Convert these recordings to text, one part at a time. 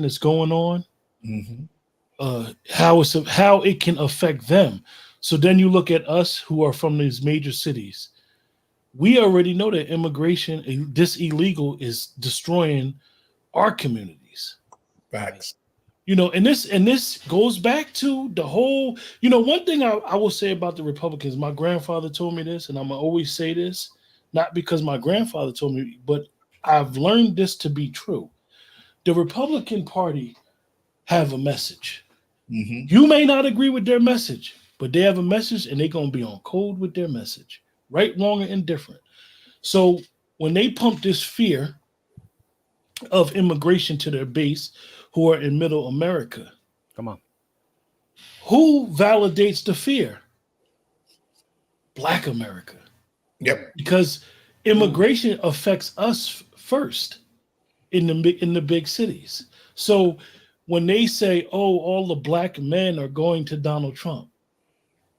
that's going on, Mm-hmm. how it can affect them. So then you look at us who are from these major cities. We already know that immigration, this illegal, is destroying our communities. Right. Facts. And this goes back to the whole. One thing I will say about the Republicans. My grandfather told me this, and I'm gonna always say this, not because my grandfather told me, but I've learned this to be true. The Republican Party have a message. Mm-hmm. You may not agree with their message, but they have a message, and they're gonna be on code with their message, right, wrong, or indifferent. So when they pump this fear of immigration to their base, who are in Middle America, Come on. who validates the fear? Black America. Yep. Because immigration affects us first in the big cities. So when they say, "Oh, all the black men are going to Donald Trump,"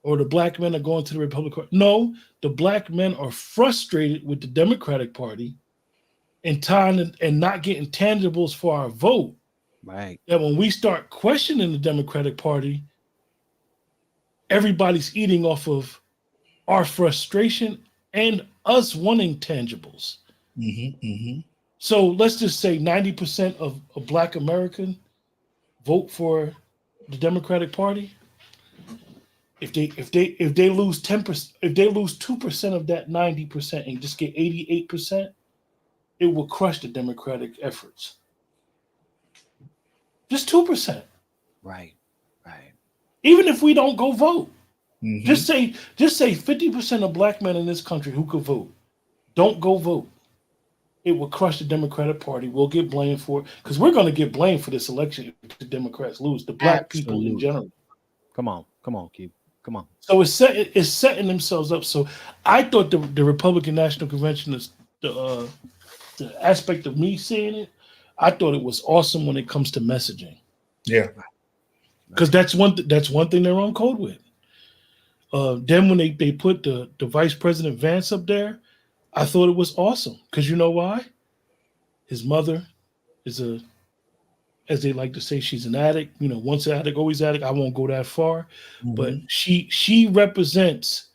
or the black men are going to the Republican Party, no, the black men are frustrated with the Democratic Party and not getting tangibles for our vote. Right. That when we start questioning the Democratic Party, everybody's eating off of our frustration and us wanting tangibles. Mm-hmm. Mm-hmm. So let's just say 90% of Black American vote for the Democratic Party. If they lose 10%, if they lose 2% of that 90% and just get 88%, it will crush the Democratic efforts. Just 2%. Right. Right. Even if we don't go vote. Mm-hmm. Just say 50% of black men in this country who could vote don't go vote. It will crush the Democratic Party. We'll get blamed for it because we're going to get blamed for this election if the Democrats lose. The black people in Absolutely. general. Come on. Come on, Q. Come on. So it's setting themselves up. So I thought the Republican National Convention is the aspect of me seeing it. I thought it was awesome when it comes to messaging Yeah. because that's one thing they're on code with. Then when they put the Vice President Vance up there, I thought it was awesome because you know why? His mother is as they like to say, she's an addict. Once an addict, always addict. I won't go that far, but Mm-hmm. she represents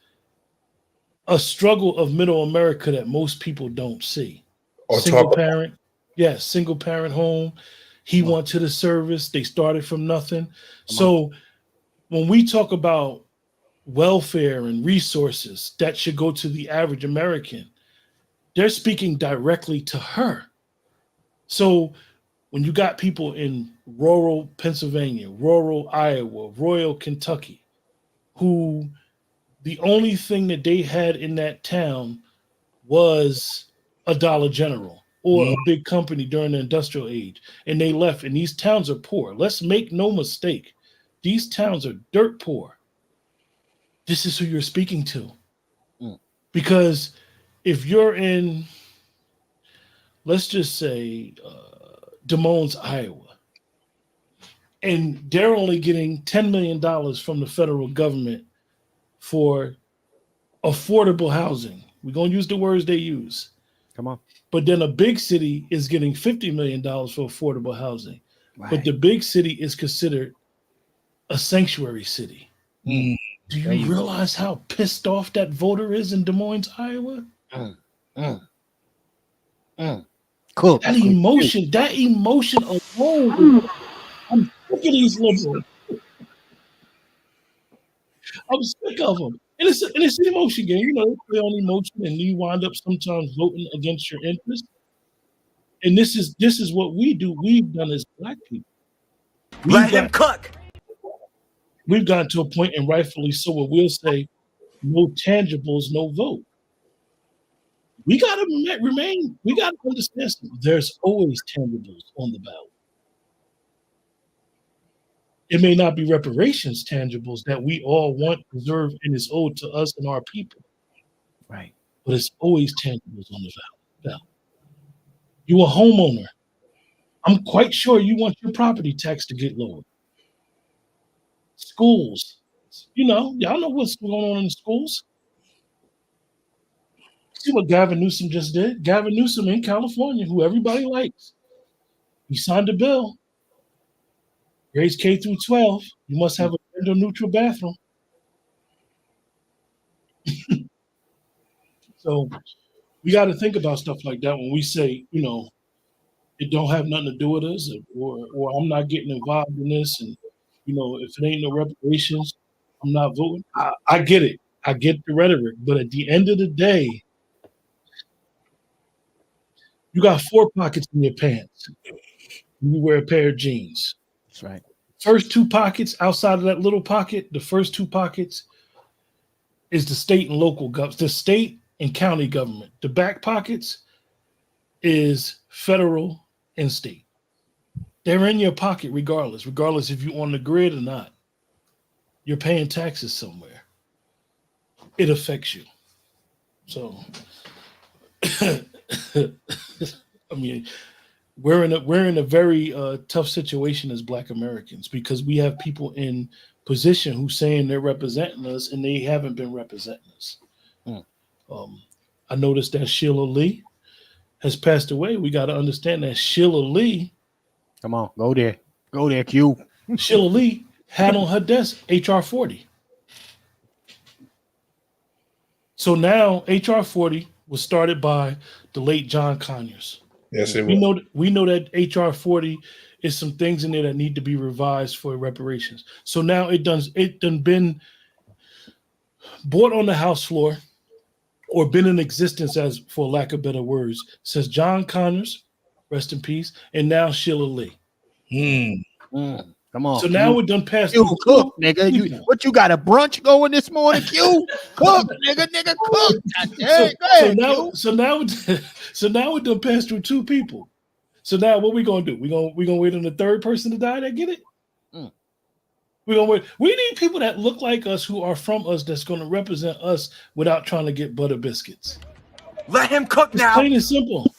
a struggle of middle America that most people don't see. Or Single talk about. parent, yes, single parent home. He Come on. went to the service. They started from nothing. Come on. So when we talk about welfare and resources that should go to the average American, they're speaking directly to her. So when you got people in rural Pennsylvania, rural Iowa, rural Kentucky, who the only thing that they had in that town was a Dollar General or Mm-hmm. a big company during the industrial age, and they left, and these towns are poor. Let's make no mistake, these towns are dirt poor. This is who you're speaking to. Mm. Because if you're in, let's just say, Des Moines, Iowa, and they're only getting $10 million from the federal government for affordable housing. We're going to use the words they use. Come on. But then a big city is getting $50 million for affordable housing. But Right. the big city is considered a sanctuary city. Mm. Do There you you go. realize how pissed off that voter is in Des Moines, Iowa? Mm. Mm. Mm. Cool. That emotion alone. I'm sick of these liberals. I'm sick of them. And it's an emotion game. They play on emotion, and you wind up sometimes voting against your interests. And this is what we do. We've done as black people. We've Let him got cook. we've gotten to a point, and rightfully so, where we'll say no tangibles, no vote. We got to remain. We got to understand something. There's always tangibles on the ballot. It may not be reparations tangibles that we all want preserved and is owed to us and our people, Right. but it's always tangibles on the ballot. You a homeowner. I'm quite sure you want your property tax to get lower. Schools. Y'all know what's going on in the schools. See what Gavin Newsom just did? Gavin Newsom in California, who everybody likes. He signed a bill grades K through 12, you must have a gender neutral bathroom. So we got to think about stuff like that when we say, it don't have nothing to do with us, or I'm not getting involved in this, and if it ain't no reparations, I'm not voting. I get it. I get the rhetoric, but at the end of the day, you got 4 pockets in your pants. You wear a pair of jeans. That's right. First 2 pockets outside of that little pocket, the first 2 pockets is the state and local government, the state and county government. The back pockets is federal and state. They're in your pocket regardless if you're on the grid or not. You're paying taxes somewhere. It affects you. So, I mean, we're in a very tough situation as Black Americans because we have people in position who saying they're representing us and they haven't been representing us. I noticed that Sheila Lee has passed away. We got to understand that Sheila Lee. Come on, go there, Q. Sheila Lee had on her desk HR 40. So now HR 40 was started by the late John Conyers. Yes, it was. We know that HR 40 is some things in there that need to be revised for reparations. So now it done been brought on the House floor or been in existence, as for lack of better words, since John Conyers, rest in peace, and now Sheila Lee. Come on. So now we're done past Q, cook, nigga. You got a brunch going this morning, Q? Cook, nigga, cook. So now we're done past through 2 people. So now what we gonna do? We gonna wait on the 3rd person to die that get it? We gonna wait. We need people that look like us, who are from us, that's gonna represent us without trying to get butter biscuits. Let him cook now. It's plain and simple.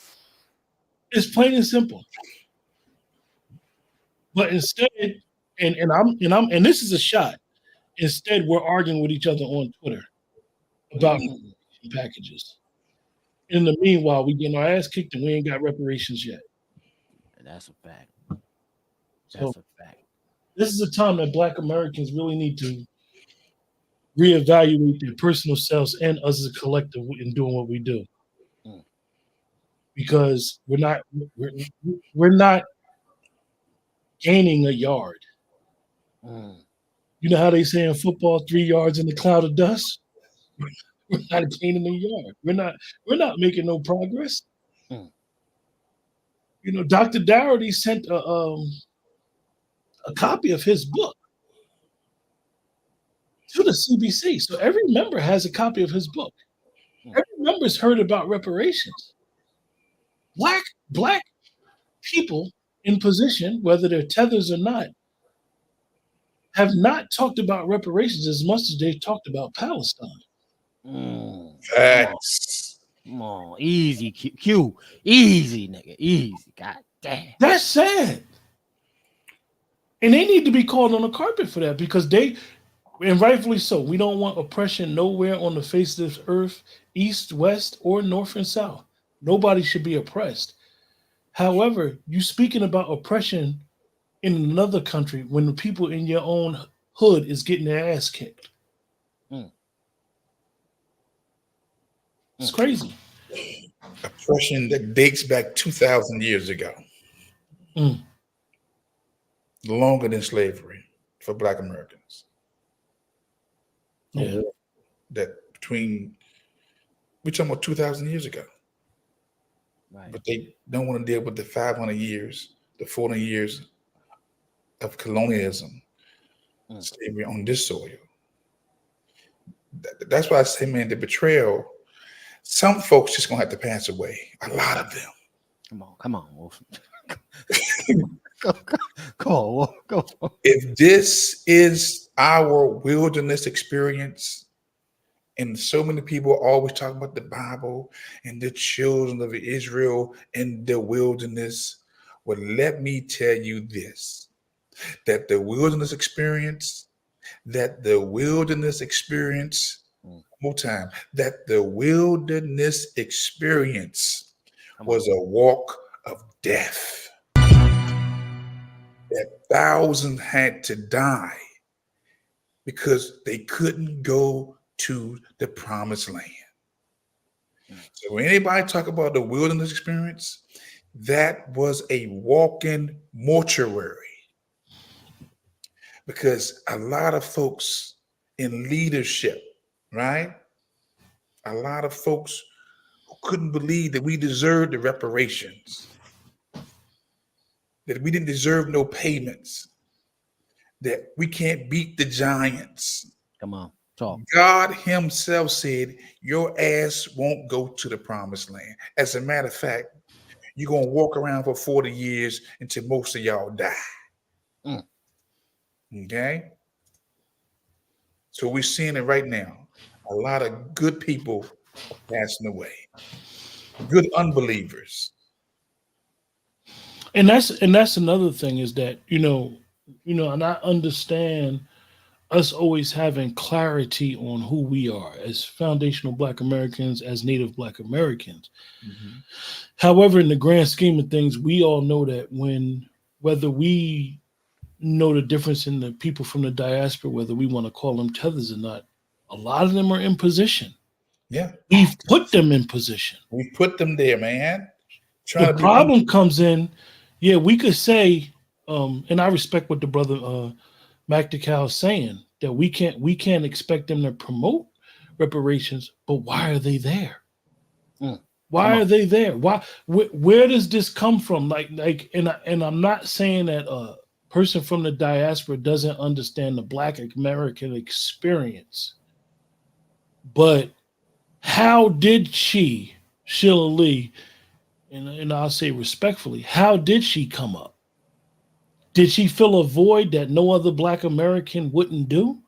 It's plain and simple. But instead, and this is a shot. Instead, we're arguing with each other on Twitter about packages. In the meanwhile, we getting our ass kicked and we ain't got reparations yet. That's a fact. That's a fact. This is a time that Black Americans really need to reevaluate their personal selves and us as a collective in doing what we do. Because we're not gaining a yard. You know how they say in football, 3 yards in the cloud of dust? We're not gaining a yard. We're not making no progress. Dr. Dougherty sent a copy of his book to the CBC. So every member has a copy of his book. Every member's heard about reparations. Black people in position, whether they're tethers or not, have not talked about reparations as much as they've talked about Palestine. Facts. Come on, easy, Q. Easy, nigga, easy. God damn. That's sad. And they need to be called on the carpet for that because and rightfully so, we don't want oppression nowhere on the face of this earth, east, west, or north and south. Nobody should be oppressed. However, you speaking about oppression in another country when the people in your own hood is getting their ass kicked. It's crazy. Oppression that dates back 2,000 years ago. Longer than slavery for Black Americans. Yeah. That we're talking about 2,000 years ago. Right. But they don't want to deal with the 500 years, the 40 years of colonialism, slavery on this soil. That's why I say, man, the betrayal, some folks just gonna have to pass away. A lot of them. Come on, Wolf. Go on. If this is our wilderness experience, and so many people always talk about the Bible and the children of Israel in the wilderness, well, let me tell you this, that the wilderness experience, one more time, that the wilderness experience was a walk of death. that thousands had to die because they couldn't go to the promised land. So when anybody talk about the wilderness experience, that was a walk-in mortuary, because a lot of folks in leadership, right? A lot of folks who couldn't believe that we deserved the reparations, that we didn't deserve no payments, that we can't beat the giants. Come on, talk. God himself said, your ass won't go to the promised land. As a matter of fact, you're going to walk around for 40 years until most of y'all die. Mm. Okay? So we're seeing it right now. A lot of good people are passing away. Good unbelievers. And that's another thing is that, and I understand us always having clarity on who we are as foundational Black Americans, as Native Black Americans. Mhm. However, in the grand scheme of things, we all know that whether we know the difference in the people from the diaspora, whether we want to call them tethers or not, a lot of them are in position. Yeah. We've put them in position. We put them there, man. The problem comes in, we could say, and I respect what the brother Mac DeCal is saying, that we can't expect them to promote reparations, but why are they there? Mm. Why are they there? Why? Where does this come from? And I'm not saying that a person from the diaspora doesn't understand the Black American experience, but how did Sheila Lee, and I'll say respectfully, how did she come up? Did she fill a void that no other Black American wouldn't do?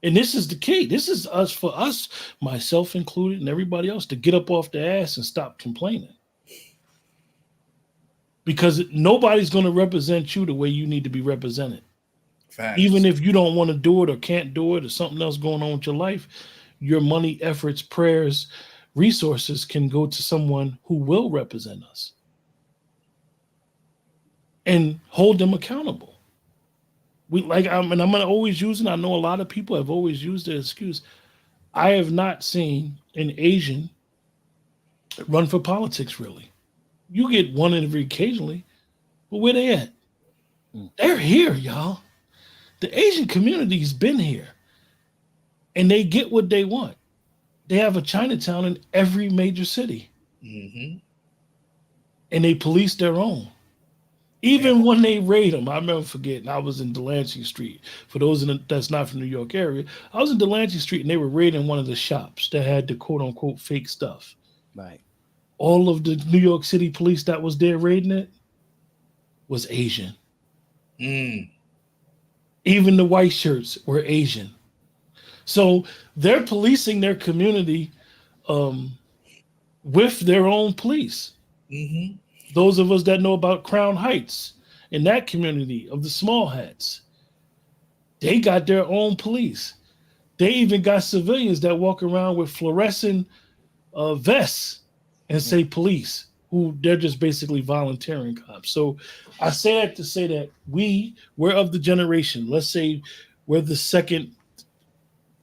And this is the key. This is for us, myself included, and everybody else, to get up off the ass and stop complaining. Because nobody's going to represent you the way you need to be represented. Facts. Even if you don't want to do it or can't do it or something else going on with your life, your money, efforts, prayers, resources can go to someone who will represent us and hold them accountable. I'm going to always use it. I know a lot of people have always used the excuse. I have not seen an Asian run for politics, really. You get one every occasionally, but where they at? They're here, y'all. The Asian community's been here, and they get what they want. They have a Chinatown in every major city, Mm-hmm. and they police their own. Even when they raid them, I remember forgetting, I was in Delancey Street. For those that's not from the New York area, I was in Delancey Street, and they were raiding one of the shops that had the quote-unquote fake stuff. Right. All of the New York City police that was there raiding it was Asian. Mm. Even the white shirts were Asian. So they're policing their community with their own police. Mm-hmm. Those of us that know about Crown Heights, in that community of the small hats, they got their own police. They even got civilians that walk around with fluorescent vests and say police, who they're just basically volunteering cops. So I say that to say that we're of the generation. Let's say we're the second,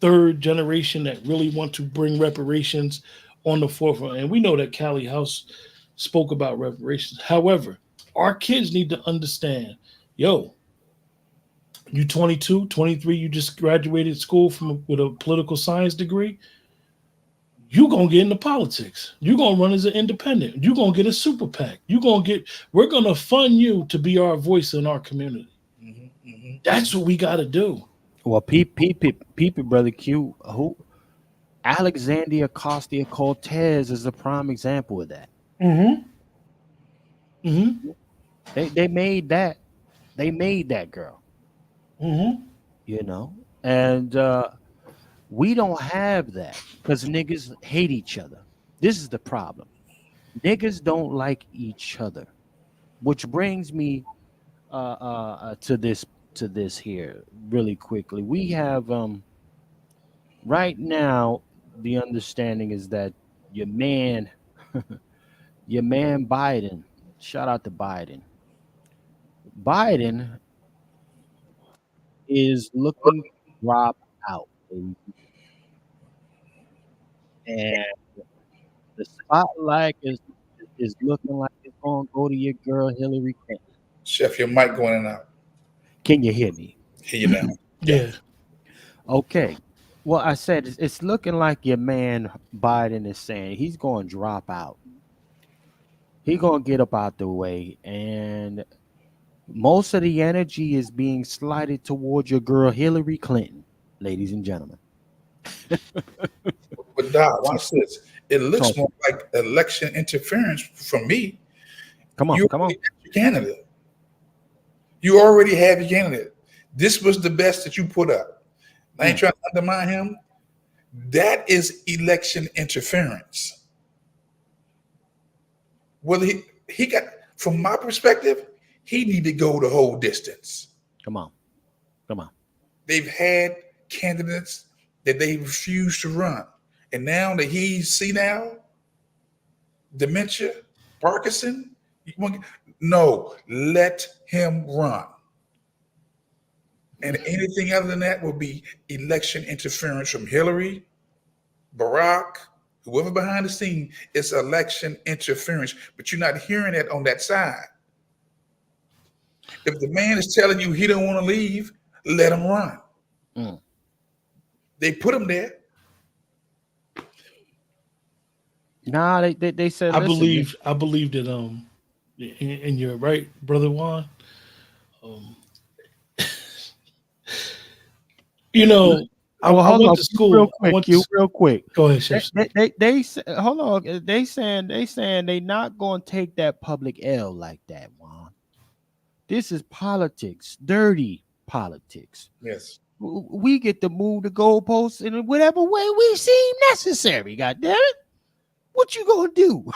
third generation that really want to bring reparations on the forefront. And we know that Callie House spoke about reparations. However, our kids need to understand, you 22, 23, you just graduated school with a political science degree, you're going to get into politics. You're going to run as an independent. You're going to get a super PAC. We're going to fund you to be our voice in our community. Mm-hmm. Mm-hmm. That's what we got to do. Well, brother Q, who Alexandria Ocasio-Cortez is a prime example of that. Mm-hmm. Mm-hmm. They made that. They made that girl. Mm-hmm. And we don't have that because niggas hate each other. This is the problem. Niggas don't like each other, which brings me to this here really quickly. We have right now the understanding is that your man Biden, shout out to Biden is looking to drop out, and the spotlight is looking like it's going to go to your girl Hillary Clinton. Chef, your mic going in and out. Can you hear me? Hear you now. Yeah. Okay. Well, I said it's looking like your man Biden is saying he's going to drop out. He's going to get up out the way, and most of the energy is being slided towards your girl Hillary Clinton, ladies and gentlemen. But Doc, watch this. It looks Talk. more like election interference from me. Come on, You come on. already got your candidate. You already have your candidate. This was the best that you put up. I ain't trying to undermine him. That is election interference. Well, he got, from my perspective, he need to go the whole distance. Come on. Come on. They've had candidates that they refuse to run. And now that he's senile, dementia, Parkinson, no, let him run. And anything other than that will be election interference from Hillary, Barack, whoever behind the scene. It's election interference, but you're not hearing that on that side. If the man is telling you he don't want to leave, let him run. They put him there. Nah, they said. I listen, believe that and you're right, brother Juan. You know, I went to school real quick. Go ahead, Chef. They hold on. They saying they not going to take that public L like that, Juan. This is politics, dirty politics. Yes. We get to move the goalposts in whatever way we seem necessary. God damn it. What you gonna do?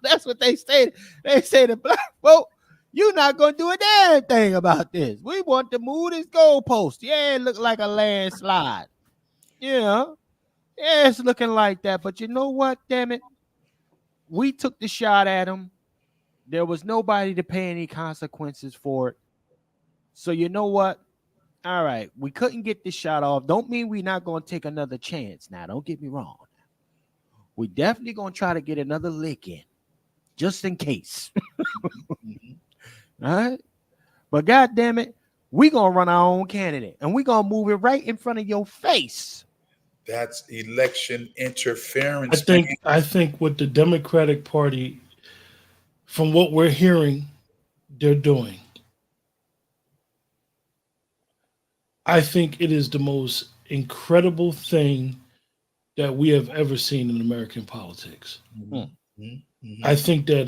That's what they say. They say the black folk, you're not gonna do a damn thing about this. We want to move this goalpost. Yeah, it look like a landslide. Yeah, it's looking like that. But you know what? Damn it, we took the shot at him. There was nobody to pay any consequences for it. So you know what? All right, we couldn't get this shot off. Don't mean we're not gonna take another chance. Now, don't get me wrong. We definitely gonna try to get another lick in, just in case. All right, but God damn it, we gonna run our own candidate, and we gonna move it right in front of your face. That's election interference. I think what the Democratic Party, from what we're hearing, they're doing. I think it is the most incredible thing that we have ever seen in American politics. I think that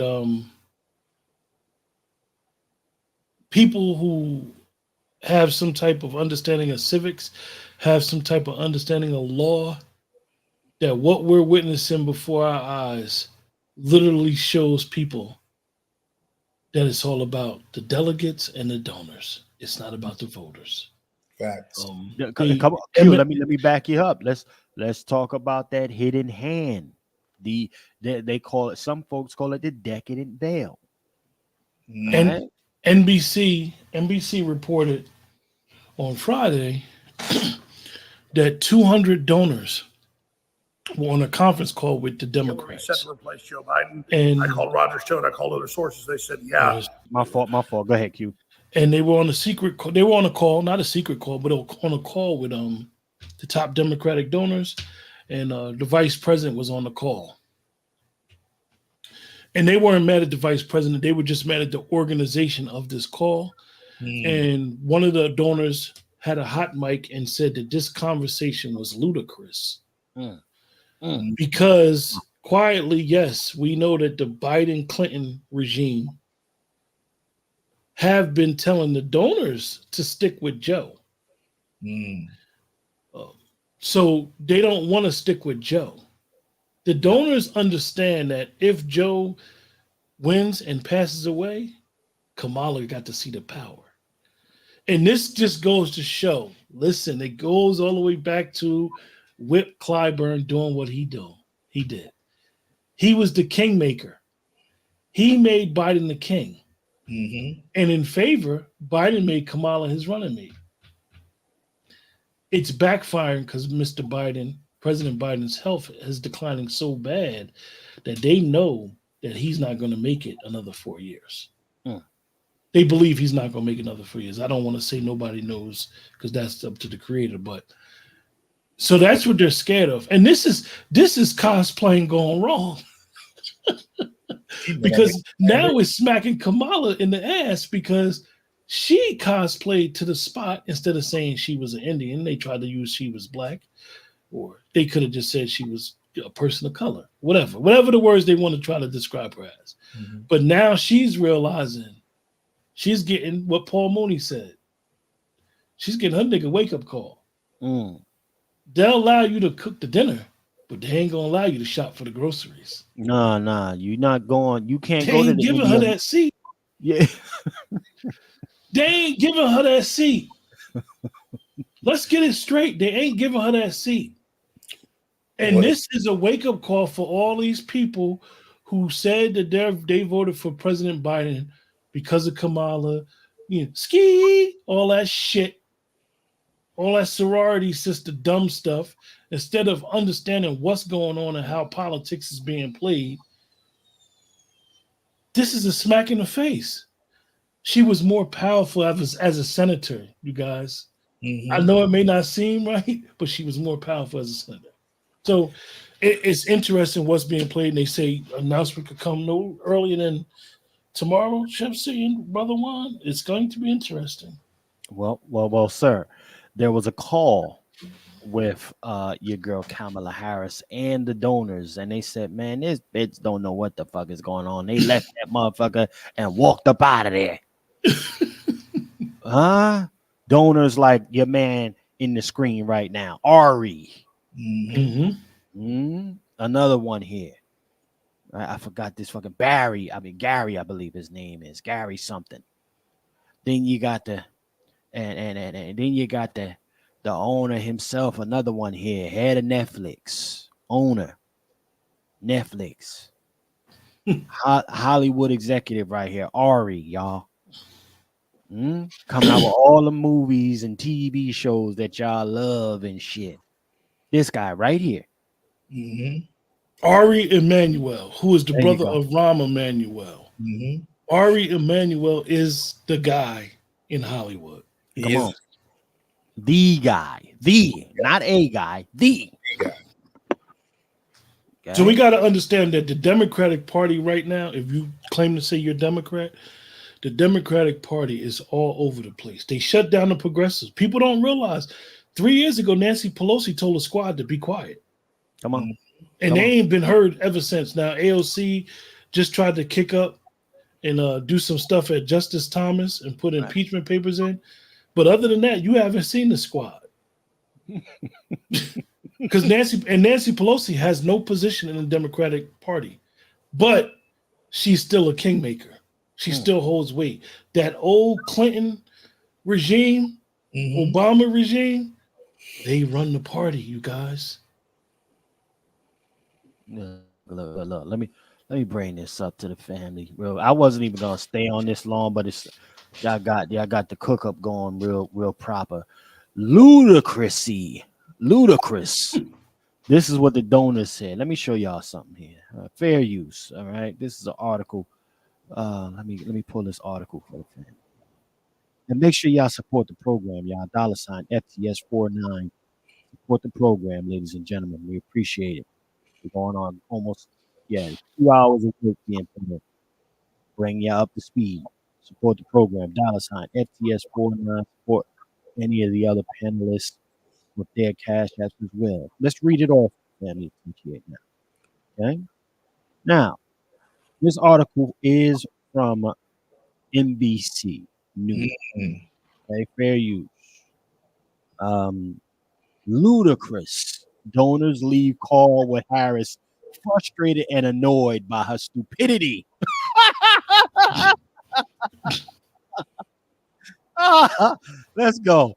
people who have some type of understanding of civics, have some type of understanding of law, that what we're witnessing before our eyes literally shows people that it's all about the delegates and the donors. It's not about the voters. Facts. Come on, Q, let me back you up. Let's talk about that hidden hand. They call it, some folks call it the decadent veil. And NBC reported on Friday that 200 donors were on a conference call with the Democrats. Set to replace Joe Biden. And I called Roger Stone. I called other sources. They said, yeah. My fault. Go ahead, Q. And they were on a secret call. They were on a call, not a secret call, but on a call with the top Democratic donors, and the vice president was on the call. And they weren't mad at the vice president. They were just mad at the organization of this call. And one of the donors had a hot mic and said that this conversation was ludicrous. Because quietly, yes, we know that the Biden-Clinton regime have been telling the donors to stick with Joe. So they don't want to stick with Joe. The donors understand that if Joe wins and passes away, Kamala got to see the power. And this just goes to show, listen, it goes all the way back to Whip Clyburn doing what he did. He was the kingmaker. He made Biden the king. Mm-hmm. And in favor, Biden made Kamala his running mate. It's backfiring because President Biden's health is declining so bad that they know that he's not going to make it another 4 years. Hmm. They believe he's not going to make another 4 years. I don't want to say nobody knows because that's up to the creator, but so that's what they're scared of. And this is cosplaying going wrong because now it's smacking Kamala in the ass because she cosplayed to the spot instead of saying she was an Indian. They tried to use she was black, or they could have just said she was a person of color, whatever the words they want to try to describe her as. Mm-hmm. But now she's realizing she's getting what Paul Mooney said. She's getting her nigga wake up call. Mm. They'll allow you to cook the dinner, but they ain't gonna allow you to shop for the groceries. Nah, you're not going. You can't They go to ain't the giving her that seat. Yeah. They ain't giving her that seat. Let's get it straight. They ain't giving her that seat. And this is a wake-up call for all these people who said that they voted for President Biden because of Kamala, ski, all that shit, all that sorority sister dumb stuff, instead of understanding what's going on and how politics is being played. This is a smack in the face. She was more powerful as a senator, you guys. Mm-hmm. I know it may not seem right, but she was more powerful as a senator. So it's interesting what's being played. And they say announcement could come no earlier than tomorrow. Chef and Brother Juan, it's going to be interesting. Well, sir. There was a call with your girl Kamala Harris and the donors, and they said, "Man, this bitch don't know what the fuck is going on." They left that motherfucker and walked up out of there. Donors like your man in the screen right now, Ari. Mm-hmm. Another one here. I forgot this fucking Gary, I believe his name is Gary something. Then you got the and then you got the owner himself, another one here, head of Netflix, owner, Netflix, Hollywood executive right here, Ari, y'all. Coming out with all the movies and TV shows that y'all love and shit. This guy right here. Mm-hmm. Ari Emanuel, who is the There you brother go. of Rahm Emanuel. Mm-hmm. Ari Emanuel is the guy in Hollywood. Come on. The guy. Not a guy. The guy. Okay. So we got to understand that the Democratic Party right now, if you claim to say you're Democrat, the Democratic Party is all over the place. They shut down the progressives. People don't realize 3 years ago, Nancy Pelosi told the squad to be quiet. Come on. And they ain't been heard ever since. Now, AOC just tried to kick up and do some stuff at Justice Thomas and put impeachment papers in. But other than that, you haven't seen the squad. Because Nancy Pelosi has no position in the Democratic Party. But she's still a kingmaker. She still holds weight. That old Clinton regime, Obama regime, they run the party, you guys. Look, let me bring this up to the family. Real, I wasn't even gonna stay on this long, but it's y'all got the cook up going real proper. Ludicrous. This is what the donors said. Let me show y'all something here. Fair use. All right. This is an article. Let me pull this article for the family. And make sure y'all support the program, y'all. $FTS49. Support the program, ladies and gentlemen. We appreciate it. We're going on almost 2 hours of work being put in. Bring you up to speed. Support the program. $FTS49. Support any of the other panelists with their cash apps as well. Let's read it off, family. Appreciate now. Okay. Now, this article is from NBC News. Okay, fair use. Ludicrous. Donors leave call with Harris frustrated and annoyed by her stupidity. Let's go.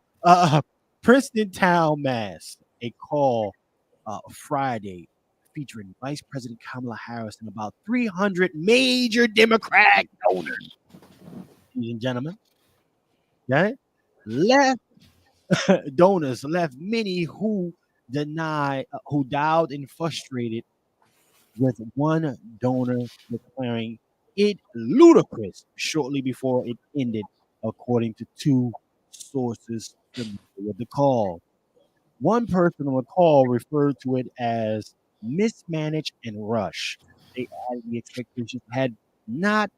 Princeton Town, Mass. A call Friday featuring Vice President Kamala Harris and about 300 major Democratic donors. ladies and gentlemen. Okay, left donors left many who who died and frustrated, with one donor declaring it ludicrous shortly before it ended, according to two sources familiar with the call. One person on the call referred to it as mismanaged and rushed. They added the expectations had not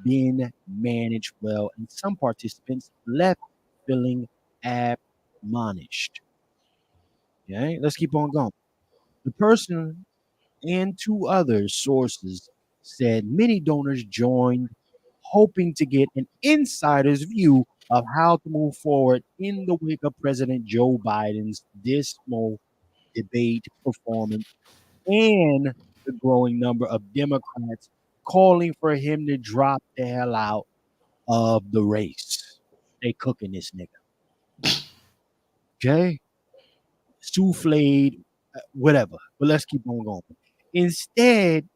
been managed well, and some participants left feeling admonished. Okay, let's keep on going. The person and two other sources said many donors joined, hoping to get an insider's view of how to move forward in the wake of President Joe Biden's dismal debate performance and the growing number of Democrats calling for him to drop the hell out of the race. They cooking this nigga. Okay? Souffled, whatever. But let's keep on going. Instead,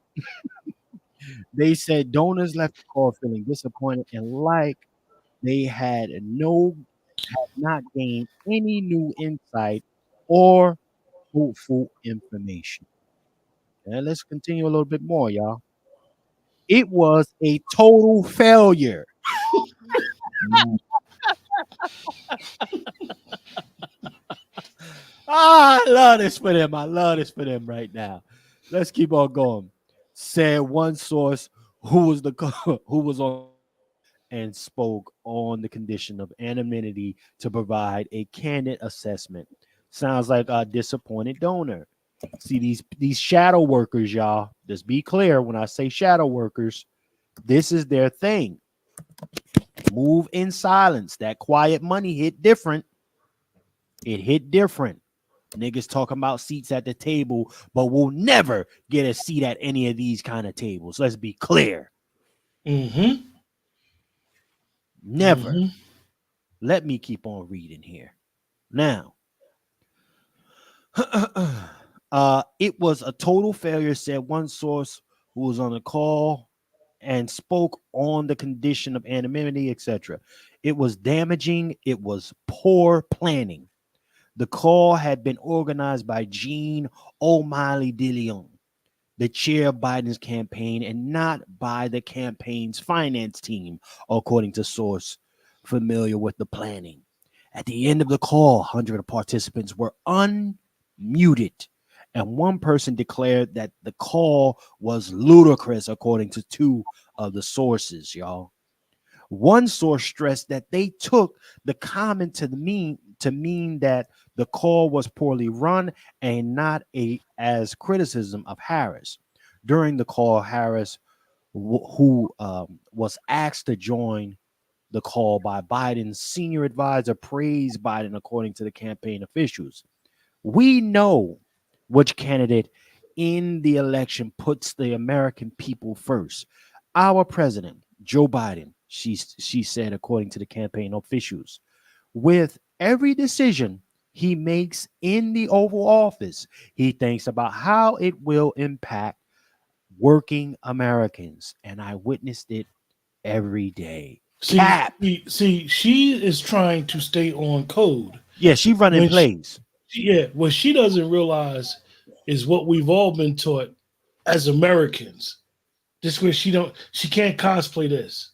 they said donors left the call feeling disappointed and like they had not gained any new insight or hopeful information. And let's continue a little bit more, y'all. It was a total failure. I love this for them. I love this for them right now. Let's keep on going. Said one source who was who was on and spoke on the condition of anonymity to provide a candid assessment. Sounds like a disappointed donor. See these shadow workers, y'all. Just be clear when I say shadow workers, this is their thing. Move in silence. That quiet money hit different. It hit different. Niggas talking about seats at the table, but we'll never get a seat at any of these kind of tables. Let's be clear. Mm-hmm. Never. Mm-hmm. Let me keep on reading here. Now, it was a total failure, said one source who was on the call and spoke on the condition of anonymity, etc. It was damaging. It was poor planning. The call had been organized by Jean O'Malley DeLeon, the chair of Biden's campaign, and not by the campaign's finance team, according to source familiar with the planning. At the end of the call, 100 participants were unmuted, and one person declared that the call was ludicrous, according to two of the sources, y'all. One source stressed that they took the comment to mean that the call was poorly run and not as criticism of Harris. During the call, Harris, who was asked to join the call by Biden's senior advisor, praised Biden, according to the campaign officials. We know which candidate in the election puts the American people first. Our president, Joe Biden, she said, according to the campaign officials. With every decision he makes in the Oval Office, he thinks about how it will impact working Americans. And I witnessed it every day. Cap. See, she is trying to stay on code. Yeah, she running plays. What she doesn't realize is what we've all been taught as Americans. This where she can't cosplay this.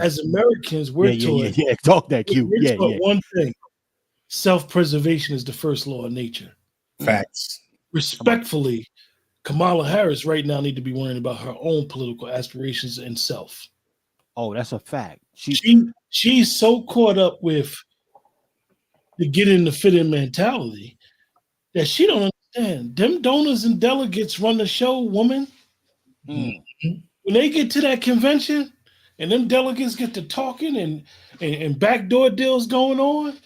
As Americans, we're taught. Yeah. Talk that cute. We're taught one thing: self-preservation is the first law of nature. Facts. Respectfully, Kamala Harris right now need to be worrying about her own political aspirations and self. Oh, that's a fact. She's so caught up with the get in the fit in mentality that she don't understand. Them donors and delegates run the show, woman. Mm-hmm. When they get to that convention and them delegates get to talking and backdoor deals going on.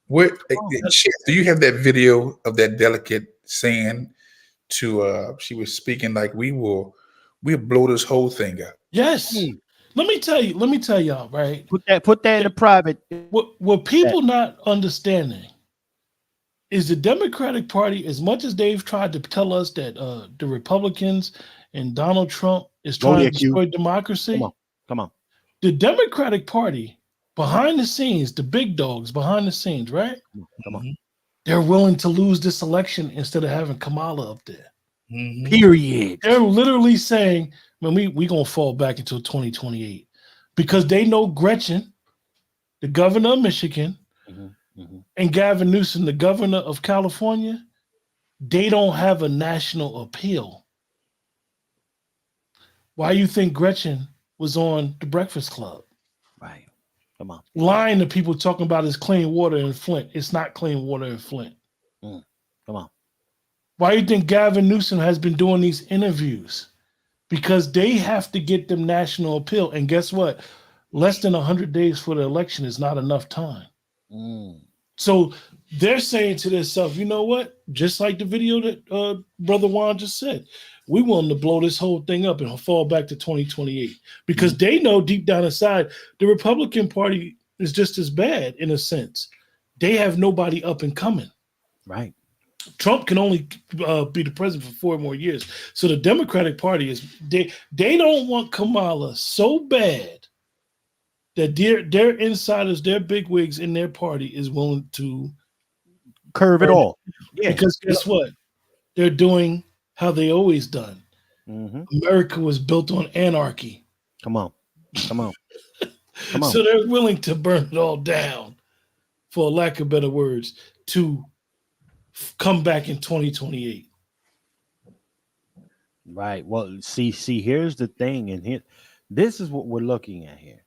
Do you have that video of that delegate saying to she was speaking like we'll blow this whole thing up? Yes. Let me tell y'all, right? Put that in the private. What people not understanding is the Democratic Party, as much as they've tried to tell us that the Republicans and Donald Trump is trying to destroy democracy. Come on. The Democratic Party, behind the scenes, the big dogs behind the scenes, right? Come on. They're willing to lose this election instead of having Kamala up there. Mhm. Period. They're literally saying, man, we going to fall back until 2028 because they know Gretchen, the governor of Michigan, and Gavin Newsom, the governor of California, they don't have a national appeal. Why you think Gretchen was on the Breakfast Club? Right. Come on. Lying to people talking about it's clean water in Flint. It's not clean water in Flint. Come on. Why you think Gavin Newsom has been doing these interviews? Because they have to get them national appeal. And guess what? Less than 100 days for the election is not enough time. So they're saying to themselves, you know what? Just like the video that Brother Juan just said, we willing to blow this whole thing up and fall back to 2028 because they know deep down inside the Republican Party is just as bad in a sense. They have nobody up and coming. Right. Trump can only be the president for 4 more years. So the Democratic Party is they don't want Kamala so bad that their insiders, their bigwigs in their party is willing to curve it all. Yeah. Because guess what? They're doing how they always done. America was built on anarchy. Come on. So they're willing to burn it all down, for lack of better words, to come back in 2028. Right. Well, see, here's the thing, and here, this is what we're looking at here.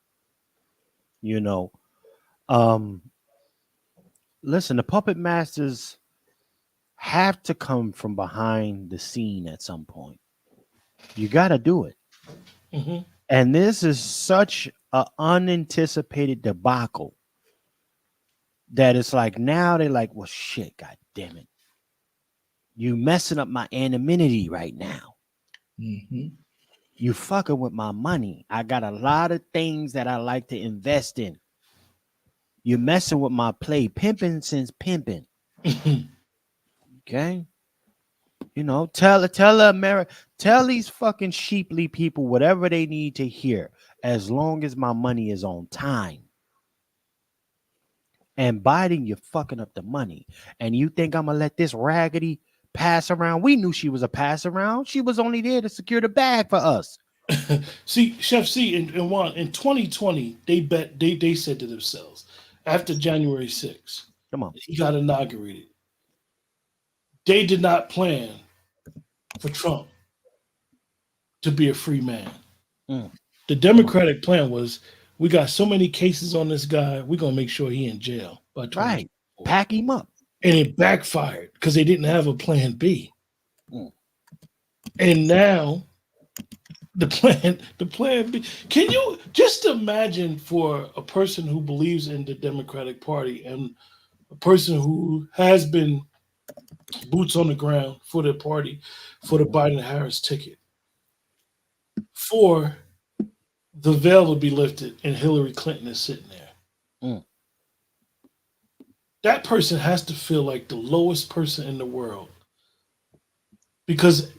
You know, listen, the puppet masters have to come from behind the scene at some point. You got to do it. And this is such an unanticipated debacle that it's like now they're like, well, shit, God damn it. You messing up my anonymity right now. You fucking with my money. I got a lot of things that I like to invest in. You're messing with my play. Pimping since pimping. Okay? You know, tell America, tell these fucking sheeply people whatever they need to hear, as long as my money is on time. And Biden, you're fucking up the money. And you think I'm gonna let this raggedy pass around? We knew she was a pass around. She was only there to secure the bag for us. See, Chef C and Juan, in 2020, they said to themselves, after January 6th, come on, he got inaugurated. They did not plan for Trump to be a free man. The Democratic plan was, we got so many cases on this guy, we're gonna make sure he in jail. Right, pack him up. And it backfired because they didn't have a plan B. And now the plan B. Can you just imagine for a person who believes in the Democratic Party and a person who has been boots on the ground for the party, for the Biden-Harris ticket, for the veil to be lifted and Hillary Clinton is sitting there. That person has to feel like the lowest person in the world. Because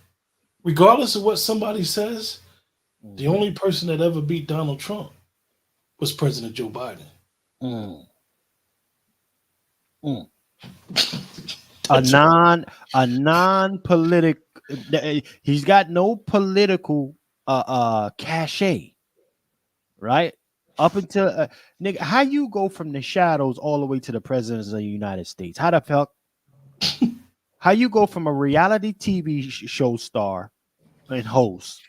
regardless of what somebody says, the only person that ever beat Donald Trump was President Joe Biden. A non-political, he's got no political cachet, right? Up until nigga, how you go from the shadows all the way to the president of the United States? How the fuck? How you go from a reality TV show star and host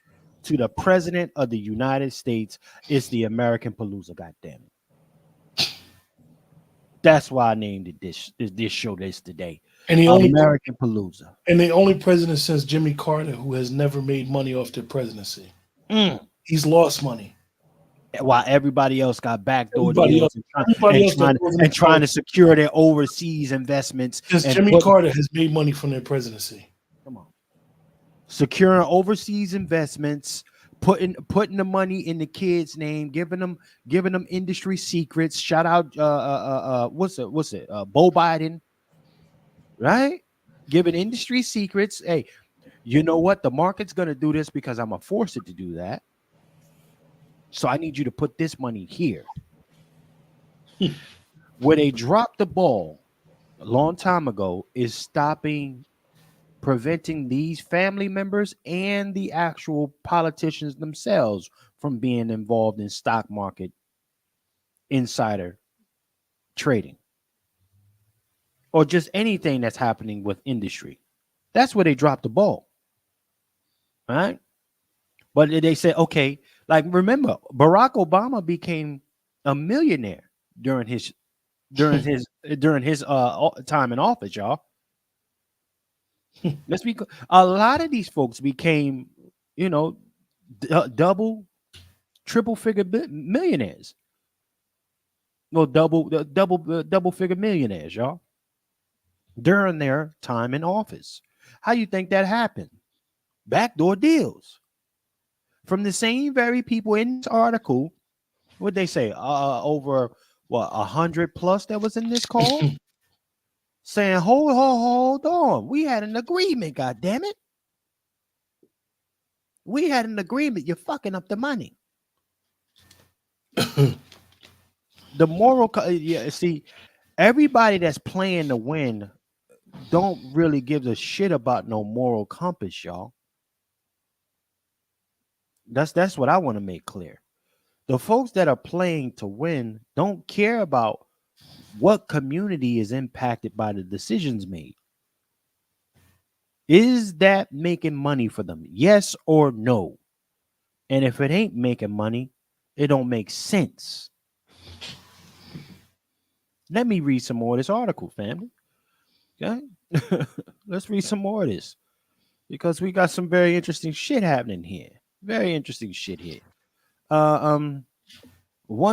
to the president of the United States? It's the American Palooza, goddamn it. That's why I named it this show this today. And the only American Palooza. And the only president since Jimmy Carter who has never made money off their presidency. He's lost money. While everybody else got backdoor deals and trying to secure their overseas investments. Because Jimmy Carter has made money from their presidency. Come on. Securing overseas investments, putting the money in the kids' name, giving them industry secrets. Shout out what's it? Bo Biden, right? Giving industry secrets. Hey, you know what? The market's gonna do this because I'm gonna force it to do that. So I need you to put this money here. Where they dropped the ball a long time ago is preventing these family members and the actual politicians themselves from being involved in stock market insider trading or just anything that's happening with industry. That's where they dropped the ball. All right. But they said, okay, like remember, Barack Obama became a millionaire during his time in office, y'all. Let's be a lot of these folks became, you know, double, triple figure millionaires. No, double figure millionaires, y'all, during their time in office. How you think that happened? Backdoor deals from the same very people in this article. What they say? Over what 100 plus that was in this call, saying, hold on, we had an agreement. God damn it, we had an agreement. You're fucking up the money. The moral, yeah. See, everybody that's playing to win don't really give a shit about no moral compass, y'all. That's what I want to make clear. The folks that are playing to win don't care about what community is impacted by the decisions made. Is that making money for them? Yes or no? And if it ain't making money, it don't make sense. Let me read some more of this article, family. Okay? Let's read some more of this because we got some very interesting shit happening here. Very interesting shit here. One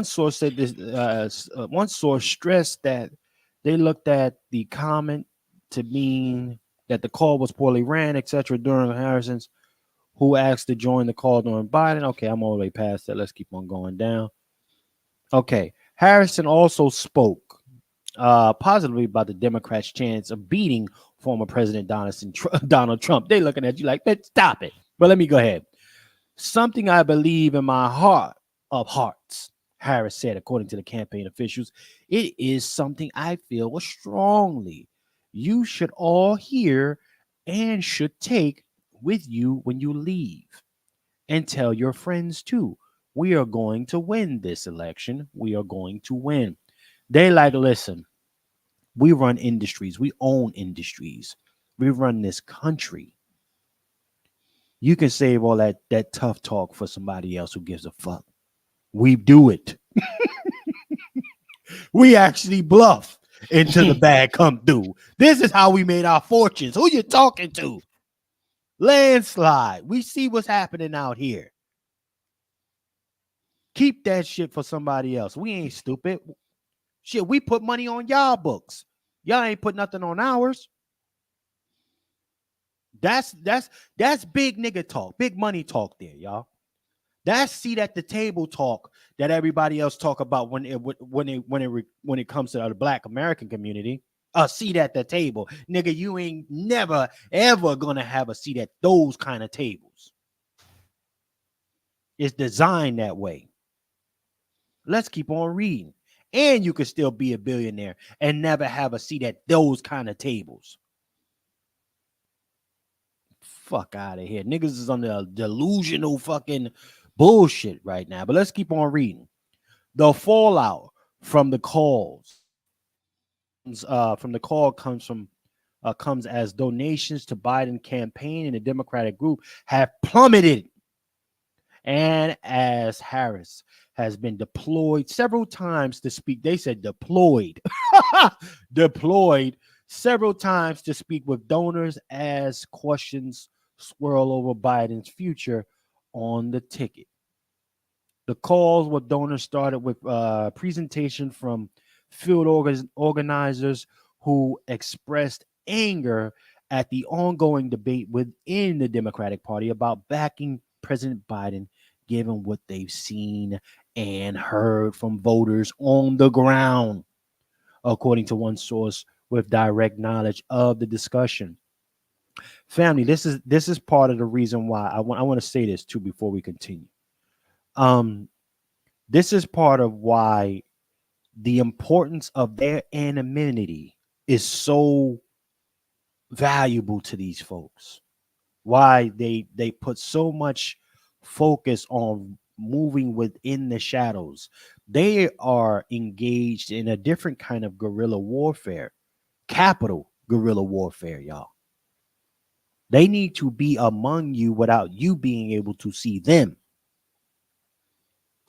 source said this. One source stressed that they looked at the comment to mean that the call was poorly ran, etc. During Harrison's, who asked to join the call during Biden. Okay, I'm all the way past that. Let's keep on going down. Okay, Harrison also spoke positively about the Democrats' chance of beating former President Donald Trump. They looking at you like, stop it. But let me go ahead. Something I believe in my heart of hearts, Harris said, according to the campaign officials. It is something I feel strongly you should all hear and should take with you when you leave. And tell your friends too. We are going to win this election. We are going to win. They like, listen, we run industries. We own industries. We run this country. You can save all that tough talk for somebody else who gives a fuck. We do it. We actually bluff until the bag come through. This is how we made our fortunes. Who you talking to? Landslide. We see what's happening out here. Keep that shit for somebody else. We ain't stupid. Shit, we put money on y'all books. Y'all ain't put nothing on ours. That's big nigga talk, big money talk there, y'all. That's seat at the table talk that everybody else talk about when it comes to the Black American community. A seat at the table, nigga. You ain't never ever gonna have a seat at those kind of tables. It's designed that way. Let's keep on reading. And you could still be a billionaire and never have a seat at those kind of tables. Fuck out of here. Niggas is on the delusional fucking bullshit right now. But let's keep on reading. The fallout from the calls comes as donations to Biden campaign and the Democratic group have plummeted. And as Harris has been deployed several times to speak, they said deployed, deployed several times to speak with donors as questions swirl over Biden's future on the ticket. The calls with donors started with a presentation from field organizers who expressed anger at the ongoing debate within the Democratic Party about backing President Biden, given what they've seen and heard from voters on the ground, according to one source with direct knowledge of the discussion. Family, this is part of the reason why I want to say this too before we continue. This is part of why the importance of their anonymity is so valuable to these folks. Why they put so much focus on moving within the shadows. They are engaged in a different kind of guerrilla warfare, capital guerrilla warfare, y'all. They need to be among you without you being able to see them.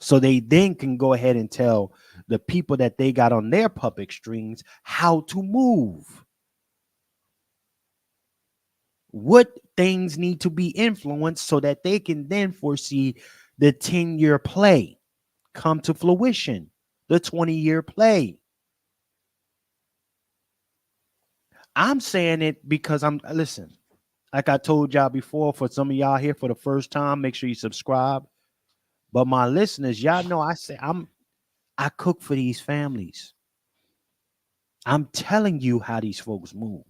So they then can go ahead and tell the people that they got on their puppet strings how to move. What things need to be influenced so that they can then foresee the 10-year play come to fruition, the 20-year play. I'm saying it because listen, like I told y'all before, for some of y'all here for the first time, make sure you subscribe. But my listeners, y'all know I cook for these families. I'm telling you how these folks move.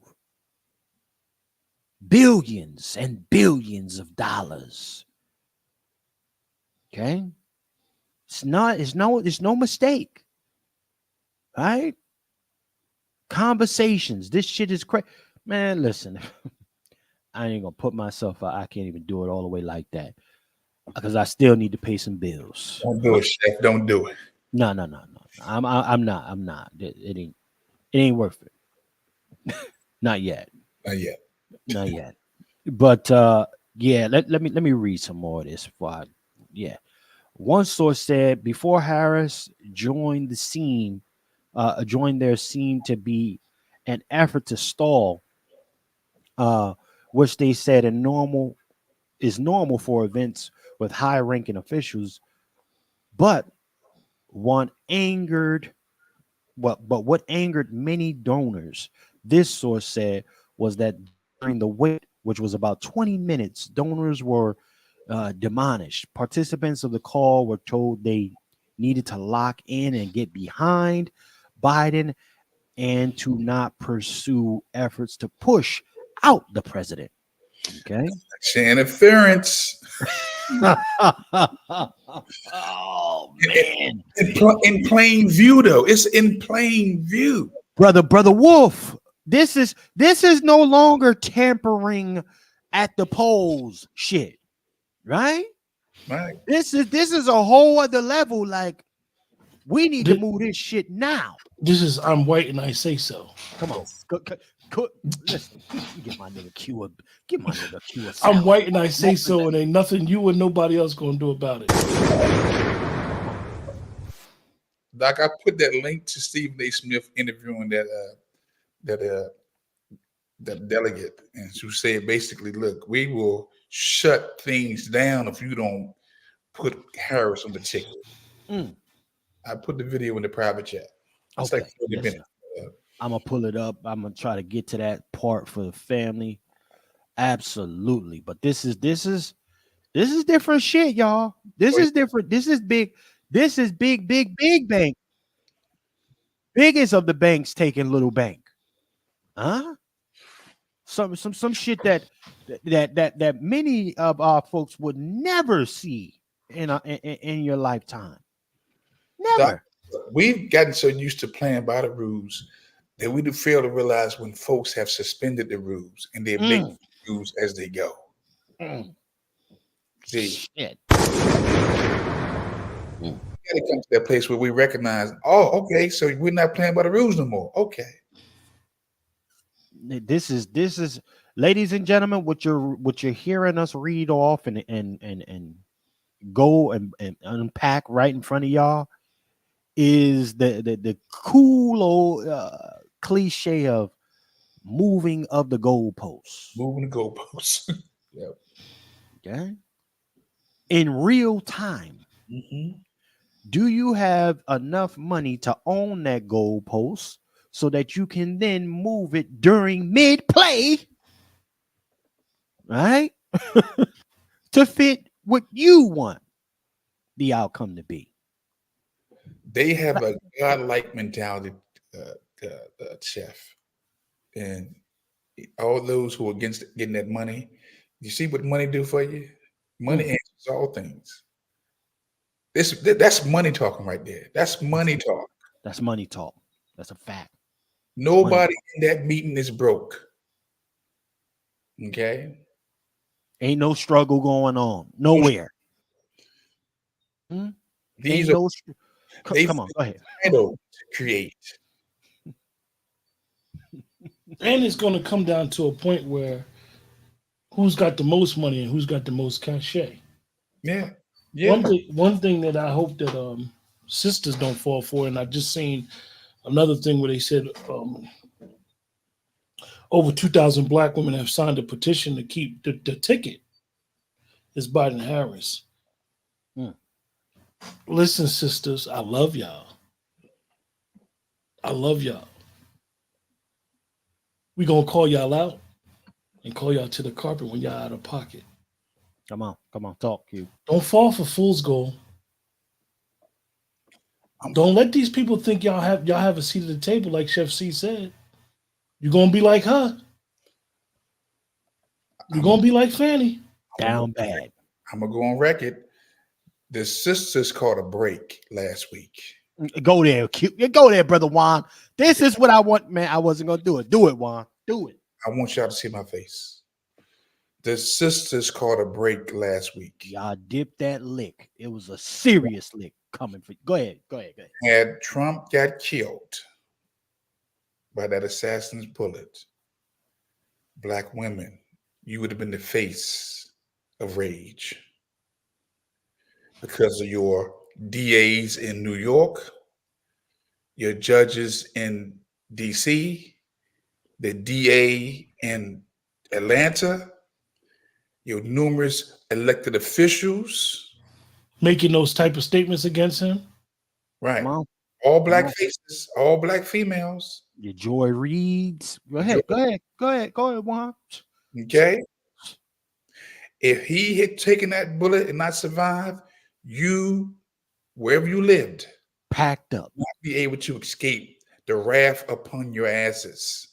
Billions and billions of dollars. Okay? It's no mistake. Right? Conversations. This shit is crazy. Man, listen. I ain't gonna put myself out. I can't even do it all the way like that. Because I still need to pay some bills. Don't do it, Chef. Don't do it. No. I'm not. It ain't worth it. Not yet. Not yet. Not yet. But yeah, let me read some more of this before one source said before Harris joined their scene to be an effort to stall, which they said is normal for events with high-ranking officials, but what angered many donors, this source said, was that during the wait, which was about 20 minutes, donors were demolished. Participants of the call were told they needed to lock in and get behind Biden and to not pursue efforts to push out the president. Okay. Interference. Oh man. In plain view, though. It's in plain view. Brother Wolf. This is no longer tampering at the polls shit. Right? Right. This is a whole other level. Like, we need to move this shit now. This is I'm white and I say so. Come on. Listen, get my nigga Q a I'm white and I say so, and ain't nothing you or nobody else gonna do about it. Doc, I put that link to Stephen A. Smith interviewing that delegate, and who said basically, look, we will shut things down if you don't put Harris on the ticket. I put the video in the private chat. It's okay. like 40 minutes. I'm gonna pull it up. I'm gonna try to get to that part for the family. Absolutely. But this is different shit, y'all. This is different. This is big. This is big bank. Biggest of the banks taking little bank. Huh? Some shit that many of our folks would never see in your lifetime. Never. We've gotten so used to playing by the rules that we do fail to realize when folks have suspended the rules and they're making rules as they go. See, shit. We gotta come to that place where we recognize, oh, okay, so we're not playing by the rules no more. Okay. This is, ladies and gentlemen, what you're hearing us read off and go and unpack right in front of y'all is the cool old cliche of moving of the goalposts. Moving the goalposts. Yep. Okay. In real time. Do you have enough money to own that goalpost so that you can then move it during mid-play, right? To fit what you want the outcome to be? They have a godlike mentality, Chef. And all those who are against getting that money, you see what money do for you? Money answers all things. That's money talking right there. That's money talk. That's money talk. That's a fact. Nobody in that meeting is broke. Okay. Ain't no struggle going on nowhere. These Ain't are no. they Come on, go ahead. entitled to create. And it's going to come down to a point where who's got the most money and who's got the most cachet. Yeah. Yeah. One thing that I hope that sisters don't fall for, and I just seen another thing where they said over 2,000 black women have signed a petition to keep the ticket is Biden Harris. Listen, sisters, I love y'all. I love y'all. We gonna call y'all out and call y'all to the carpet when y'all out of pocket. Come on, talk you. Don't fall for fool's gold. Don't let these people think y'all have a seat at the table, like Chef C said. You're gonna be like her. You're gonna be like Fanny. Down bad. I'm gonna go on record. The sisters caught a break last week. Go there, cute. Go there, brother Juan. This is what I want, man. I wasn't gonna do it. Do it, Juan. Do it. I want y'all to see my face. The sisters caught a break last week. Y'all dipped that lick. It was a serious lick coming for you. Go ahead. Had Trump got killed by that assassin's bullet, black women, you would have been the face of rage because of your DAs in New York, your judges in DC, the DA in Atlanta, your numerous elected officials. Making those type of statements against him. Right. All black faces, all black females. Your Joy Reeds. Go ahead, Juan. Okay. If he had taken that bullet and not survived, you, wherever you lived, packed up, not be able to escape the wrath upon your asses.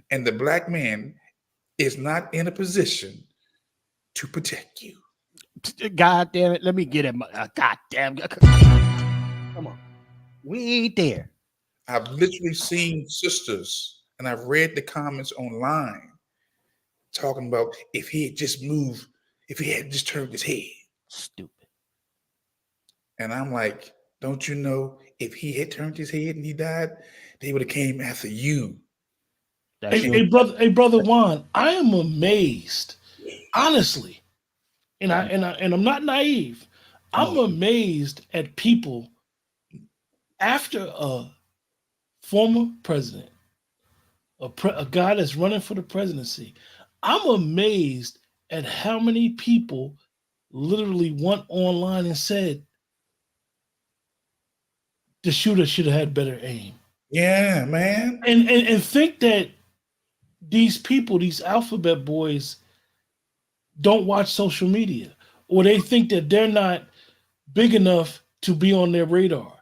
And the black man is not in a position to protect you. God damn it. Let me get him. God damn. Come on. We ain't there. I've literally seen sisters, and I've read the comments online talking about if he had just moved, if he had just turned his head. Stupid. And I'm like, don't you know if he had turned his head and he died, they would have came after you. Hey, brother Juan, I am amazed, honestly, and I'm not naive. I'm amazed at people after a former president, a guy that's running for the presidency. I'm amazed at how many people literally went online and said the shooter should have had better aim. Yeah, man. And think that these people, these alphabet boys, don't watch social media, or they think that they're not big enough to be on their radar.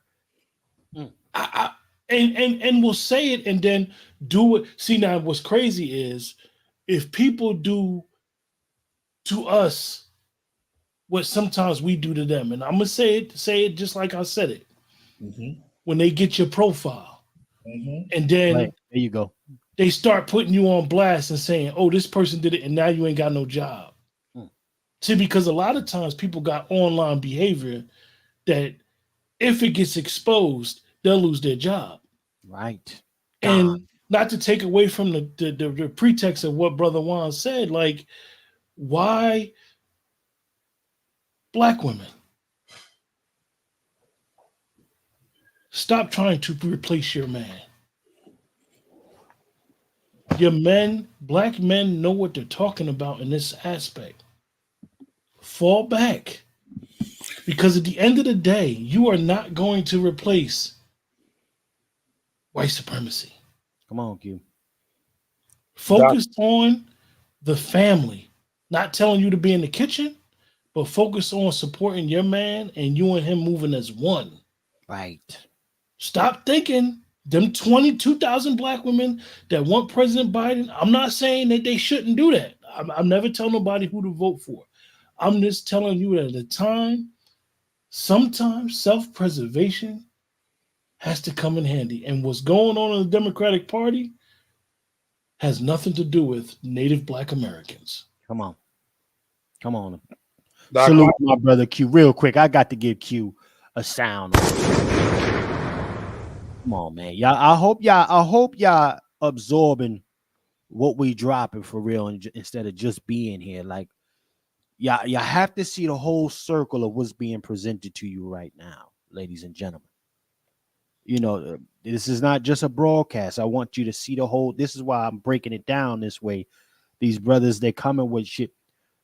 And we'll say it and then do it. See, now what's crazy is if people do to us what sometimes we do to them, and I'm gonna say it just like I said it. Mm-hmm. When they get your profile, and then there you go, they start putting you on blast and saying, "Oh, this person did it, and now you ain't got no job." See, because a lot of times people got online behavior that if it gets exposed, they'll lose their job. Right. And not to take away from the pretext of what Brother Juan said, like, why black women? Stop trying to replace your man. Your men, black men, know what they're talking about in this aspect. Fall back. Because at the end of the day, you are not going to replace white supremacy. Come on, Q. Focus on the family. Not telling you to be in the kitchen, but focus on supporting your man and you and him moving as one. Right. Stop thinking them 22,000 black women that want President Biden. I'm not saying that they shouldn't do that. I'm never telling nobody who to vote for. I'm just telling you that at the time, sometimes self-preservation has to come in handy. And what's going on in the Democratic Party has nothing to do with Native Black Americans. Come on. Come on. Doc, Salute my brother Q real quick. I got to give Q a sound. Come on, man. Y'all, I hope y'all absorbing what we dropping for real instead of just being here. Like, y'all have to see the whole circle of what's being presented to you right now, ladies and gentlemen. You know, this is not just a broadcast. I want you to see the whole. This is why I'm breaking it down this way. These brothers, they're coming with shit.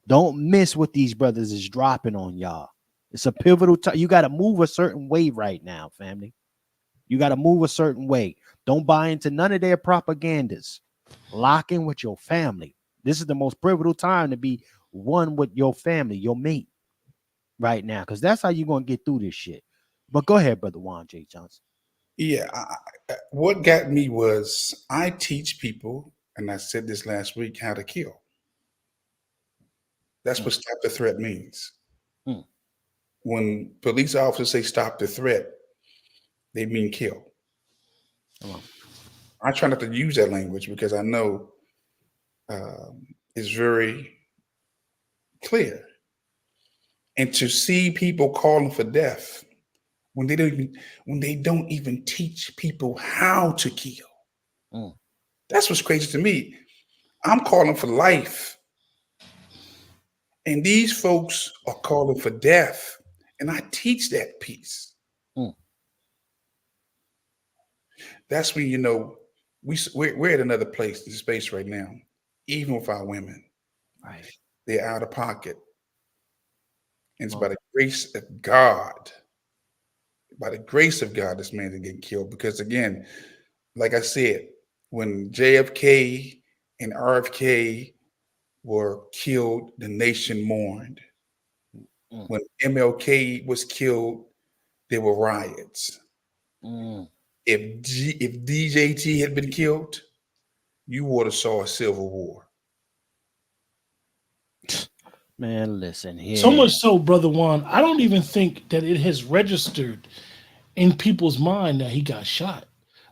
Don't miss what these brothers is dropping on y'all. It's a pivotal time. You got to move a certain way right now, family. You got to move a certain way. Don't buy into none of their propagandas. Lock in with your family. This is the most pivotal time to be one with your family, your mate, right now, because that's how you're going to get through this shit. But go ahead, Brother Juan J. Johnson. yeah, what got me was I teach people, and I said this last week, how to kill. That's what stop the threat means. Mm. When police officers say stop the threat, they mean kill. Come on. I try not to use that language because I know it's very clear. And to see people calling for death when they don't even teach people how to kill. Mm. That's what's crazy to me. I'm calling for life. And these folks are calling for death. And I teach that piece. Mm. That's when, you know, we're at another place, this space right now, even with our women. Right. They're out of pocket. And it's by the grace of God. By the grace of God, this man is getting killed. Because again, like I said, when JFK and RFK were killed, the nation mourned. Mm. When MLK was killed, there were riots. Mm. If DJT had been killed, you would have saw a civil war. Man, listen here. So much so, Brother Juan, I don't even think that it has registered in people's mind that he got shot.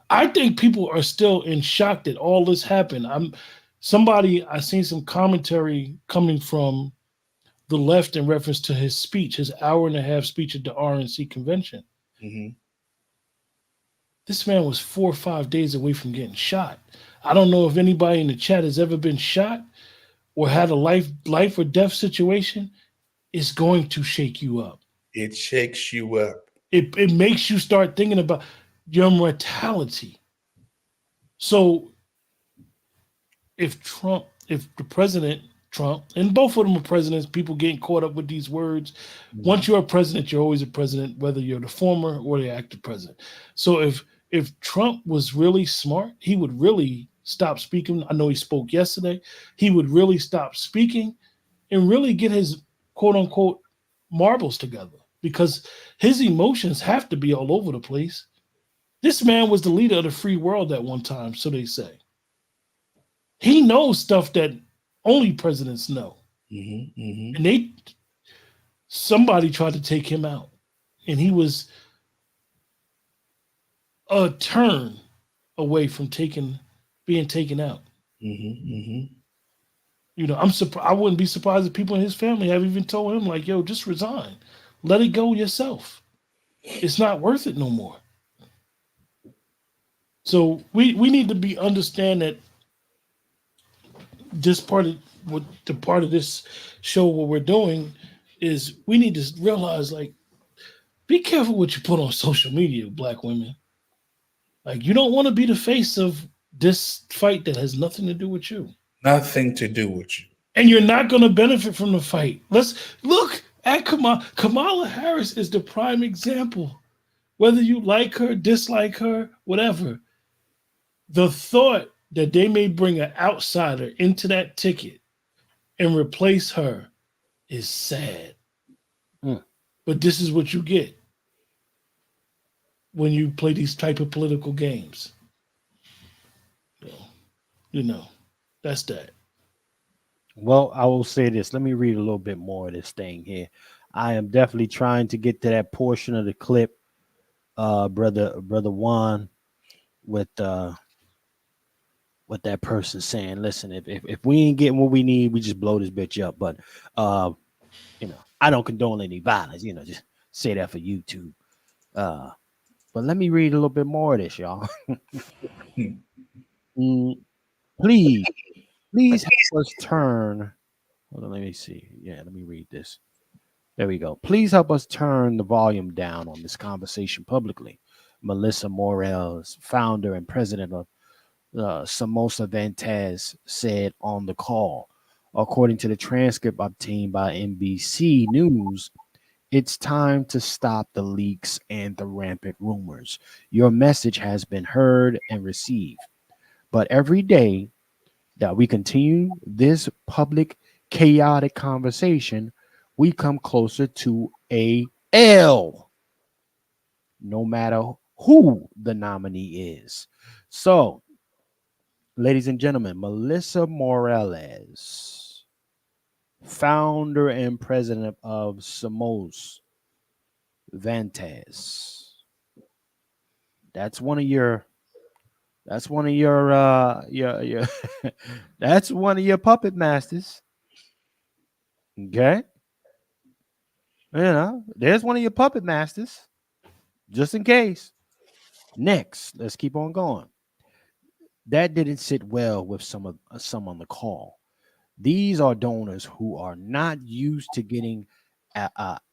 I think people are still in shock that all this happened. I seen some commentary coming from the left in reference to his speech, his hour-and-a-half speech at the RNC convention. Mm-hmm. This man was 4 or 5 days away from getting shot. I don't know if anybody in the chat has ever been shot or had a life or death situation. It's going to shake you up. It shakes you up. It makes you start thinking about your mortality. So if the president Trump, and both of them are presidents, people getting caught up with these words. Mm-hmm. Once you're a president, you're always a president, whether you're the former or the active president. So if Trump was really smart, he would really stop speaking. I know he spoke yesterday. He would really stop speaking and really get his quote unquote marbles together, because his emotions have to be all over the place. This man was the leader of the free world at one time, so they say. He knows stuff that only presidents know. Mm-hmm. Mm-hmm. And somebody tried to take him out. And he was a turn away from being taken out. Mm-hmm. Mm-hmm. You know, I wouldn't be surprised if people in his family have even told him, like, yo, just resign. Let it go yourself. It's not worth it no more. So we need to understand that this part of this show, what we're doing is we need to realize, like, be careful what you put on social media, Black women. Like, you don't want to be the face of this fight that has nothing to do with you. Nothing to do with you. And you're not going to benefit from the fight. Let's look at Kamala. Kamala Harris is the prime example. Whether you like her, dislike her, whatever, the thought that they may bring an outsider into that ticket and replace her is sad. Mm. But this is what you get when you play these type of political games. So, you know, that's that. Well, I will say this. Let me read a little bit more of this thing here. I am definitely trying to get to that portion of the clip, brother Juan, with what that person saying. Listen, if we ain't getting what we need, we just blow this bitch up. But uh, I don't condone any violence. Just say that for YouTube. Uh, but let me read a little bit more of this, y'all. Hmm. Mm, please, please help us turn. Hold on, let me see. Yeah, let me read this. There we go. Please help us turn the volume down on this conversation publicly. Melissa Morales, founder and president of Samosa Ventez, said on the call. According to the transcript obtained by NBC News, it's time to stop the leaks and the rampant rumors. Your message has been heard and received. But every day that we continue this public, chaotic conversation, we come closer to a L, no matter who the nominee is. So, ladies and gentlemen, Melissa Morales, founder and president of Samos Vantes. That's one of your your that's one of your puppet masters. Okay. There's one of your puppet masters, just in case. Next, let's keep on going. That didn't sit well with some on the call. These are donors who are not used to getting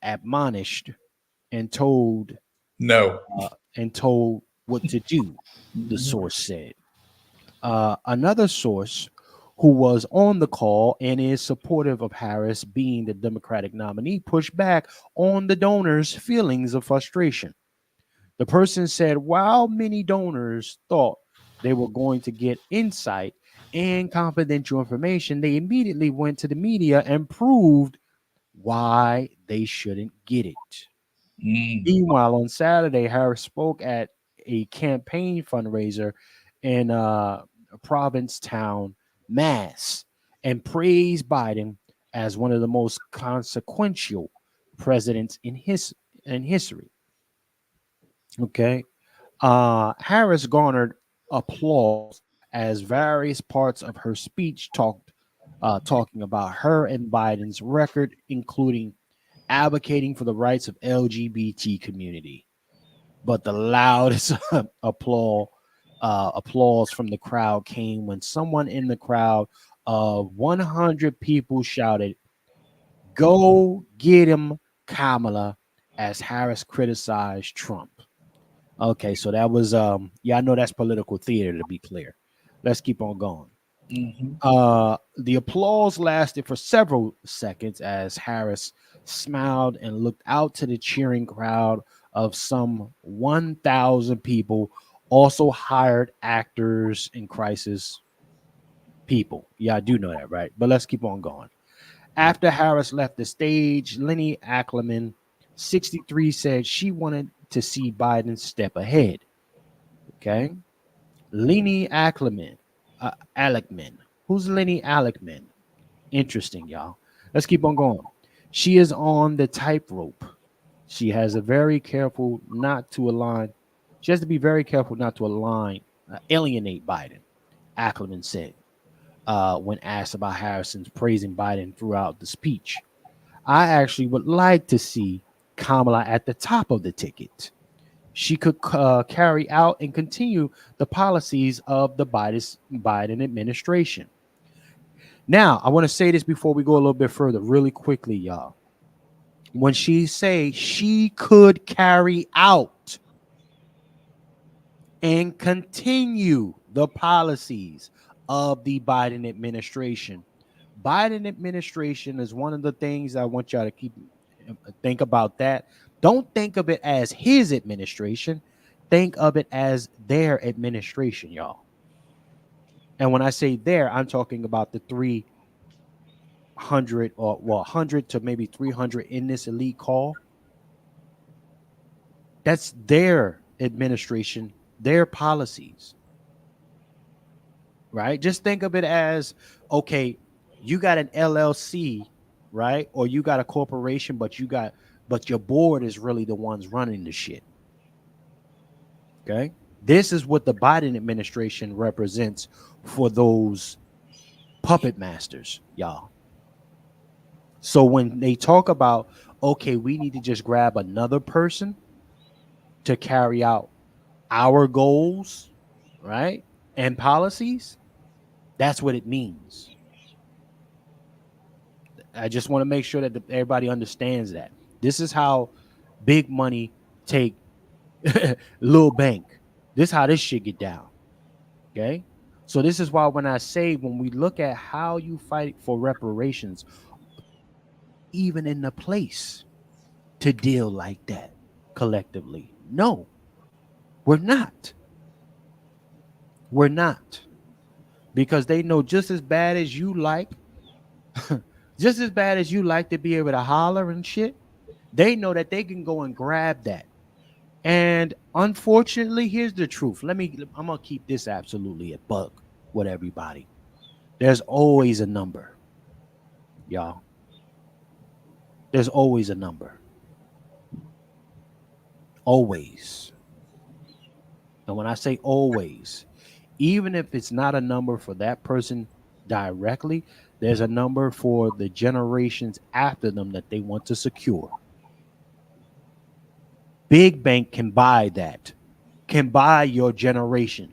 admonished and told No. told what to do. The source said. Another source who was on the call and is supportive of Harris being the Democratic nominee pushed back on the donors' feelings of frustration. The person said, while many donors thought they were going to get insight and confidential information, they immediately went to the media and proved why they shouldn't get it. Mm. Meanwhile, on Saturday, Harris spoke at a campaign fundraiser in Provincetown, Mass, and praised Biden as one of the most consequential presidents in history. Okay. Harris garnered applause as various parts of her speech talking about her and Biden's record, including advocating for the rights of LGBT community. But the loudest applause from the crowd came when someone in the crowd of 100 people shouted, "Go get him, Kamala," as Harris criticized Trump. Okay, so that was yeah, I know that's political theater, to be clear. Let's keep on going. Hmm. The applause lasted for several seconds as Harris smiled and looked out to the cheering crowd of some 1,000 people, also hired actors in crisis people. Yeah, I do know that, right? But let's keep on going. After Harris left the stage, Lenny Ackerman, 63, said she wanted to see Biden step ahead. Okay. Lenny Ackerman. Alekman. Who's Lenny Alekman? Interesting, y'all. Let's keep on going. She is on the tightrope. She has a very careful not to align. She has to be very careful not to alienate Biden, Ackerman said when asked about Harrison's praising Biden throughout the speech. I actually would like to see Kamala at the top of the ticket. She could carry out and continue the policies of the Biden administration. Now, I want to say this before we go a little bit further, really quickly, y'all. When she say she could carry out and continue the policies of the Biden administration. Biden administration is one of the things I want y'all to think about that. Don't think of it as his administration. Think of it as their administration, y'all. And when I say there, I'm talking about the 300 or 100 to maybe 300 in this elite call. That's their administration, their policies, right? Just think of it as, okay, you got an LLC right? Or you got a corporation, but your board is really the ones running the shit. Okay. This is what the Biden administration represents for those puppet masters, y'all. So when they talk about, okay, we need to just grab another person to carry out our goals, right? And policies, that's what it means. I just want to make sure that everybody understands that. This is how big money take little bank. This is how this shit get down. Okay. So this is why when I say, when we look at how you fight for reparations, even in the place to deal like that collectively. No, we're not. We're not. Because they know just as bad as you like, just as bad as you like to be able to holler and shit, they know that they can go and grab that. And unfortunately, here's the truth. I'm gonna keep this absolutely a buck with everybody. There's always a number, y'all. There's always a number. Always. And when I say always, even if it's not a number for that person directly, there's a number for the generations after them that they want to secure. Big bank can buy that, can buy your generation,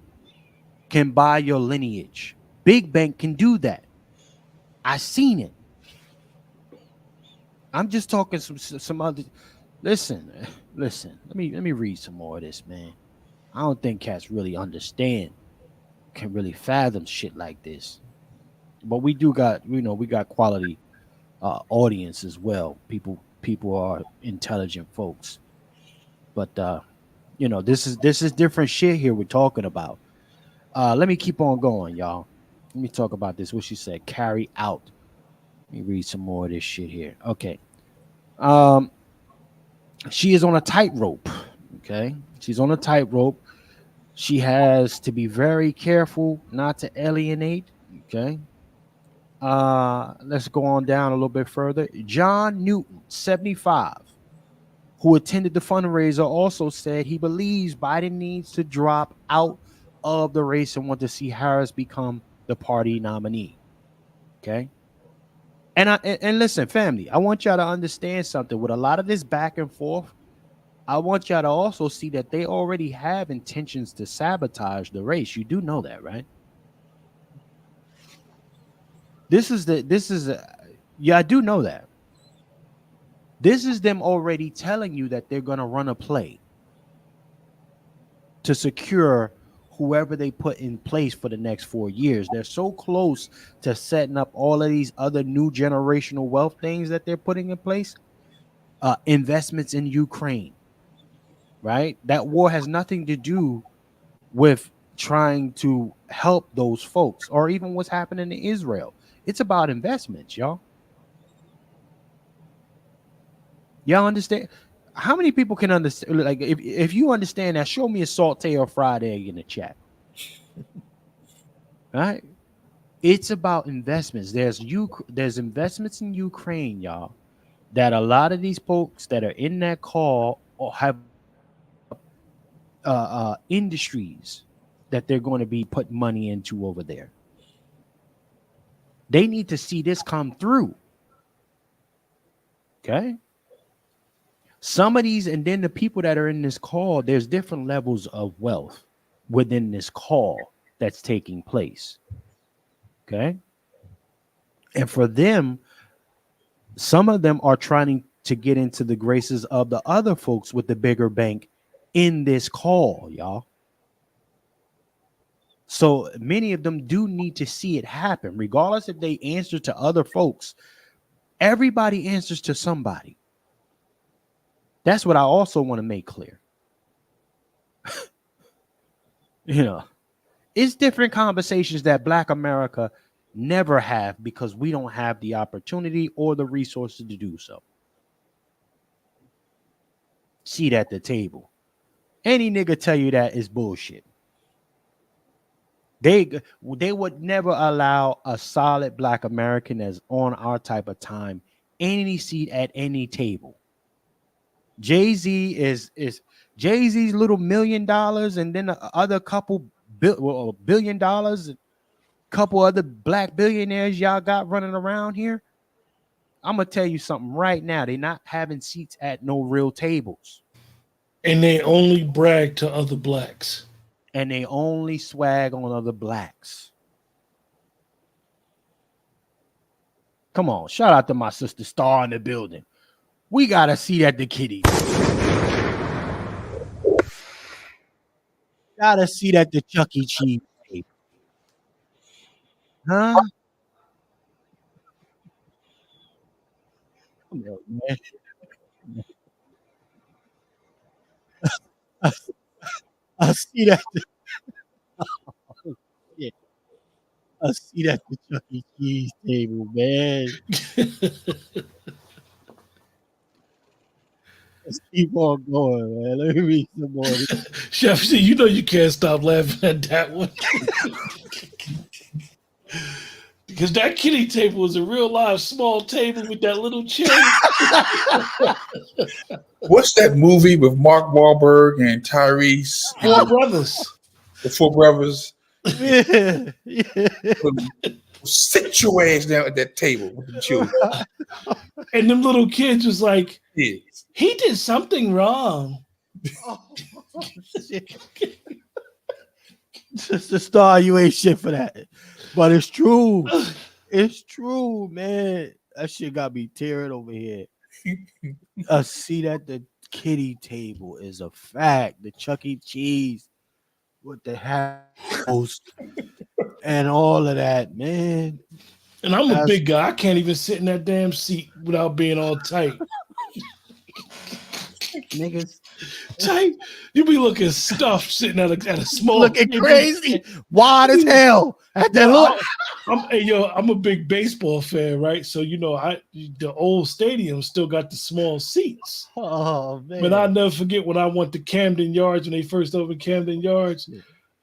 can buy your lineage. Big bank can do that. I seen it. I'm just talking some other. Listen. Let me read some more of this, man. I don't think cats really understand, can really fathom shit like this. But we do got, we got quality audience as well. People are intelligent folks. But this is different shit here we're talking about. Let me keep on going, y'all. Let me talk about this. What she said, carry out. Let me read some more of this shit here. Okay. She is on a tightrope. Okay. She's on a tightrope. She has to be very careful not to alienate. Okay. Let's go on down a little bit further. John Newton, 75, who attended the fundraiser, also said he believes Biden needs to drop out of the race and want to see Harris become the party nominee. Okay. And listen, family, I want y'all to understand something. With a lot of this back and forth, I want y'all to also see that they already have intentions to sabotage the race. You do know that, right? Yeah, I do know that. This is them already telling you that they're going to run a play to secure whoever they put in place for the next 4 years. They're so close to setting up all of these other new generational wealth things that they're putting in place. Investments in Ukraine, right? That war has nothing to do with trying to help those folks or even what's happening in Israel. It's about investments, y'all. Y'all understand? How many people can understand? Like, if you understand that, show me a saute or fried egg in the chat. All right? It's about investments. There's investments in Ukraine, y'all, that a lot of these folks that are in that call or have industries that they're going to be putting money into over there. They need to see this come through. Okay. Some of these, and then the people that are in this call, there's different levels of wealth within this call that's taking place. Okay. And for them, some of them are trying to get into the graces of the other folks with the bigger bank in this call, y'all. So many of them do need to see it happen, regardless if they answer to other folks. Everybody answers to somebody. That's what I also want to make clear. It's different conversations that Black America never have because we don't have the opportunity or the resources to do so. Seat at the table. Any nigga tell you that is bullshit. They would never allow a solid Black American that's on our type of time any seat at any table. Jay-Z is Jay-Z's little $1 million, and then the other couple $1 billion, a couple other black billionaires y'all got running around here. I'm gonna tell you something right now. They're not having seats at no real tables. And they only brag to other blacks. And they only swag on other blacks. Come on, shout out to my sister Star in the building. We got a seat at the kitty. Got a seat at the Chuck E. Cheese table. Huh? Come on, man. A seat at the yeah. A seat at the Chuck E. Cheese table, man. Let's keep on going, man. Let me read some more. Chef C, you know you can't stop laughing at that one. Because that kitty table was a real live small table with that little chair. What's that movie with Mark Wahlberg and Tyrese? Four brothers. The four brothers. Yeah. Sit your ass down at that table with the children. And them little kids was like, Kids. he did something wrong. Oh, Sister Star, you ain't shit for that. But it's true. It's true, man. That shit got me tearing over here. A seat at the kitty table is a fact. The Chuck E. Cheese with the house and all of that, man. And I'm a big guy. I can't even sit in that damn seat without being all tight. Niggas Tight. You be looking stuffed sitting at a small. looking crazy, wide as hell. At that look. I'm a big baseball fan, right? So the old stadium still got the small seats. Oh man. But I'll never forget when I went to Camden Yards when they first opened Camden Yards.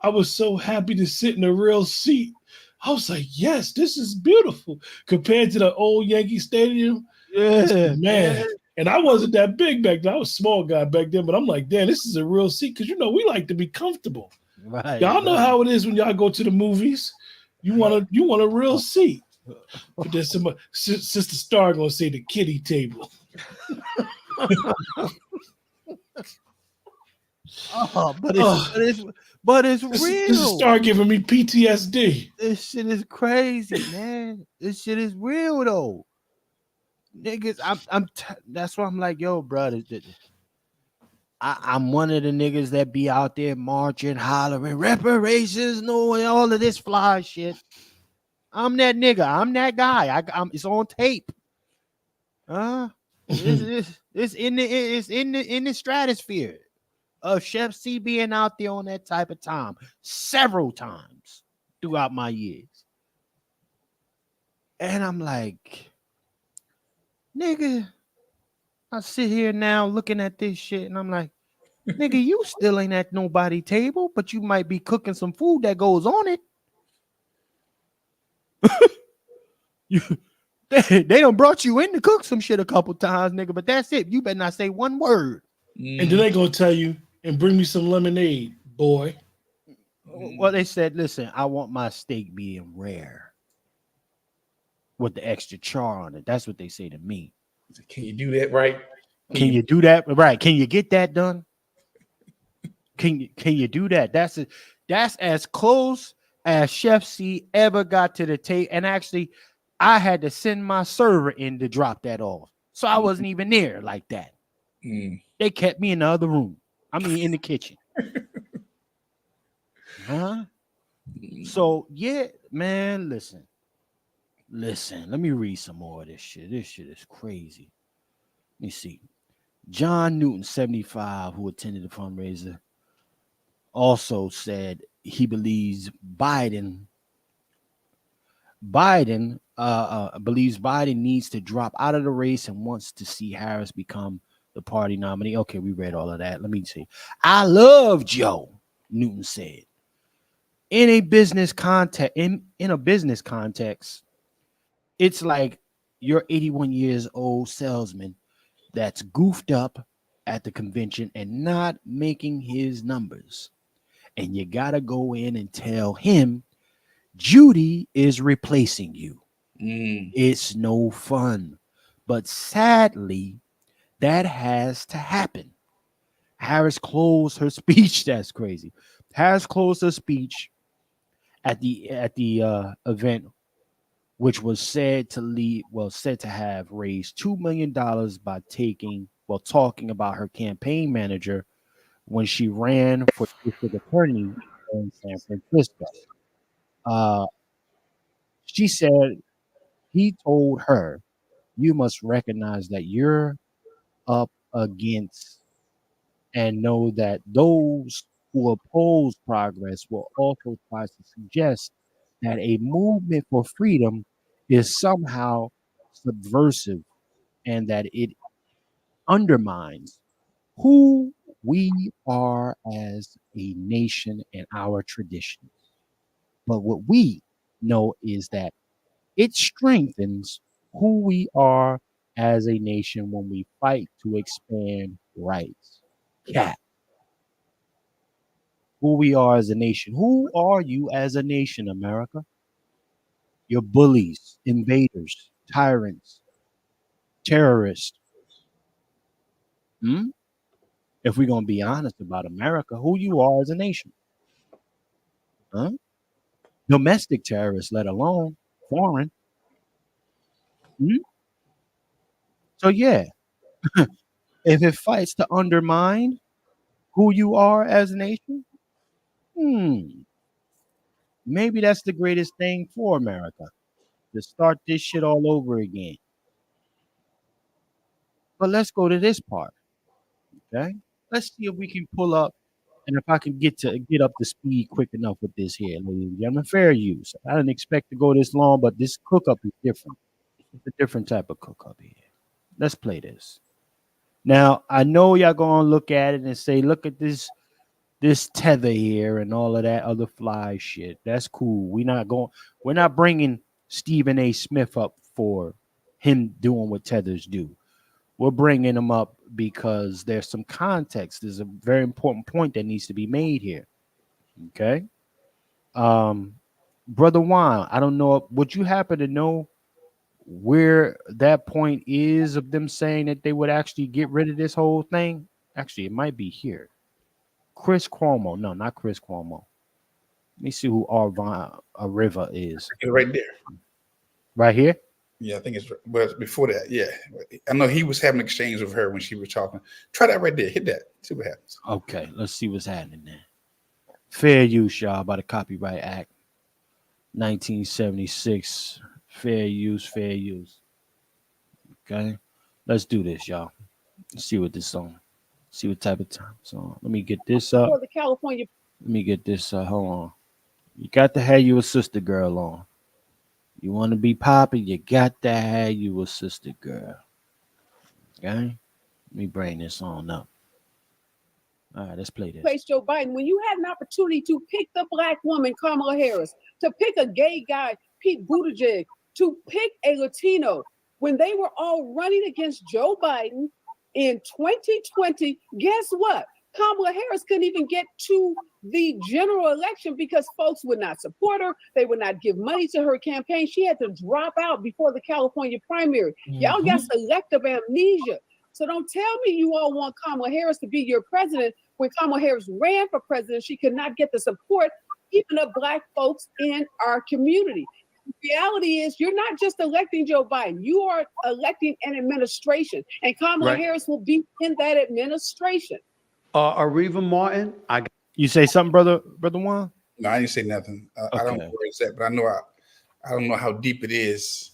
I was so happy to sit in a real seat. I was like, yes, this is beautiful compared to the old Yankee Stadium. Yeah, Man. And I wasn't that big back then. I was a small guy back then, but I'm like, damn, this is a real seat because we like to be comfortable. Right. Y'all know how it is when y'all go to the movies. You want a real seat. But there's some Sister Star gonna say the kitty table. But it's real. Sister Star giving me PTSD. This shit is crazy, man. This shit is real though. Niggas, that's why I'm like, yo, brother. I'm one of the niggas that be out there marching, hollering, reparations, no, all of this fly shit. I'm that nigga. I'm that guy. It's on tape. It's in the stratosphere of Chef C being out there on that type of time several times throughout my years. And I'm like, nigga, I sit here now looking at this shit and I'm like, nigga, you still ain't at nobody table, but you might be cooking some food that goes on it. They done brought you in to cook some shit a couple times, nigga, but that's it. You better not say one word. And then they gonna tell you, and bring me some lemonade, boy. Well, they said, listen, I want my steak medium rare with the extra char on it. That's what they say to me. Can you do that right? Can you do that right? Can you get that done? Can you do that? That's as close as Chef C ever got to the tape. And actually, I had to send my server in to drop that off. So I wasn't even there like that. They kept me in the other room. I mean, in the kitchen. So yeah, man, listen. Let me read some more of this shit. This shit is crazy. Let me see. John Newton, 75, who attended the fundraiser, also said he believes Biden believes Biden needs to drop out of the race and wants to see Harris become the party nominee. Okay, we read all of that. Let me see. I love Joe, Newton said. In a business context, it's like your 81 years old salesman that's goofed up at the convention and not making his numbers. And you got to go in and tell him Judy is replacing you. It's no fun. But sadly, that has to happen. Harris closed her speech. That's crazy. Harris closed her speech at the event, which was said to have raised $2 million by talking about her campaign manager when she ran for district attorney in San Francisco. She said he told her, "You must recognize that you're up against and know that those who oppose progress will also try to suggest that a movement for freedom is somehow subversive and that it undermines who we are as a nation and our traditions. But what we know is that it strengthens who we are as a nation when we fight to expand rights." Cat. Who we are as a nation. Who are you as a nation, America? You're bullies, invaders, tyrants, terrorists. Hmm? If we're going to be honest about America, who you are as a nation. Huh? Domestic terrorists, let alone foreign. Hmm? So, yeah, if it fights to undermine who you are as a nation, maybe that's the greatest thing for America, to start this shit all over again. But let's go to this part, okay? Let's see if we can pull up and if I can get up to speed quick enough with this here, ladies and gentlemen. Fair use. I didn't expect to go this long, but this cook-up is different. It's a different type of cook-up here. Let's play this. Now, I know y'all gonna look at it and say, look at this tether here and all of that other fly shit. That's cool. We're not bringing Stephen A. Smith up for him doing what tethers do. We're bringing him up because there's some context. There's a very important point that needs to be made here. Okay. Brother Juan, I don't know. Would you happen to know where that point is of them saying that they would actually get rid of this whole thing? Actually, it might be here. Chris Cuomo. No, not Chris Cuomo. Let me see who Arvon River is. Right there. Right here? Yeah, I think it's, but it's before that. Yeah. I know he was having an exchange with her when she was talking. Try that right there. Hit that. See what happens. Okay, let's see what's happening there. Fair use, y'all, by the Copyright Act 1976. Fair use, fair use. Okay, let's do this, y'all. Let's see what this song. See what type of time song. Let me get this up. For the California. Let me get this. Hold on. You got to have you a sister girl on. You want to be poppy, you got to have you a sister girl. Okay? Let me bring this on up. All right, let's play this. Place Joe Biden, when you had an opportunity to pick the black woman, Kamala Harris, to pick a gay guy, Pete Buttigieg, to pick a Latino, when they were all running against Joe Biden in 2020, guess what? Kamala Harris couldn't even get to the general election because folks would not support her. They would not give money to her campaign. She had to drop out before the California primary. Y'all got selective amnesia. So don't tell me you all want Kamala Harris to be your president. When Kamala Harris ran for president, she could not get the support even of black folks in our community. The reality is you're not just electing Joe Biden. You are electing an administration. And Kamala Harris will be in that administration. Areva Martin, You say something, brother Juan? No, I didn't say nothing. I don't know where it's at, but I know I don't know how deep it is.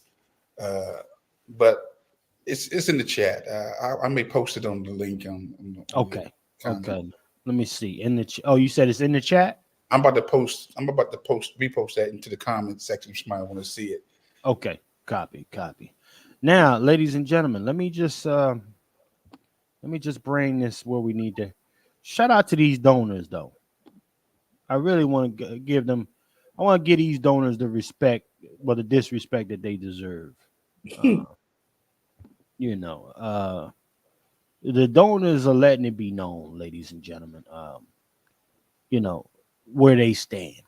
But it's in the chat. I may post it on the link on Okay. Okay. Let me see. In the you said it's in the chat? I'm about to repost that into the comment section if somebody want to see it. Okay. Copy. Now, ladies and gentlemen, let me just bring this where we need to. Shout out to these donors, though. I really want to give them. I want to give these donors the respect, the disrespect that they deserve. you know, the donors are letting it be known, ladies and gentlemen, you know, where they stand.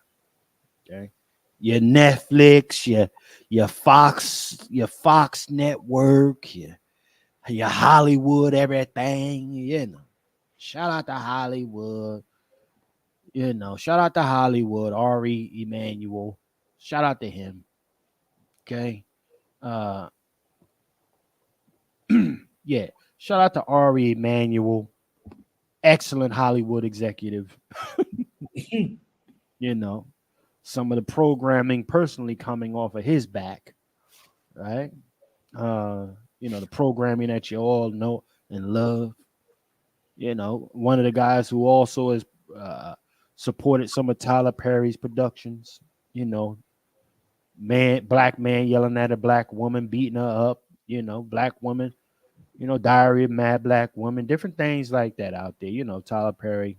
Okay. Your Netflix, your Fox network, your Hollywood, everything, you know. Shout out to Hollywood. You know, shout out to Hollywood, Ari Emanuel. Shout out to him. Okay. Yeah. Shout out to Ari Emanuel. Excellent Hollywood executive. You know, some of the programming personally coming off of his back, right? You know, the programming that you all know and love. You know, one of the guys who also has supported some of Tyler Perry's productions, you know, black man yelling at a black woman, beating her up, you know, black woman, you know, Diary of Mad Black Woman, different things like that out there. You know, Tyler Perry.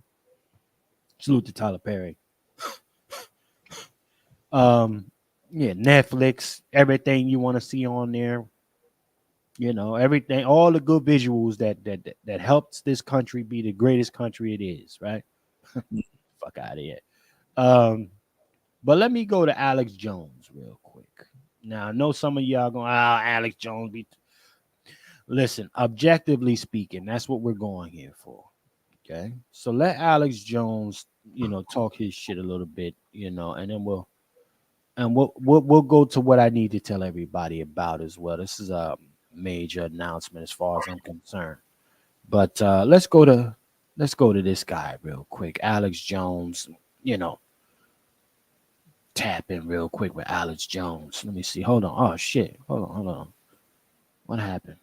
Salute to Tyler Perry. Yeah, Netflix, everything you want to see on there. You know, everything, all the good visuals that helps this country be the greatest country it is, right? Fuck out of here. But let me go to Alex Jones real quick. Now I know some of y'all going, Alex Jones be. Listen, objectively speaking, that's what we're going here for. Okay, so let Alex Jones, you know, talk his shit a little bit, you know, and then we'll go to what I need to tell everybody about as well. This is a major announcement as far as I'm concerned. But let's go to this guy real quick, Alex Jones. You know, tap in real quick with Alex Jones. Let me see. Hold on. Oh shit. Hold on. What happened?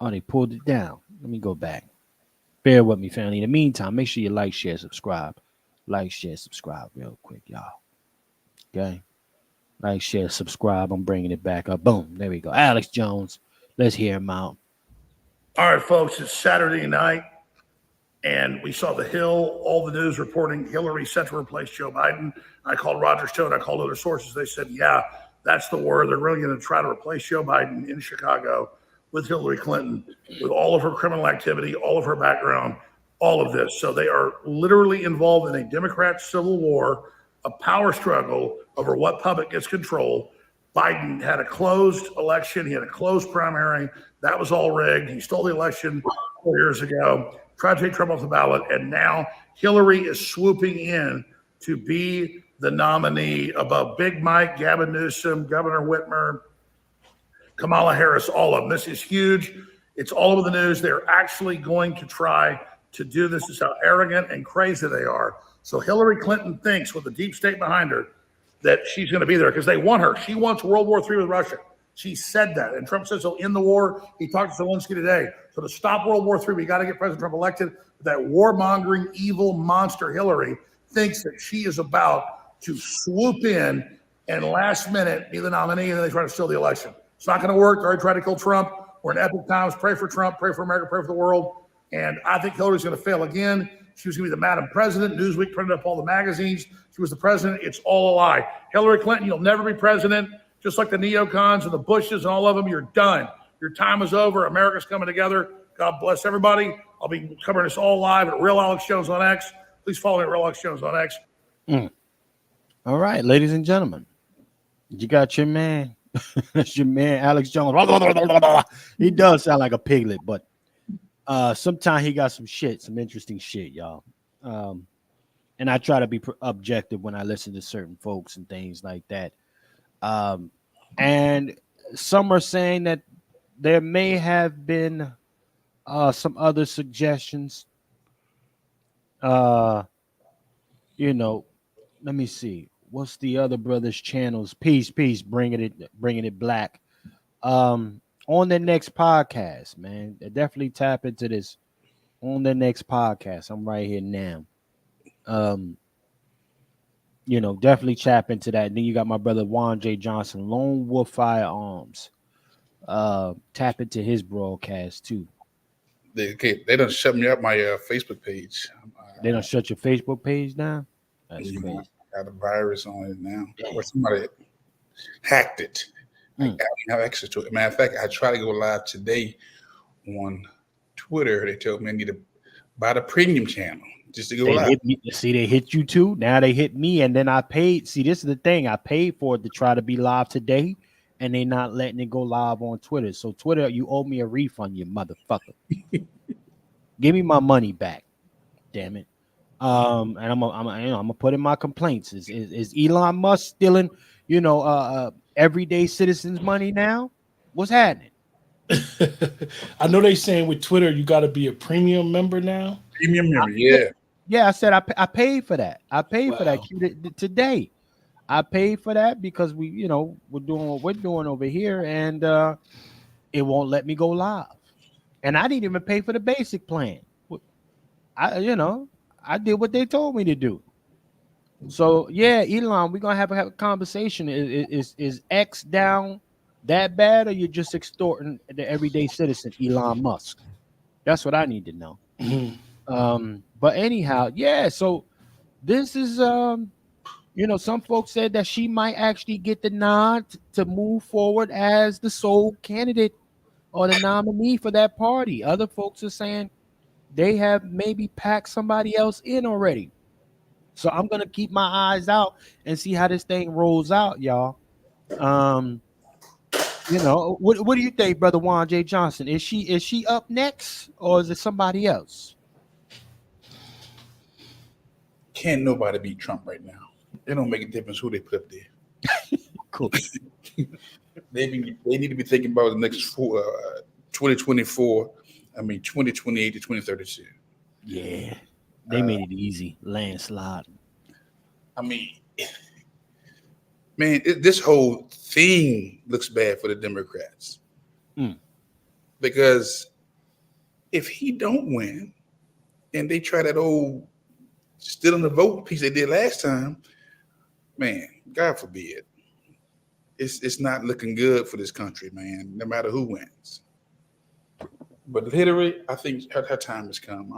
Oh, they pulled it down. Let me go back. Bear with me, family. In the meantime, make sure you like, share, subscribe. Like, share, subscribe real quick, y'all. Okay? Like, share, subscribe. I'm bringing it back up. Boom. There we go. Alex Jones. Let's hear him out. All right, folks, it's Saturday night, and we saw the Hill, all the news reporting Hillary set to replace Joe Biden. I called Roger Stone. I called other sources. They said, yeah, that's the word. They're really going to try to replace Joe Biden in Chicago with Hillary Clinton, with all of her criminal activity, all of her background, all of this. So they are literally involved in a Democrat civil war, a power struggle over what puppet gets control. Biden had a closed election. He had a closed primary. That was all rigged. He stole the election 4 years ago, tried to take Trump off the ballot, and now Hillary is swooping in to be the nominee above Big Mike, Gavin Newsom, Governor Whitmer, Kamala Harris, all of them. This is huge. It's all over the news. They're actually going to try to do this. This is how arrogant and crazy they are. So Hillary Clinton thinks, with the deep state behind her, that she's going to be there because they want her. She wants World War III with Russia. She said that. And Trump says he'll end the war. He talked to Zelensky today. So to stop World War III, we got to get President Trump elected. That warmongering, evil monster Hillary thinks that she is about to swoop in and last minute be the nominee, and then they try to steal the election. It's not going to work. They already tried to kill Trump. We're in epic times. Pray for Trump. Pray for America. Pray for the world. And I think Hillary's going to fail again. She was going to be the Madam President. Newsweek printed up all the magazines. She was the president. It's all a lie. Hillary Clinton, you'll never be president. Just like the neocons and the Bushes and all of them, you're done. Your time is over. America's coming together. God bless everybody. I'll be covering this all live at Real Alex Jones on X. Please follow me at Real Alex Jones on X. All right, ladies and gentlemen, you got your man. That's your man, Alex Jones. He does sound like a piglet, but sometimes he got some interesting shit, y'all. And I try to be objective when I listen to certain folks and things like that. And some are saying that there may have been some other suggestions. You know, let me see. What's the other brothers' channels? Peace, bringing it black. On the next podcast, man. Definitely tap into this on the next podcast. I'm right here now. You know, definitely tap into that. And then you got my brother Juan J. Johnson, Lone Wolf Firearms. Tap into his broadcast too. They done shut me up my Facebook page. They don't shut your Facebook page down? That's crazy. Got a virus on it now. Or somebody hacked it. I don't have access to it. Matter of fact, I tried to go live today on Twitter. They told me I need to buy the premium channel just to go They live. hit me. See, they hit you too. Now they hit me, and then I paid. See, this is the thing. I paid for it to try to be live today, and they not letting it go live on Twitter. So Twitter, you owe me a refund, you motherfucker. Give me my money back, damn it. And I'm gonna put in my complaints. Is Elon Musk stealing, everyday citizens' money now? What's happening? I know they saying with Twitter you got to be a premium member now. Premium member, yeah. Yeah, I said I paid for that. I paid for that Wow. today. I paid for that because we're doing what we're doing over here, and it won't let me go live. And I didn't even pay for the basic plan. I did what they told me to do. So yeah, Elon, we're gonna have a conversation. Is X down that bad, or you're just extorting the everyday citizen, Elon Musk? That's what I need to know. But anyhow, yeah. So this is some folks said that she might actually get the nod to move forward as the sole candidate or the nominee for that party. Other folks are saying they have maybe packed somebody else in already. So I'm gonna keep my eyes out and see how this thing rolls out, y'all. What do you think, Brother Juan J. Johnson? Is she up next, or is it somebody else? Can't nobody beat Trump right now. It don't make a difference who they put up there. Cool. They need to be thinking about the next 2024. 2028 to 2032. Yeah, they made it easy, landslide. Man, this whole thing looks bad for the Democrats because if he don't win and they try that old stealing the vote piece they did last time, man, God forbid, it's not looking good for this country, man. No matter who wins. But Hillary, I think her time has come.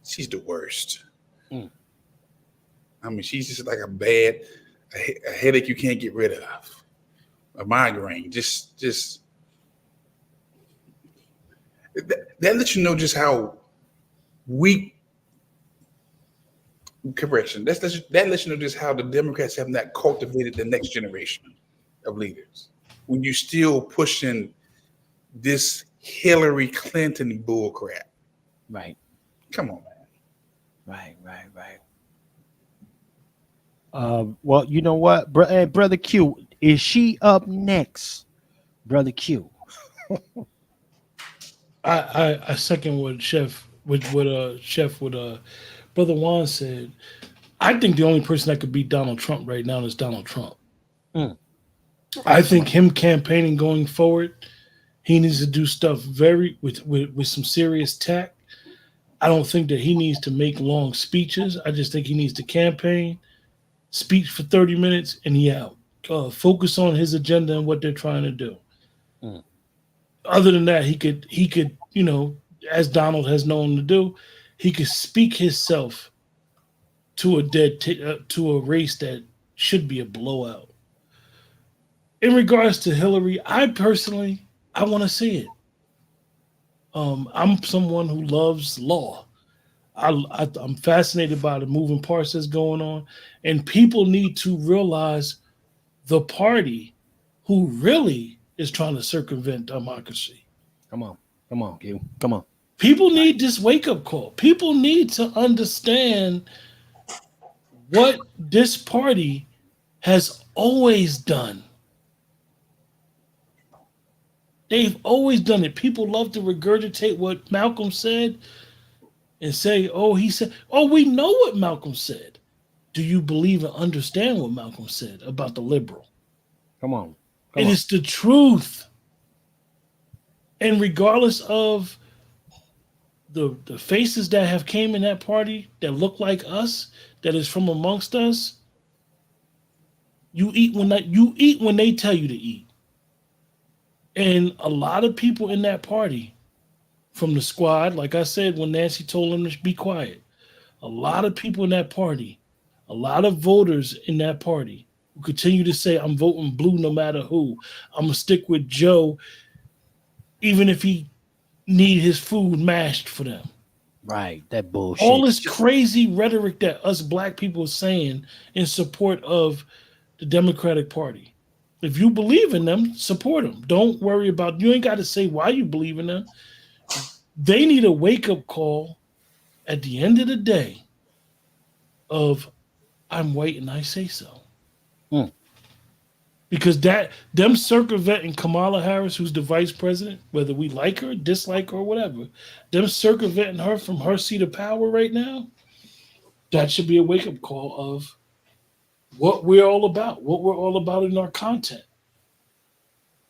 She's the worst. She's just like a headache you can't get rid of, a migraine. Just that lets you know just how weak. Correction. That lets you know just how the Democrats have not cultivated the next generation of leaders. When you're still pushing this Hillary Clinton bull crap. Right. Come on, man. Right. Well, you know what, Brother Q, is she up next, Brother Q? I second what Brother Juan said. I think the only person that could beat Donald Trump right now is Donald Trump. I think him campaigning going forward, he needs to do stuff with some serious tact. I don't think that he needs to make long speeches. I just think he needs to campaign, speak for 30 minutes, and he out. Focus on his agenda and what they're trying to do. Other than that, he could, as Donald has known to do, he could speak himself to a race that should be a blowout. In regards to Hillary, I want to see it. I'm someone who loves law. I'm fascinated by the moving parts that's going on, and people need to realize the party who really is trying to circumvent democracy. Come on, Q. Come on. People need this wake-up call. People need to understand what this party has always done. They've always done it. People love to regurgitate what Malcolm said and say, he said, we know what Malcolm said. Do you believe and understand what Malcolm said about the liberal? Come on. It is the truth. And regardless of the faces that have came in that party that look like us, that is from amongst us, you eat when they tell you to eat. And a lot of people in that party from the squad, like I said, when Nancy told them to be quiet, a lot of people in that party, a lot of voters in that party who continue to say, I'm voting blue no matter who. I'm going to stick with Joe even if he need his food mashed for them. Right, that bullshit. All this crazy rhetoric that us black people are saying in support of the Democratic Party. If you believe in them, support them. Don't worry about, you ain't got to say why you believe in them. They need a wake-up call at the end of the day of, I'm white and I say so. Mm. Because them circumventing Kamala Harris, who's the vice president, whether we like her, dislike her, or whatever, them circumventing her from her seat of power right now, that should be a wake-up call of what we're all about in our content.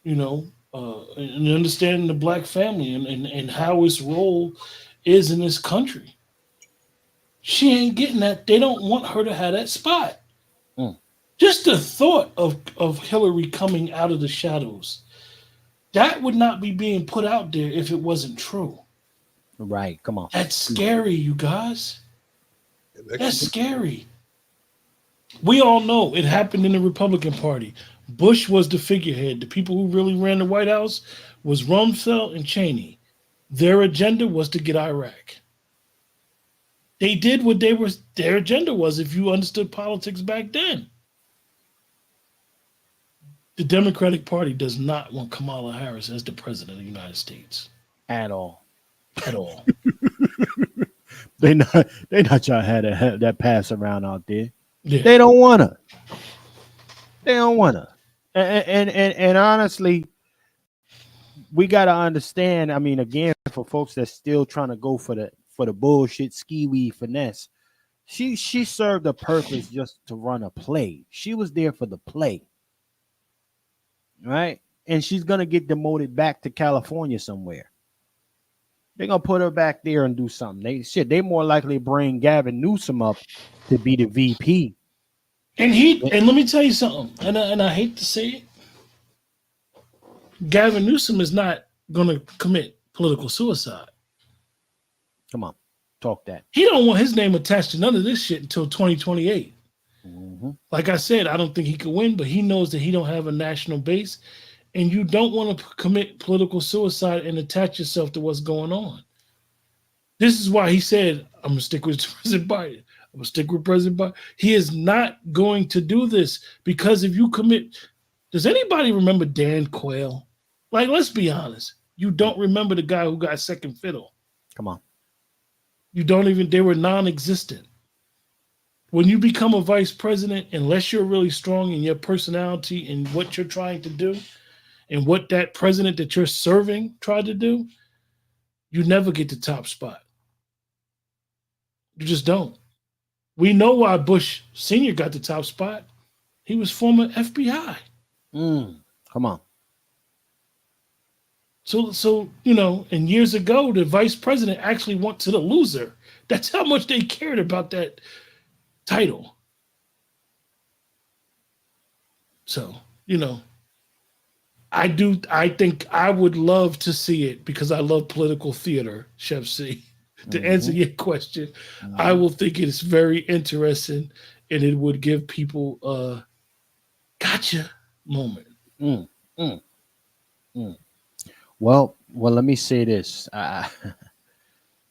You know, and understanding the black family and how its role is in this country. She ain't getting that. They don't want her to have that spot. Mm. Just the thought of Hillary coming out of the shadows, that would not be being put out there if it wasn't true. Right, come on. That's scary, you guys. That's scary. We all know it happened in the Republican Party. Bush was the figurehead. The people who really ran the White House was Rumsfeld and Cheney. Their agenda was to get Iraq. They did what their agenda was, if you understood politics back then. The Democratic Party does not want Kamala Harris as the president of the United States. At all. At all. They not trying to have that pass around out there. Yeah. They don't want to. They don't want to. And honestly, we got to understand. I mean, again, for folks that's still trying to go for the bullshit ski-wee finesse, she served a purpose just to run a play. She was there for the play, right? And she's gonna get demoted back to California somewhere. They're gonna put her back there and do something. They more likely bring Gavin Newsom up to be the VP. And let me tell you something, and I hate to say it, Gavin Newsom is not going to commit political suicide. Come on, talk that. He don't want his name attached to none of this shit until 2028. Mm-hmm. Like I said, I don't think he could win, but he knows that he don't have a national base, and you don't want to commit political suicide and attach yourself to what's going on. This is why he said, I'm going to stick with President Biden. I'm going to stick with President Biden. He is not going to do this, because if you commit, does anybody remember Dan Quayle? Like, let's be honest. You don't remember the guy who got second fiddle. Come on. You don't even, they were non-existent. When you become a vice president, unless you're really strong in your personality and what you're trying to do and what that president that you're serving tried to do, you never get the top spot. You just don't. We know why Bush Sr. got the top spot. He was former FBI. Come on. So you know, and years ago, the vice president actually went to the loser. That's how much they cared about that title. So, you know, I think I would love to see it, because I love political theater, Chef C. To answer your question, I will think it is very interesting, and it would give people a gotcha moment. Well, let me say this. I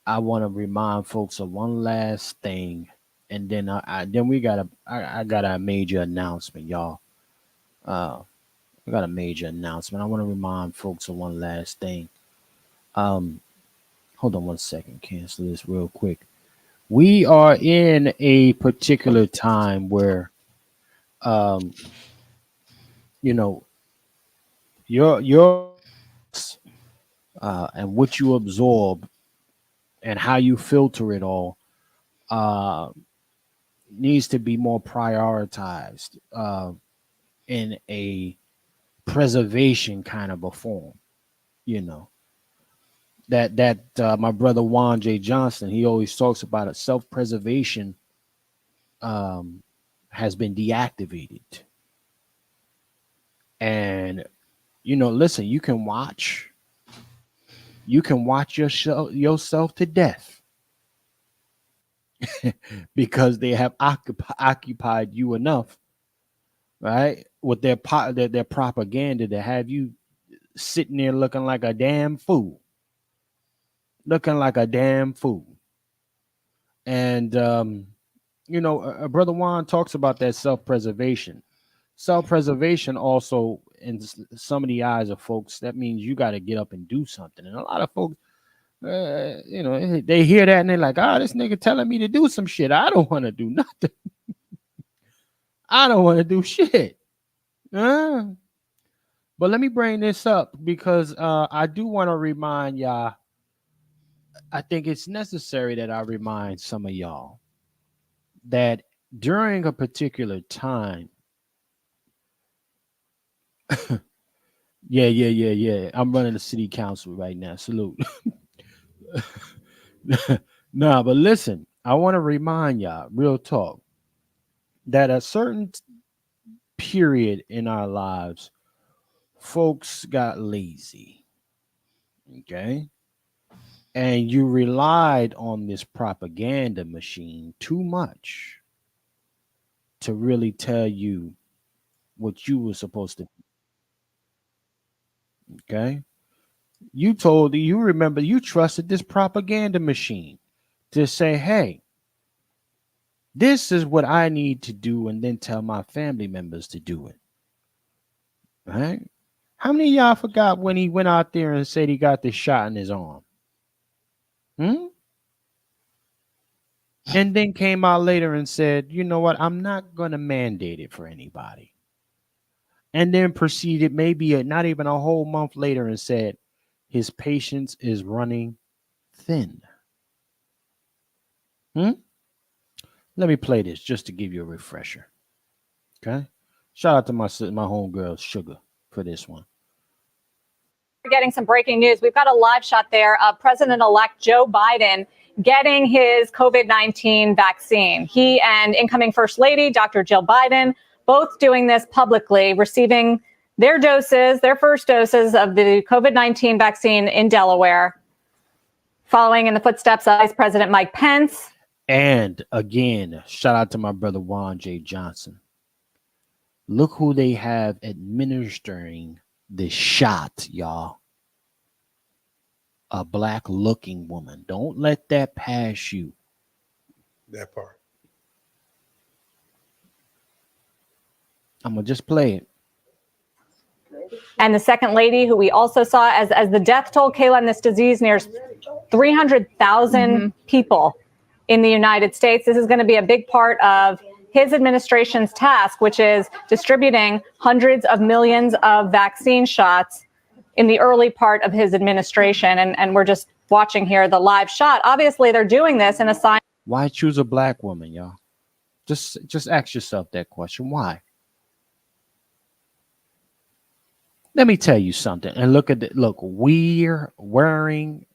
want to remind folks of one last thing, and then I got a major announcement, y'all. I got a major announcement. I want to remind folks of one last thing. Hold on one second. Cancel this real quick. We are in a particular time where, you know, your and what you absorb and how you filter it all needs to be more prioritized in a preservation kind of a form. You know, that my brother Juan J. Johnson, he always talks about it. Self-preservation has been deactivated. And, you know, listen, you can watch yourself to death because they have occupied you enough, right? With their propaganda to have you sitting there looking like a damn fool. Looking like a damn fool. And, Brother Juan talks about that self-preservation. Self-preservation also, in some of the eyes of folks, that means you got to get up and do something. And a lot of folks, they hear that and they're like, this nigga telling me to do some shit. I don't want to do nothing. I don't want to do shit. But let me bring this up because I do want to remind y'all. I think it's necessary that I remind some of y'all that during a particular time, yeah. I'm running the city council right now. Salute. Nah, but listen, I want to remind y'all, real talk, that a certain period in our lives, folks got lazy. Okay. And you relied on this propaganda machine too much to really tell you what you were supposed to do. Okay. You trusted this propaganda machine to say, hey, this is what I need to do, and then tell my family members to do it. Right? How many of y'all forgot when he went out there and said he got this shot in his arm? And then came out later and said, you know what? I'm not going to mandate it for anybody. And then proceeded maybe not even a whole month later and said his patience is running thin. Let me play this just to give you a refresher. Okay. Shout out to my homegirl Sugar for this one. We're getting some breaking news. We've got a live shot there of President-elect Joe Biden getting his COVID-19 vaccine. He and incoming First Lady, Dr. Jill Biden, both doing this publicly, receiving their first doses of the COVID-19 vaccine in Delaware, following in the footsteps of Vice President Mike Pence. And again, shout out to my brother Juan J. Johnson. Look who they have administering the shot, y'all. A black looking woman. Don't let that pass you. That part. I'm going to just play it. And the second lady, who we also saw as the death toll, Kayla, in this disease nears 300,000 people in the United States. This is going to be a big part of his administration's task, which is distributing hundreds of millions of vaccine shots in the early part of his administration. And we're just watching here the live shot. Obviously, they're doing this in a sign. Why choose a black woman, y'all? Just ask yourself that question. Why? Let me tell you something. And look, we're wearing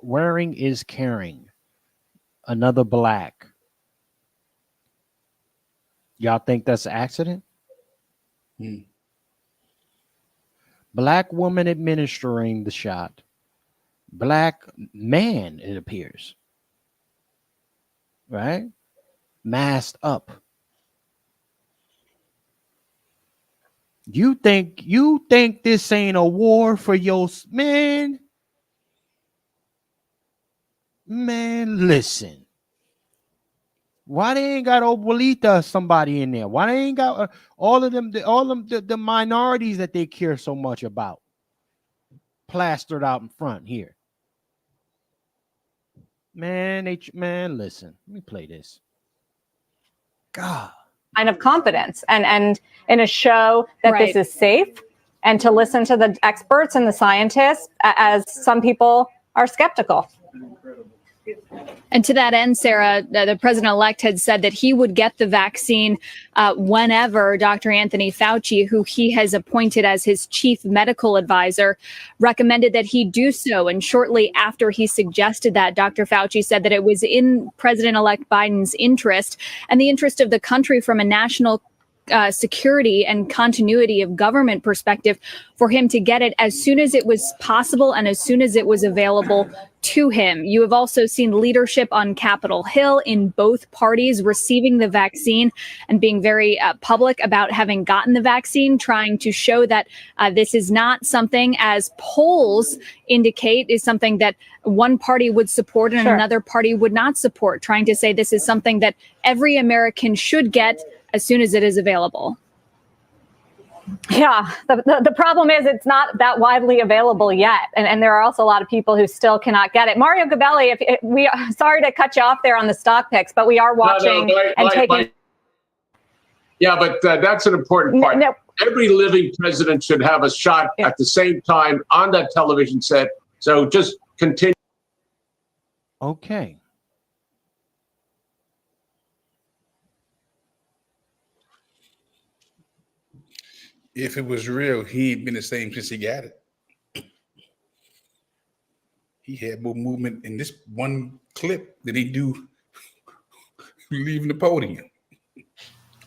is caring. Another black. Y'all think that's an accident? Black woman administering the shot. Black man, it appears. Right? Masked up. You think this ain't a war for your man? Man, listen. Why they ain't got Obolita somebody in there? Why they ain't got all of them the minorities that they care so much about plastered out in front here? Man, listen. Let me play this. God. Kind of confidence and in a show that This is safe, and to listen to the experts and the scientists, as some people are skeptical. And to that end, Sarah, the president-elect had said that he would get the vaccine whenever Dr. Anthony Fauci, who he has appointed as his chief medical advisor, recommended that he do so. And shortly after he suggested that, Dr. Fauci said that it was in President-elect Biden's interest and the interest of the country from a national security and continuity of government perspective for him to get it as soon as it was possible and as soon as it was available to him. You have also seen leadership on Capitol Hill in both parties receiving the vaccine and being very public about having gotten the vaccine, trying to show that this is not something, as polls indicate, is something that one party would support and another party would not support, trying to say this is something that every American should get as soon as it is available. Yeah, the problem is it's not that widely available yet. And there are also a lot of people who still cannot get it. Mario Gabelli, sorry to cut you off there on the stock picks, but we are watching taking. Yeah, but that's an important part. No. Every living president should have a shot at the same time on that television set. So just continue. Okay. If it was real, he'd been the same since he got it. He had more movement in this one clip than he do leaving the podium.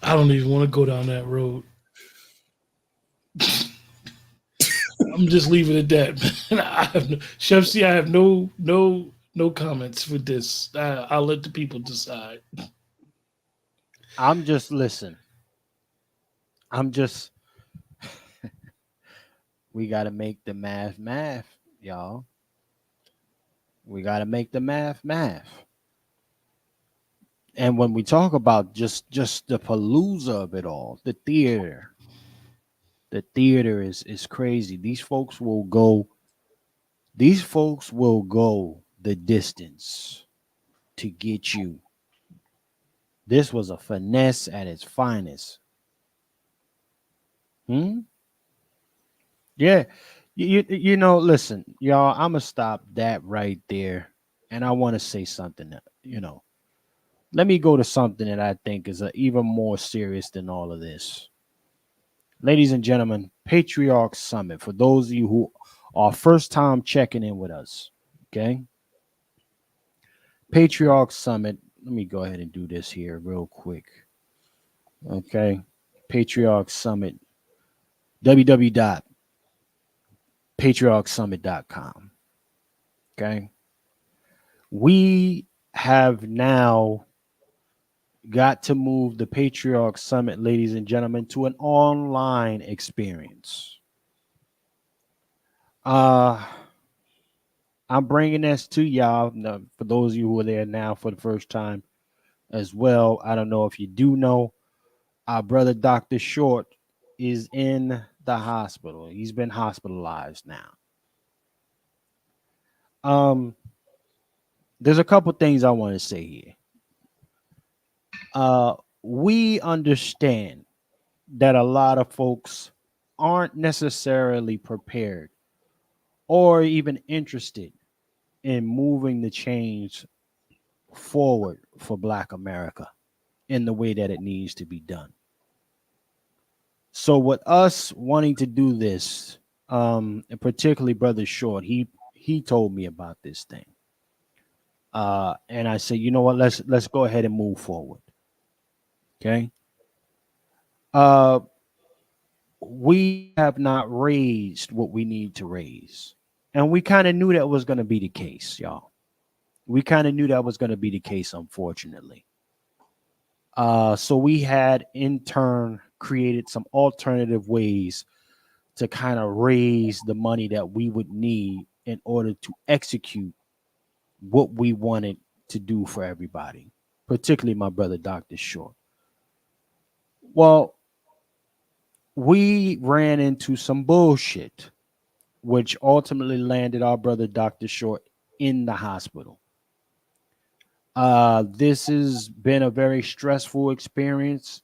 I don't even want to go down that road. I'm just leaving it at that. Chef C, I have no comments for this. I'll let the people decide. I'm just we got to make the math, y'all. We got to make the math. And when we talk about just the Palooza of it all, the theater is crazy. These folks will go the distance to get you. This was a finesse at its finest. Yeah, you know, listen, y'all, I'm gonna stop that right there, and I want to say something that, let me go to something that I think is even more serious than all of this. Ladies and gentlemen, Patriarch Summit, for those of you who are first time checking in with us, okay? Patriarch Summit, let me go ahead and do this here real quick. Okay, Patriarch Summit, www.patriarchsummit.com. Okay, we have now got to move the Patriarch Summit, ladies and gentlemen, to an online experience. I'm bringing this to y'all for those of you who are there now for the first time as well. I don't know if you do know, our brother Dr. Short is in the hospital. He's been hospitalized now. There's a couple things I want to say here. We understand that a lot of folks aren't necessarily prepared or even interested in moving the change forward for Black America in the way that it needs to be done. So with us wanting to do this, and particularly Brother Short, he told me about this thing. And I said, you know what, let's go ahead and move forward. Okay. We have not raised what we need to raise. And we kind of knew that was going to be the case, y'all. We kind of knew that was going to be the case, unfortunately. So we had in turn created some alternative ways to kind of raise the money that we would need in order to execute what we wanted to do for everybody, particularly my brother, Dr. Short. Well, we ran into some bullshit, which ultimately landed our brother, Dr. Short, in the hospital. This has been a very stressful experience,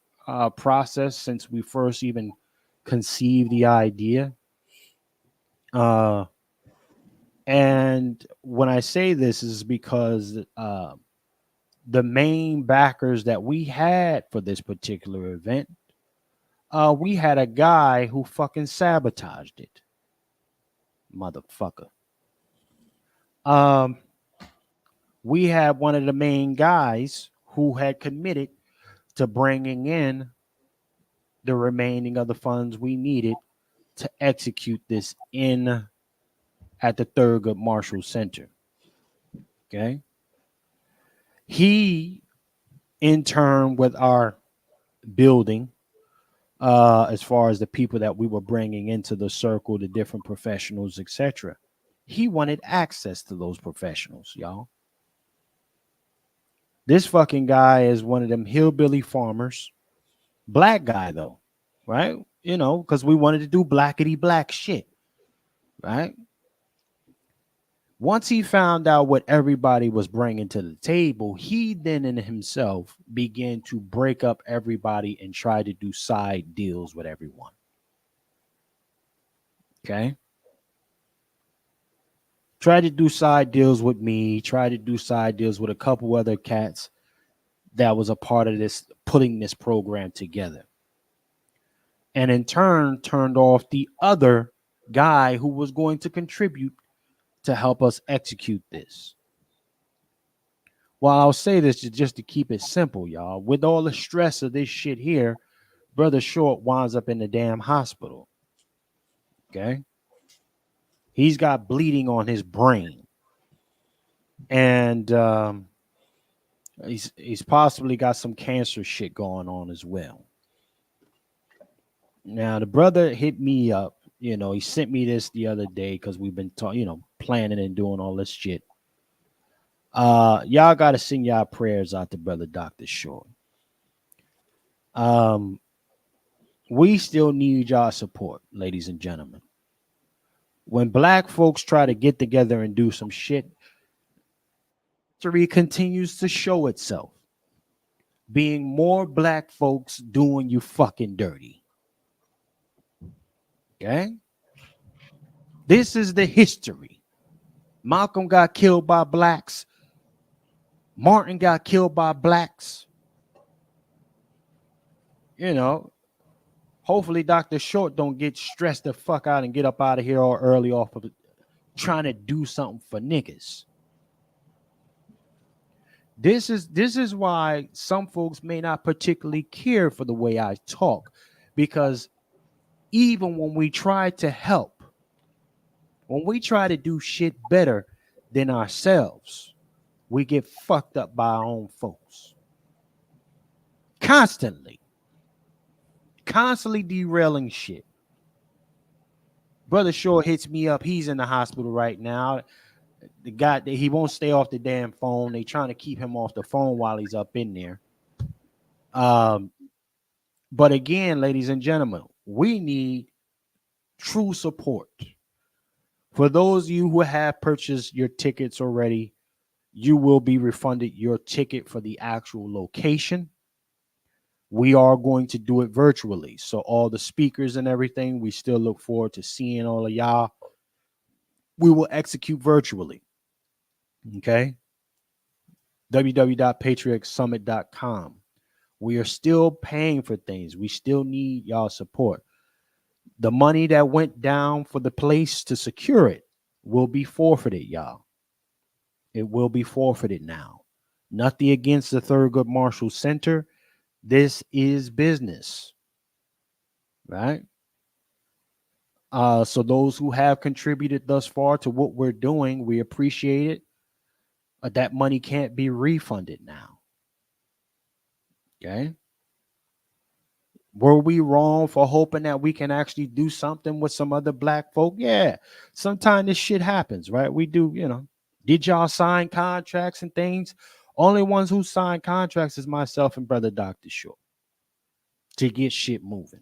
process since we first even conceived the idea. And when I say this is because the main backers that we had for this particular event, we had a guy who fucking sabotaged it. Motherfucker. We had one of the main guys who had committed to bringing in the remaining of the funds we needed to execute this at the Thurgood Marshall Center. Okay. He, in turn, with our building, as far as the people that we were bringing into the circle, the different professionals, etc., he wanted access to those professionals, y'all. This fucking guy is one of them hillbilly farmers, black guy though, right? You know, because we wanted to do blackety black shit, right? Once he found out what everybody was bringing to the table, he then in himself began to break up everybody and try to do side deals with everyone. Okay. Try to do side deals with me, try to do side deals with a couple other cats that was a part of this, putting this program together. And in turn, turned off the other guy who was going to contribute to help us execute this. Well, I'll say this just to keep it simple, y'all. With all the stress of this shit here, Brother Short winds up in the damn hospital. Okay. He's got bleeding on his brain. And he's possibly got some cancer shit going on as well. Now, the brother hit me up. You know, he sent me this the other day because we've been planning and doing all this shit. Y'all got to send y'all prayers out to Brother Dr. Short. We still need y'all support, ladies and gentlemen. When black folks try to get together and do some shit, history continues to show itself. Being more black folks doing you fucking dirty. Okay? This is the history. Malcolm got killed by blacks. Martin got killed by blacks. You know, hopefully Dr. Short don't get stressed the fuck out and get up out of here all early off of it, trying to do something for niggas. This is why some folks may not particularly care for the way I talk, because even when we try to help, when we try to do shit better than ourselves, we get fucked up by our own folks. Constantly derailing shit. Brother Short hits me up. He's in the hospital right now. The guy, he won't stay off the damn phone. They trying to keep him off the phone while he's up in there. But again, ladies and gentlemen, we need true support. For those of you who have purchased your tickets already, you will be refunded your ticket for the actual location. We are going to do it virtually. So all the speakers and everything, we still look forward to seeing all of y'all. We will execute virtually. Okay. www.patriarchsummit.com. We are still paying for things. We still need y'all support. The money that went down for the place to secure it will be forfeited, y'all. It will be forfeited now. Nothing against the Thurgood Marshall Center. This is business, right? So those who have contributed thus far to what we're doing, we appreciate it. That money can't be refunded now. Okay. Were we wrong for hoping that we can actually do something with some other black folk? Yeah. Sometimes this shit happens, right? We do, you know. Did y'all sign contracts and things? Only ones who sign contracts is myself and Brother Dr. Short to get shit moving.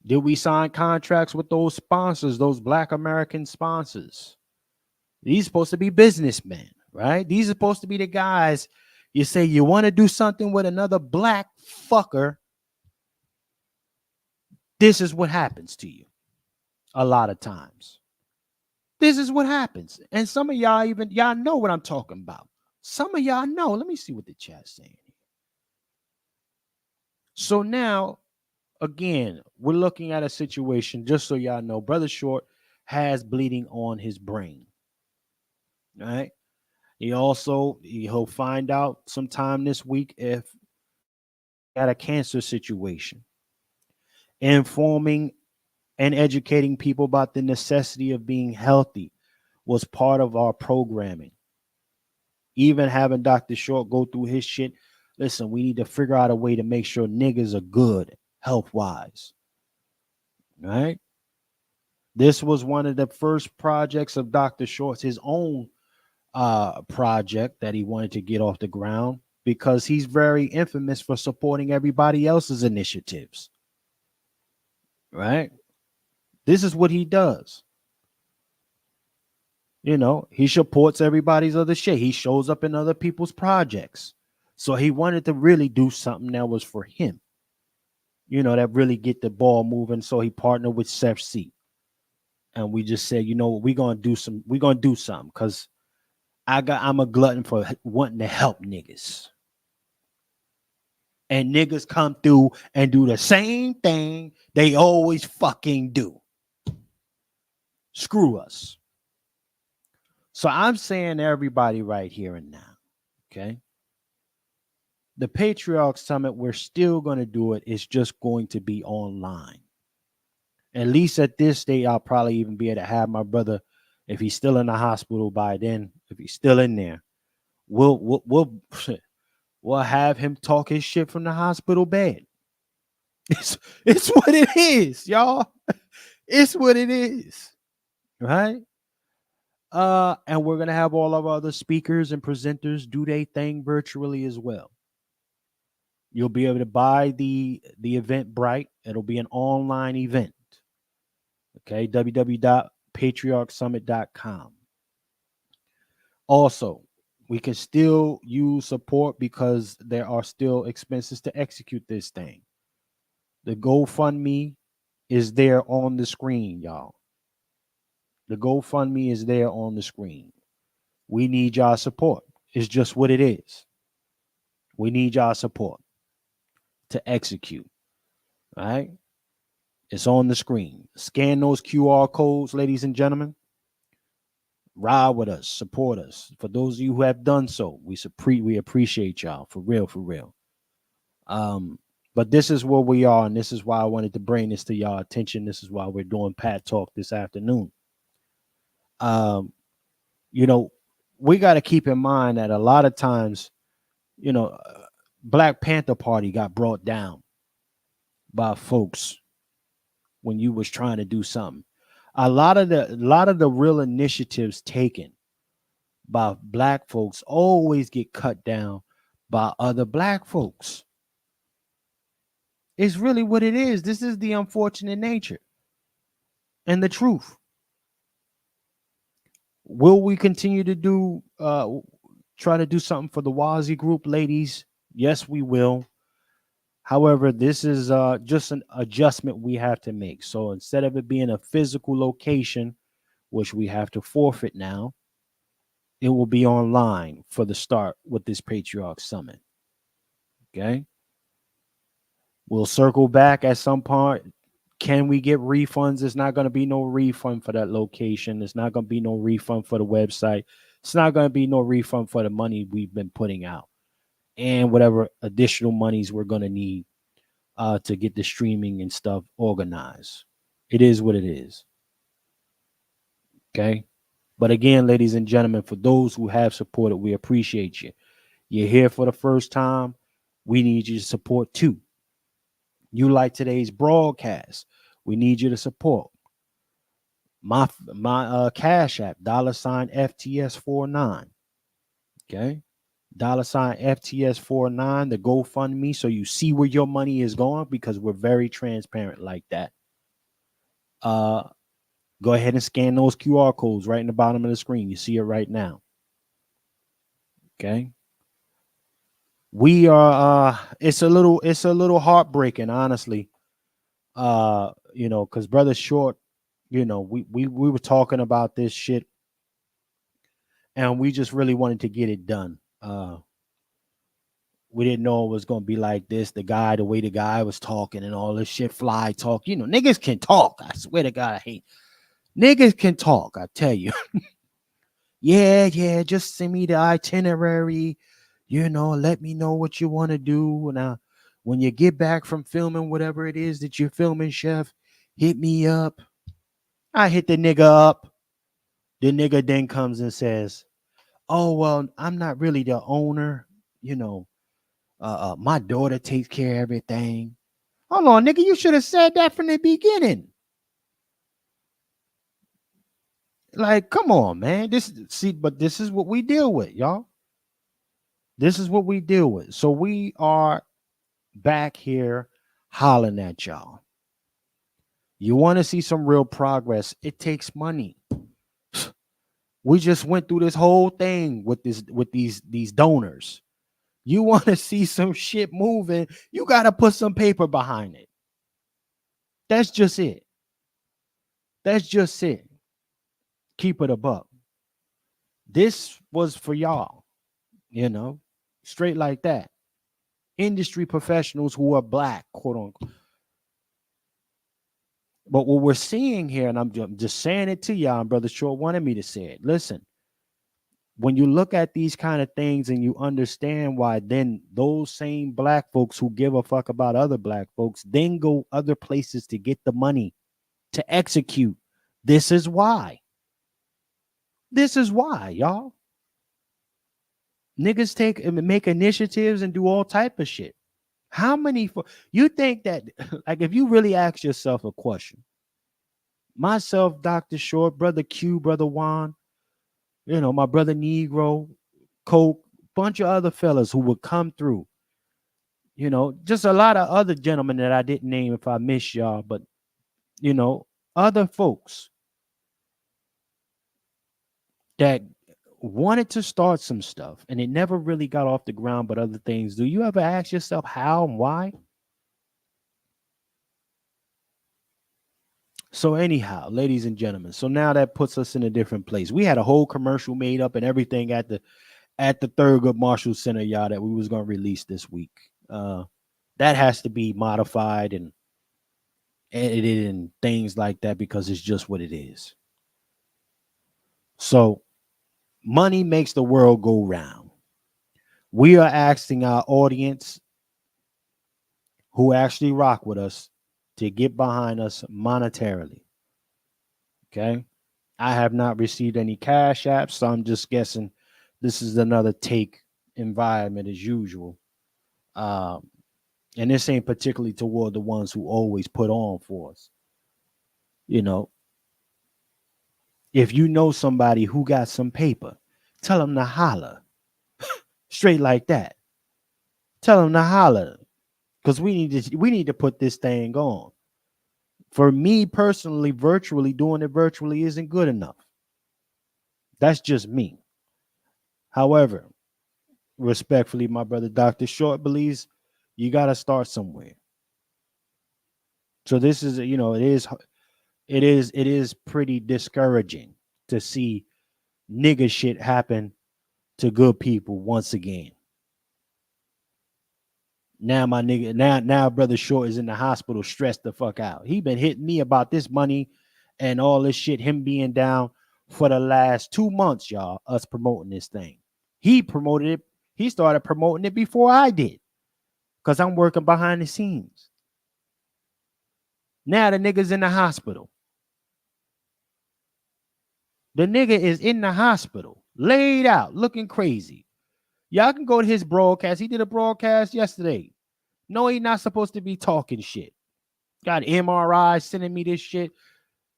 Did we sign contracts with those sponsors, those Black American sponsors? These are supposed to be businessmen, right? These are supposed to be the guys. You say you want to do something with another black fucker. This is what happens to you a lot of times. This is what happens. And some of y'all y'all know what I'm talking about. Some of y'all know. Let me see what the chat's saying. So now, again, we're looking at a situation, just so y'all know, Brother Short has bleeding on his brain. All right. He'll find out sometime this week if he had a cancer situation. Informing and educating people about the necessity of being healthy was part of our programming. even having Dr. Short go through his shit. Listen, we need to figure out a way to make sure niggas are good health-wise. Right? This was one of the first projects of Dr. Short's, his own project that he wanted to get off the ground, because he's very infamous for supporting everybody else's initiatives. Right? This is what he does. You know, he supports everybody's other shit. He shows up in other people's projects. So he wanted to really do something that was for him. You know, that really get the ball moving. So he partnered with Seth C. And we just said, you know what, we're gonna do something because I'm a glutton for wanting to help niggas. And niggas come through and do the same thing they always fucking do. Screw us. So I'm saying to everybody right here and now, okay? The Patriarch Summit, we're still going to do it. It's just going to be online. At least at this state, I'll probably even be able to have my brother, if he's still in the hospital by then, if he's still in there, we'll have him talk his shit from the hospital bed. It's what it is, y'all. It's what it is, right? And we're gonna have all of our other speakers and presenters do their thing virtually as well. You'll be able to buy the Eventbrite. It'll be an online event. Okay, www.patriarchsummit.com. Also, we can still use support because there are still expenses to execute this thing. The GoFundMe is there on the screen, y'all. The GoFundMe is there on the screen. We need y'all support. It's just what it is. We need y'all support to execute. All right? It's on the screen. Scan those QR codes, ladies and gentlemen. Ride with us. Support us. For those of you who have done so, we appreciate y'all. For real, for real. But this is where we are, and this is why I wanted to bring this to y'all attention. This is why we're doing Pat Talk this afternoon. You know, we got to keep in mind that a lot of times, you know, Black Panther Party got brought down by folks when you was trying to do something. A lot of the real initiatives taken by Black folks always get cut down by other Black folks. It's really what it is. This is the unfortunate nature and the truth. Will we continue to try to do something for the Wazi group, ladies? Yes, we will. However, this is just an adjustment we have to make. So instead of it being a physical location, which we have to forfeit now, it will be online for the start with this Patriarch Summit. Okay? We'll circle back at some point. Can we get refunds? There's not going to be no refund for that location. There's not going to be no refund for the website. It's not going to be no refund for the money we've been putting out and whatever additional monies we're going to need to get the streaming and stuff organized. It is what it is. Okay? But again, ladies and gentlemen, for those who have supported, we appreciate you. You're here for the first time. We need you to support too. You like today's broadcast, we need you to support. My Cash App, $FTS49. Okay? $FTS49, the GoFundMe, so you see where your money is going, because we're very transparent like that. Go ahead and scan those QR codes right in the bottom of the screen. You see it right now. Okay? We are it's a little heartbreaking, honestly. You know, because Brother Short, you know, we were talking about this shit and we just really wanted to get it done. We didn't know it was gonna be like this. The way the guy was talking and all this shit, fly talk. You know, niggas can talk. I swear to God, I hate niggas can talk. I tell you. yeah, just send me the itinerary. You know, let me know what you want to do. Now, when you get back from filming whatever it is that you're filming, chef, hit me up. I hit the nigga up. The nigga then comes and says, oh, well, I'm not really the owner. You know, my daughter takes care of everything. Hold on, nigga, you should have said that from the beginning. Like, come on, man. But this is what we deal with, y'all. This is what we deal with. So we are back here hollering at y'all. You want to see some real progress? It takes money. We just went through this whole thing with these donors. You want to see some shit moving, you got to put some paper behind it. That's just it. That's just it. Keep it a buck. This was for y'all, you know, straight like that. Industry professionals who are black, quote unquote. But what we're seeing here, and I'm just saying it to y'all, and Brother Short wanted me to say it. Listen, when you look at these kind of things and you understand why, then those same black folks who give a fuck about other black folks then go other places to get the money to execute. This is why. This is why, y'all. Niggas take and make initiatives and do all type of shit. How many you think that, like, if you really ask yourself a question, myself, Dr. Short, Brother Q, Brother Juan, you know, my brother Negro, Coke, bunch of other fellas who would come through, you know, just a lot of other gentlemen that I didn't name if I miss y'all, but, you know, other folks that wanted to start some stuff and it never really got off the ground, but other things. Do you ever ask yourself how and why? So anyhow, ladies and gentlemen, so now that puts us in a different place. We had a whole commercial made up and everything at the Thurgood Marshall Center, y'all, that we was going to release this week. That has to be modified and edited and things like that because it's just what it is. So money makes the world go round. We are asking our audience who actually rock with us to get behind us monetarily. Okay. I have not received any cash apps, so I'm just guessing this is another take environment as usual. And this ain't particularly toward the ones who always put on for us. You know, if you know somebody who got some paper, tell them to holler. Straight like that. Tell them to holler. Because we need to put this thing on. For me personally, doing it virtually isn't good enough. That's just me. However, respectfully, my brother Dr. Short believes you got to start somewhere. So this is, you know, it is pretty discouraging to see nigga shit happen to good people once again. Now my nigga, now Brother Short is in the hospital stressed the fuck out. He been hitting me about this money and all this shit, him being down for the last 2 months, y'all, us promoting this thing. He promoted it. He started promoting it before I did because I'm working behind the scenes. Now the nigga's in the hospital. The nigga is in the hospital, laid out, looking crazy. Y'all can go to his broadcast. He did a broadcast yesterday. No, he's not supposed to be talking shit. Got MRI sending me this shit.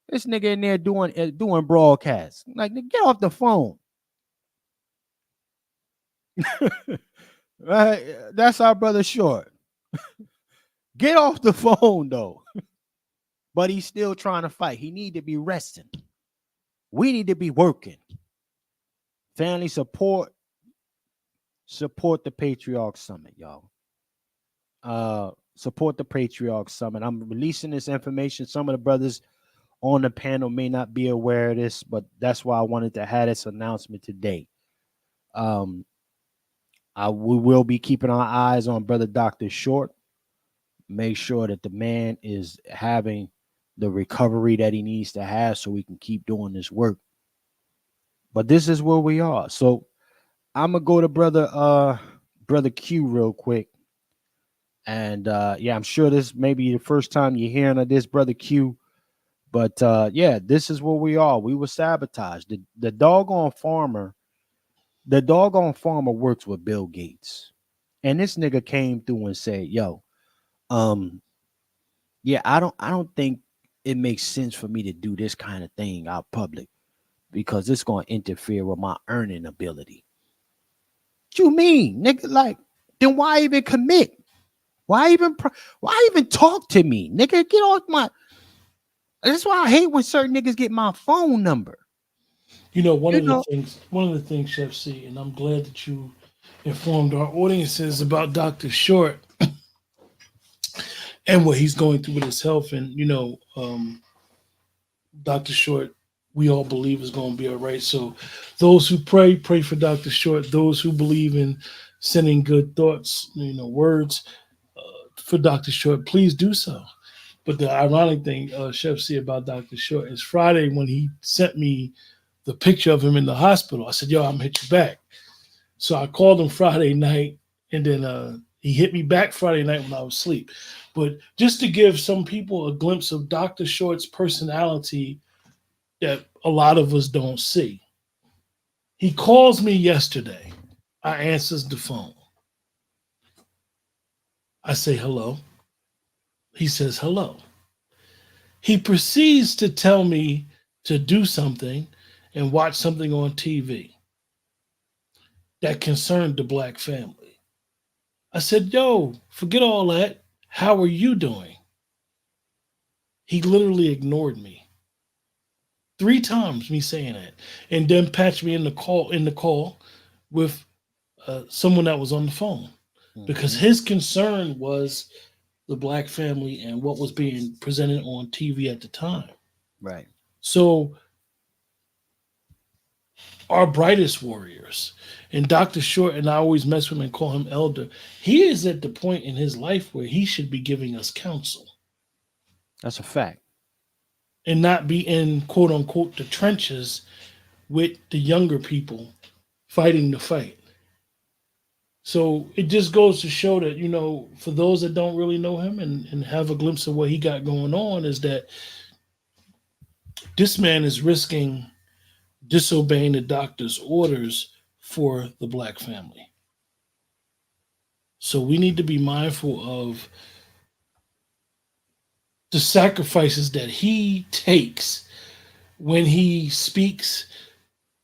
This nigga in there doing broadcasts. Like, get off the phone. Right? That's our brother Short. Get off the phone, though. But he's still trying to fight. He need to be resting. We need to be working. Family support the Patriarch Summit, y'all. Support the Patriarch Summit. I'm releasing this information. Some of the brothers on the panel may not be aware of this, but that's why I wanted to have this announcement today. We will be keeping our eyes on Brother Dr. Short. Make sure that the man is having the recovery that he needs to have so we can keep doing this work. But this is where we are. So I'm gonna go to Brother Q real quick. And yeah, I'm sure this may be the first time you're hearing of this, Brother Q. But yeah, this is where we are. We were sabotaged. The doggone farmer The doggone farmer works with Bill Gates. And this nigga came through and said, yo, yeah, I don't think it makes sense for me to do this kind of thing out public because it's going to interfere with my earning ability. What you mean, nigga? Like, then why even commit? Why even talk to me, nigga? Get off my. That's why I hate when certain niggas get my phone number. You know, one of the things, Chef C, and I'm glad that you informed our audiences about Dr. Short and what he's going through with his health. And, you know, Dr. Short, we all believe is going to be all right. So those who pray for Dr. Short. Those who believe in sending good thoughts, you know, words for Dr. Short, please do so. But the ironic thing, Chef C, about Dr. Short is Friday when he sent me the picture of him in the hospital. I said, yo, I'm going to hit you back. So I called him Friday night, and then he hit me back Friday night when I was asleep. But just to give some people a glimpse of Dr. Short's personality that a lot of us don't see. He calls me yesterday. I answers the phone. I say, hello. He says, hello. He proceeds to tell me to do something and watch something on TV that concerned the Black family. I said, yo, forget all that. How are you doing? He literally ignored me 3 times, me saying that, and then patched me in the call with someone that was on the phone because his concern was the Black family and what was being presented on TV at the time. Right. So our brightest warriors, and Dr. Short, and I always mess with him and call him elder, he is at the point in his life where he should be giving us counsel. That's a fact. And not be in, quote unquote, the trenches with the younger people fighting the fight. So it just goes to show that, you know, for those that don't really know him and have a glimpse of what he got going on, is that this man is risking disobeying the doctor's orders for the Black family. So we need to be mindful of the sacrifices that he takes when he speaks,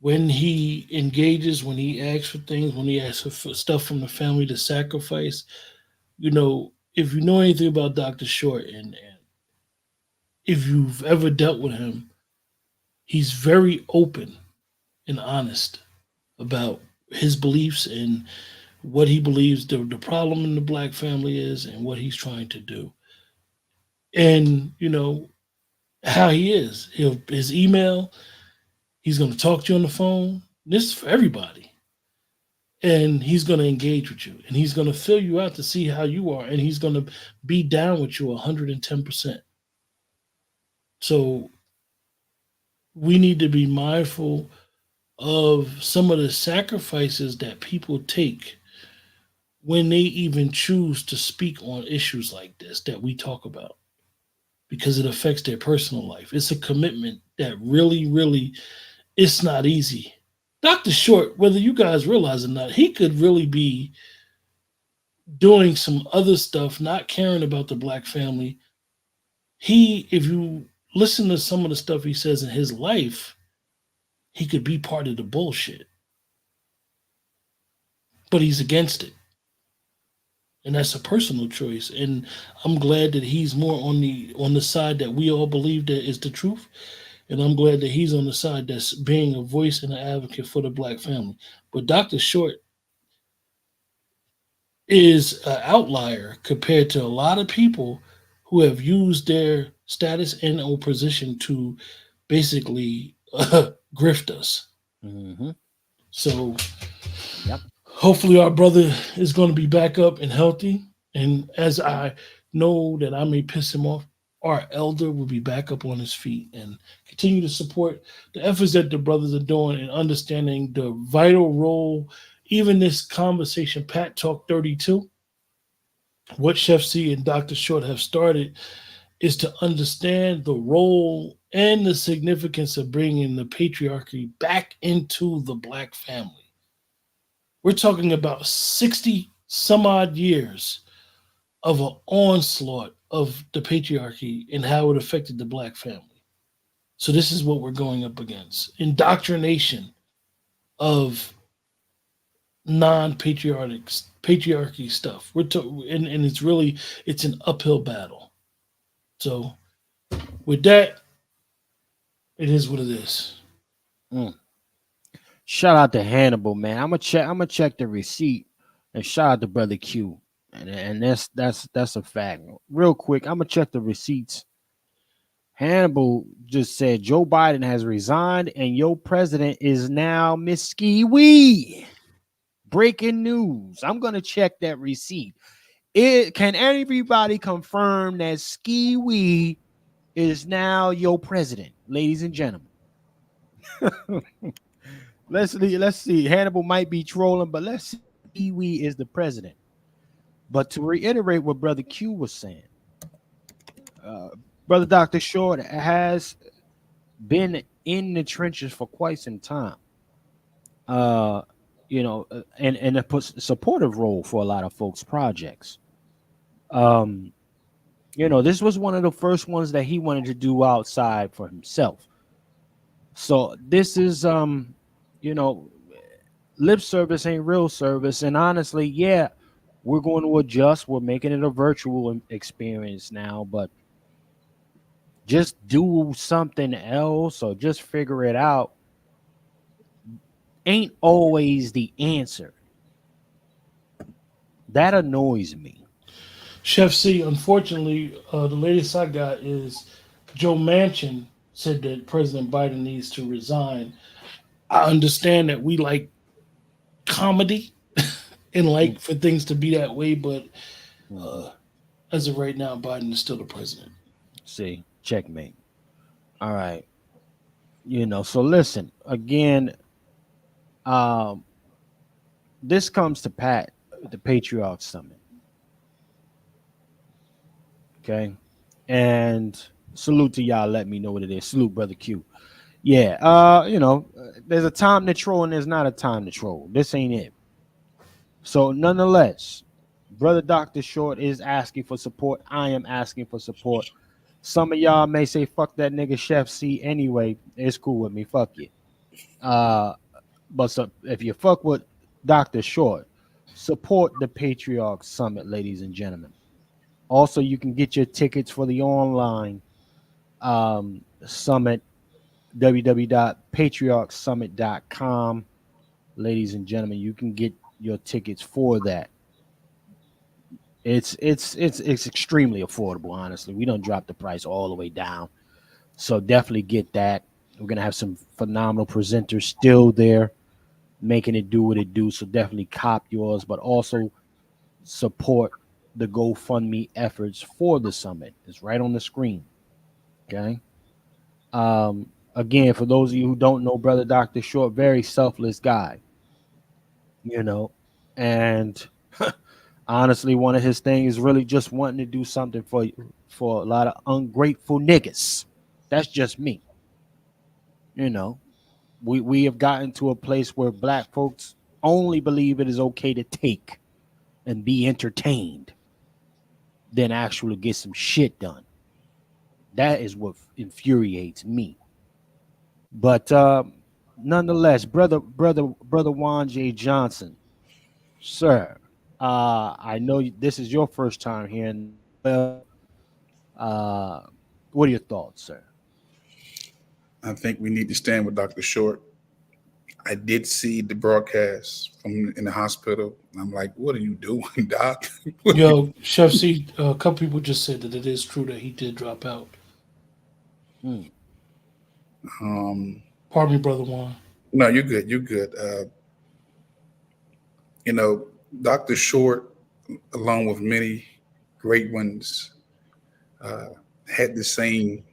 when he engages, when he asks for things, when he asks for stuff from the family to sacrifice. You know, if you know anything about Dr. Short and if you've ever dealt with him, he's very open and honest about his beliefs and what he believes the problem in the Black family is and what he's trying to do. And, you know, how he is. His email, he's going to talk to you on the phone. This is for everybody. And he's going to engage with you. And he's going to fill you out to see how you are. And he's going to be down with you 110%. So we need to be mindful of some of the sacrifices that people take when they even choose to speak on issues like this that we talk about, because it affects their personal life. It's a commitment that really, it's not easy. Dr. Short, whether you guys realize it or not, he could really be doing some other stuff, not caring about the Black family. If you listen to some of the stuff he says in his life, he could be part of the bullshit. But he's against it. And that's a personal choice. And I'm glad that he's more on the side that we all believe that is the truth. And I'm glad that he's on the side that's being a voice and an advocate for the Black family. But Dr. Short is an outlier compared to a lot of people who have used their status and or position to basically grift us. Mm-hmm. So Yep. Hopefully our brother is going to be back up and healthy. And as I know that I may piss him off, our elder will be back up on his feet and continue to support the efforts that the brothers are doing and understanding the vital role. Even this conversation, Pat Talk 32, what Chef C and Dr. Short have started is to understand the role and the significance of bringing the patriarchy back into the Black family. We're talking about 60 some odd years of an onslaught of the patriarchy and how it affected the black family. So this is what we're going up against. Indoctrination of patriarchy stuff. And it's an uphill battle. So with that, it is what it is. Shout out to Hannibal, man. I'm gonna check the receipt, and shout out to Brother Q. And that's a fact. Real quick, I'm gonna check the receipts. Hannibal just said Joe Biden has resigned and your president is now Miss Ski Wee. Breaking news. I'm gonna check that receipt. Can everybody confirm that Ski Wee is now your president, ladies and gentlemen? Let's see. Hannibal might be trolling, but let's see. Ski Wee is the president. But to reiterate what Brother Q was saying, Brother Dr. Short has been in the trenches for quite some time. You know, and a supportive role for a lot of folks' projects. You know, this was one of the first ones that he wanted to do outside for himself. So this is, you know, lip service ain't real service. And honestly, yeah, we're going to adjust. We're making it a virtual experience now, but just do something else or just figure it out ain't always the answer. That annoys me. Chef C, unfortunately, the latest I got is Joe Manchin said that President Biden needs to resign. I understand that we like comedy and like for things to be that way, but as of right now, Biden is still the president. See, checkmate. All right. You know, so listen, again, this comes to the Patriarch Summit. Okay. And salute to y'all. Let me know what it is. Salute, Brother Q. Yeah. You know, there's a time to troll and there's not a time to troll. This ain't it. So nonetheless, Brother Dr. Short is asking for support. I am asking for support. Some of y'all may say, fuck that nigga Chef C anyway. It's cool with me. Fuck you. But so, if you fuck with Dr. Short, support the Patriarch Summit, ladies and gentlemen. Also, you can get your tickets for the online summit, www.patriarchsummit.com. Ladies and gentlemen, you can get your tickets for that. It's extremely affordable, honestly. We don't drop the price all the way down. So definitely get that. We're going to have some phenomenal presenters still there making it do what it do. So definitely cop yours, but also support the GoFundMe efforts for the summit. It's right on the screen. Okay. Again, for those of you who don't know, Brother Dr. Short, very selfless guy, you know, and honestly, one of his things is really just wanting to do something for a lot of ungrateful niggas. That's just me. You know, we have gotten to a place where black folks only believe it is okay to take and be entertained than actually get some shit done. That is what infuriates me. But nonetheless, brother Juan J. Johnson, sir, I know this is your first time here. What are your thoughts, sir? I think we need to stand with Dr. Short. I did see the broadcast from in the hospital. I'm like, what are you doing, Doc? Yo, Chef C, a couple people just said that it is true that he did drop out. Pardon me, Brother Juan. No, you're good. You're good. You know, Dr. Short, along with many great ones, had the same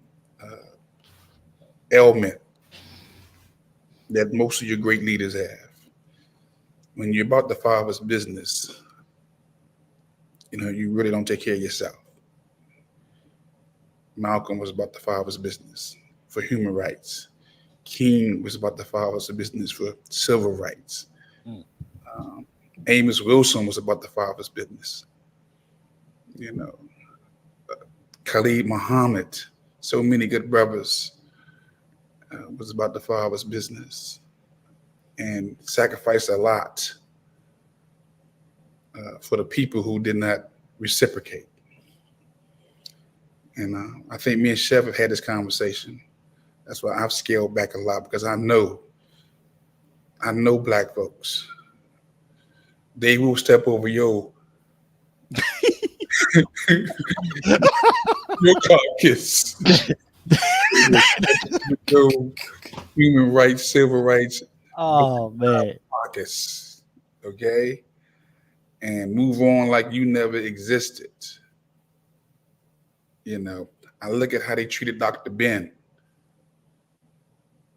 ailment that most of your great leaders have. When you're about the Father's business, you know, you really don't take care of yourself. Malcolm was about the Father's business for human rights. King was about the Father's business for civil rights. Amos Wilson was about the Father's business. You know, Khalid Muhammad, so many good brothers, was about the Father's business and sacrificed a lot for the people who did not reciprocate. And I think me and Chef have had this conversation. That's why I've scaled back a lot, because I know Black folks. They will step over your carcass. Your human rights, civil rights. Oh man. Carcass. Okay? And move on like you never existed. You know, I look at how they treated Dr. Ben,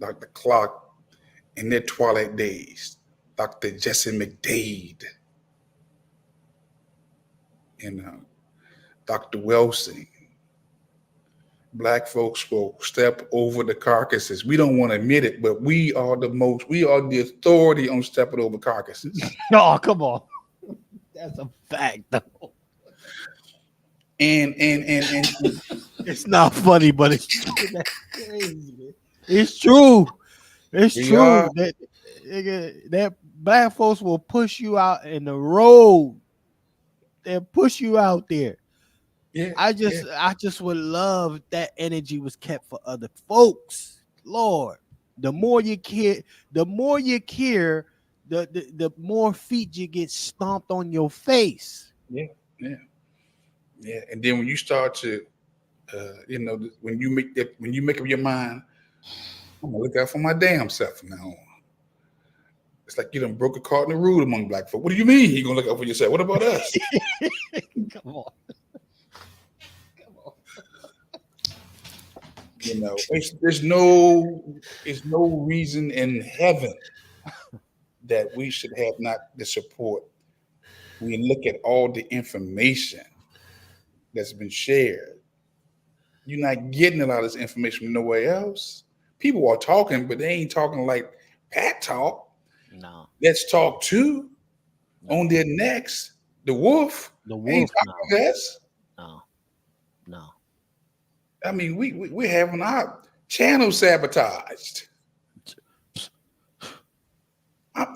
Dr. Clark in their twilight days, Dr. Jesse McDade, Dr. Wilson. Black folks will step over the carcasses. We don't want to admit it, but we are the authority on stepping over carcasses. No, come on. That's a fact, though. And It's not funny, but it's true. That's crazy, man. It's true. It's true. That Black folks will push you out in the road. They'll push you out there. Yeah, I just would love that energy was kept for other folks. Lord, the more you care, the more feet you get stomped on your face. Yeah. And then when you start to, when you make up your mind, I'm gonna look out for my damn self from now on. It's like you done broke a cardinal rule among Black folk. What do you mean you gonna look out for yourself? What about us? Come on. You know, there's no reason in heaven that we should have not the support. When you look at all the information that's been shared, you're not getting a lot of this information from nowhere else. People are talking, but they ain't talking like Pat talk. No. Let's talk too. On their necks, the wolf. The wolf. Ain't talking us. No. I mean, we're having our channel sabotaged. I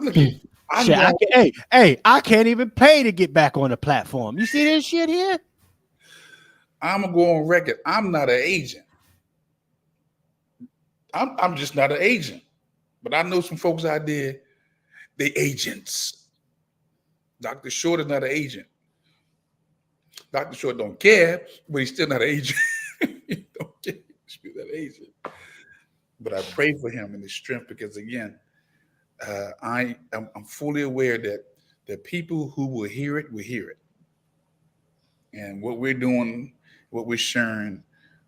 can't even pay to get back on the platform. You see this shit here? I'm gonna go on record. I'm not an agent. I'm just not an agent. But I know some folks out there, they agents. Dr. Short is not an agent. Dr. Short don't care, but he's still not an agent. He don't care. He's still not an agent. But I pray for him and his strength, because again, I'm fully aware that the people who will hear it. And what we're doing, what we're sharing,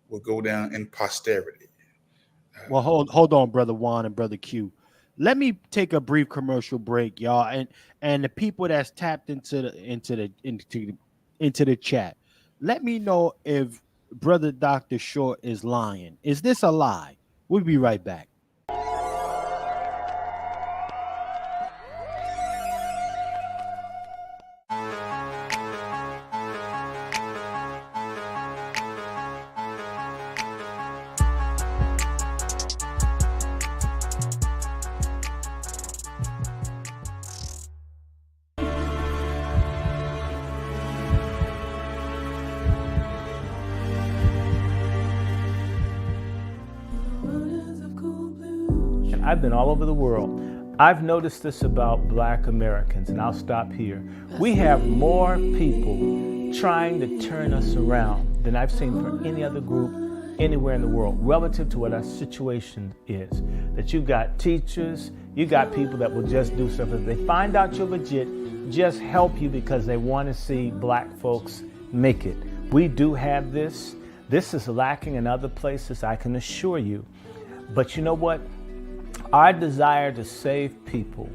will go down in posterity. Well, hold on, Brother Juan and Brother Q. Let me take a brief commercial break, y'all, and the people that's tapped into the chat. Let me know if Brother Dr. Short is lying. Is this a lie? We'll be right back. I've been all over the world. I've noticed this about Black Americans, and I'll stop here. We have more people trying to turn us around than I've seen for any other group anywhere in the world relative to what our situation is. That you've got teachers, you got people that will just do stuff. If they find out you're legit, just help you because they want to see Black folks make it. We do have this. This is lacking in other places, I can assure you. But you know what? Our desire to save people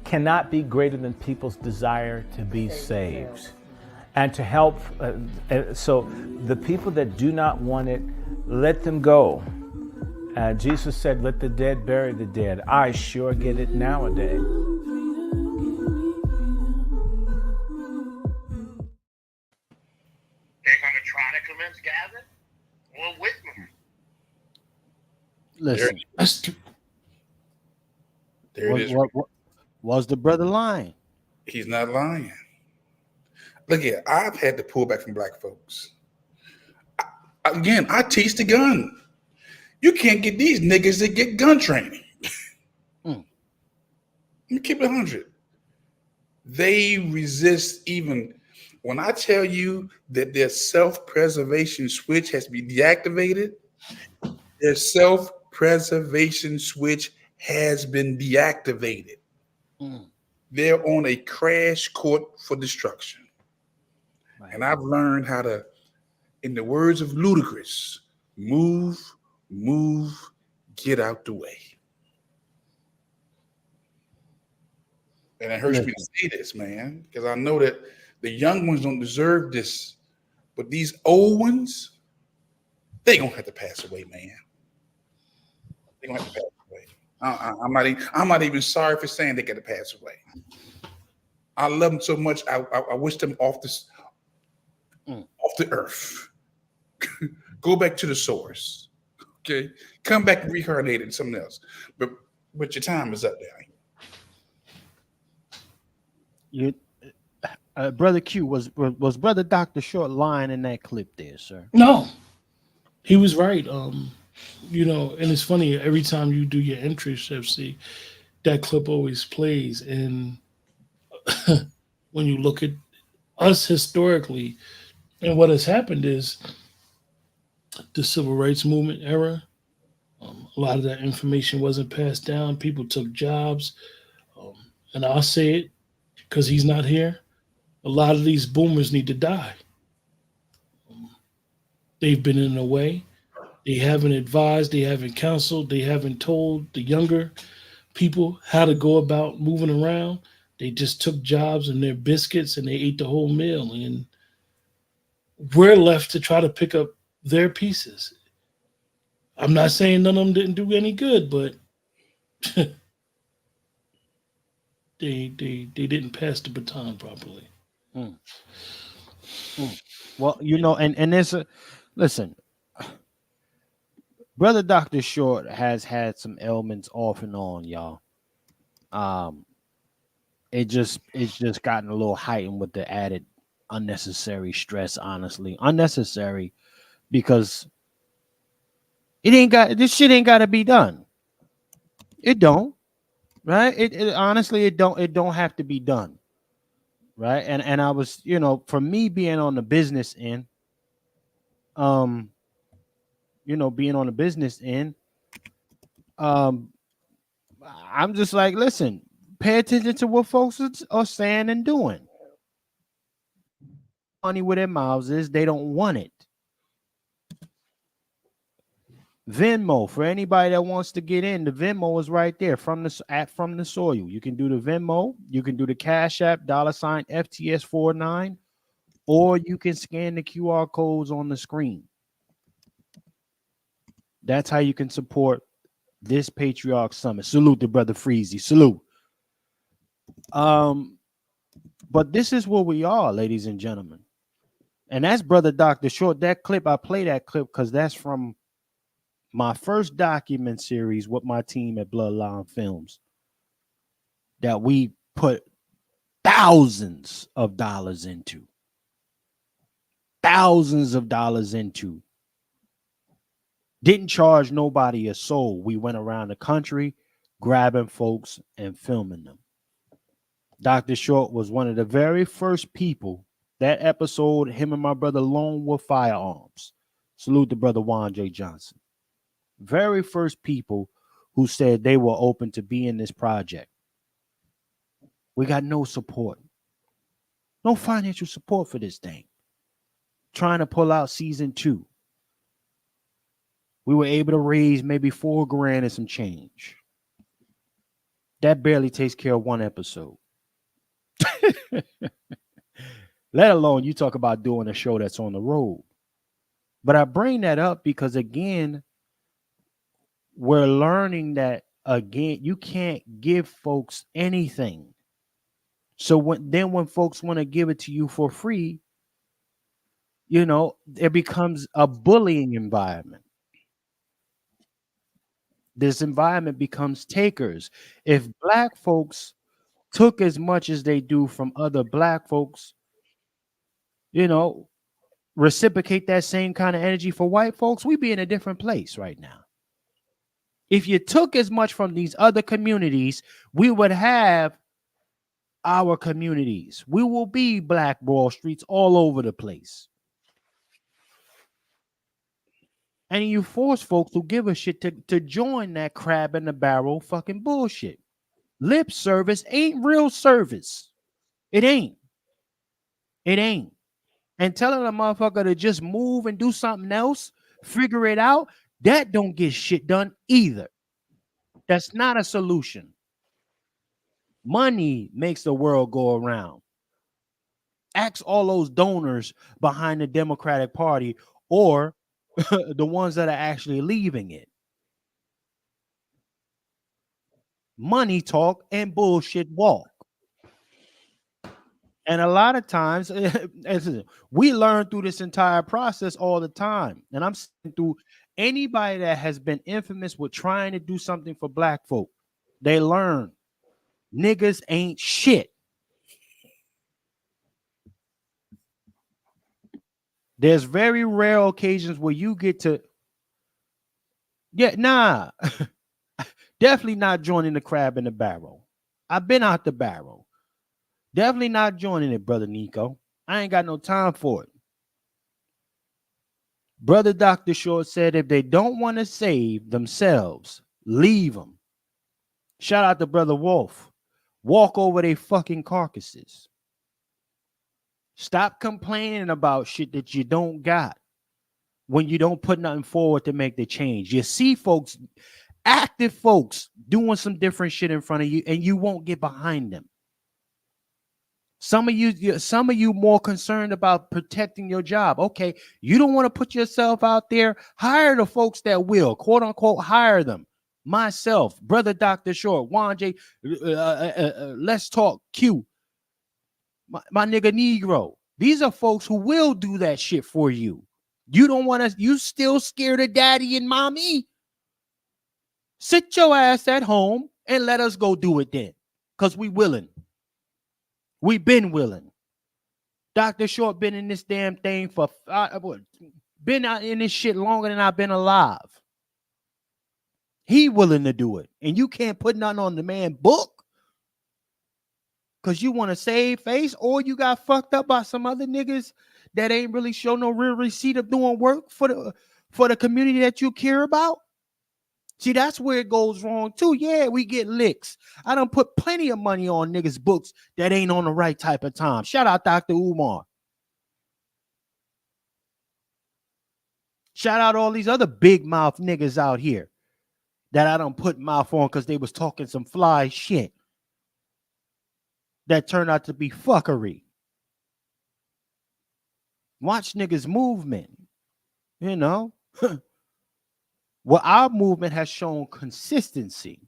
cannot be greater than people's desire to be saved and to help. So the people that do not want it, let them go. Jesus said, let the dead bury the dead. I sure get it nowadays. documents gathered were witnessed. Listen, There it is. was the brother lying? He's not lying. Look here, I've had to pull back from black folks. Again, I teach the gun. You can't get these niggas to get gun training. Let me keep it 100. They resist even when I tell you that their self-preservation switch has to be deactivated. Their self-preservation switch has been deactivated. They're on a crash course for destruction. Right. And I've learned how to, in the words of Ludacris, move, get out the way. And it hurts me to say this, man, because I know that the young ones don't deserve this, but these old ones, they gonna have to pass away, man. They gonna have to pass away. I'm not even sorry for saying they gotta pass away. I love them so much. I wish them off the earth. Go back to the source. Okay, come back reincarnated in something else. But your time is up there. Brother Q, was Brother Dr. Short lying in that clip there, sir? No, he was right. You know, and it's funny, every time you do your entries, FC, that clip always plays. And when you look at us historically, and what has happened is the civil rights movement era, a lot of that information wasn't passed down. People took jobs, and I'll say it because he's not here. A lot of these boomers need to die. They've been in the way. They haven't advised, they haven't counseled, they haven't told the younger people how to go about moving around. They just took jobs and their biscuits and they ate the whole meal. And we're left to try to pick up their pieces. I'm not saying none of them didn't do any good, but they didn't pass the baton properly. Well, you know, and there's a listen. Brother Dr. Short has had some ailments off and on, y'all. It's just gotten a little heightened with the added unnecessary stress, honestly. Unnecessary because this shit ain't gotta be done. It don't, right? It honestly it don't have to be done. Right. And I was, you know, for me being on the business end, I'm just like, listen, pay attention to what folks are saying and doing. Money with their mouths is they don't want it. Venmo, for anybody that wants to get in, the Venmo is right there from the soil. You can do the Venmo, you can do the Cash App, $FTS49, or you can scan the QR codes on the screen. That's how you can support this Patriarch Summit. Salute to Brother Freezy. Salute. But this is where we are, ladies and gentlemen. And that's Brother Dr. Short. That clip, I play that clip because that's from my first document series with my team at Bloodline Films that we put thousands of dollars into. Didn't charge nobody a soul. We went around the country grabbing folks and filming them. Dr. Short was one of the very first people. That episode, him and my brother Lone Wolf Firearms. Salute to Brother Juan J. Johnson. Very first people who said they were open to be in this project. We got no support. No financial support for this thing. Trying to pull out season 2. We were able to raise maybe $4,000 and some change. That barely takes care of one episode. Let alone you talk about doing a show that's on the road. But I bring that up because, again, we're learning that, again, you can't give folks anything. So when folks want to give it to you for free, it becomes a bullying environment. This environment becomes takers. If black folks took as much as they do from other black folks, reciprocate that same kind of energy for white folks, we'd be in a different place right now. If you took as much from these other communities, we would have our communities. We will be Black Wall Streets all over the place. And you force folks who give a shit to join that crab in the barrel fucking bullshit. Lip service ain't real service. It ain't. It ain't. And telling a motherfucker to just move and do something else, figure it out, that don't get shit done either. That's not a solution. Money makes the world go around. Ask all those donors behind the Democratic Party or the ones that are actually leaving it. Money talk and bullshit walk. And a lot of times, we learn through this entire process all the time. And I'm saying through anybody that has been infamous with trying to do something for black folk, they learn niggas ain't shit. There's very rare occasions where you get to, definitely not joining the crab in the barrel. I've been out the barrel. Definitely not joining it, Brother Nico. I ain't got no time for it. Brother Dr. Short said if they don't want to save themselves, leave them. Shout out to Brother Wolf. Walk over their fucking carcasses. Stop complaining about shit that you don't got when you don't put nothing forward to make the change. You see folks, active folks, doing some different shit in front of you, and you won't get behind them. Some of you more concerned about protecting your job. Okay, you don't want to put yourself out there. Hire the folks that will, quote unquote, hire them. Myself, Brother Dr. Short, Juan J, Let's Talk Q, my nigga Negro. These are folks who will do that shit for you. You don't want to, you still scared of daddy and mommy? Sit your ass at home and let us go do it then. Because we willing. We've been willing. Dr. Short been in this damn thing for, been out in this shit longer than I've been alive. He willing to do it. And you can't put nothing on the man book because you want to save face, or you got fucked up by some other niggas that ain't really show no real receipt of doing work for the community that you care about. See, that's where it goes wrong too. Yeah, we get licks. I done put plenty of money on niggas' books that ain't on the right type of time. Shout out Dr. Umar. Shout out all these other big mouth niggas out here that I done put mouth on because they was talking some fly shit that turned out to be fuckery. Watch niggas' movement, you know. Well, our movement has shown consistency.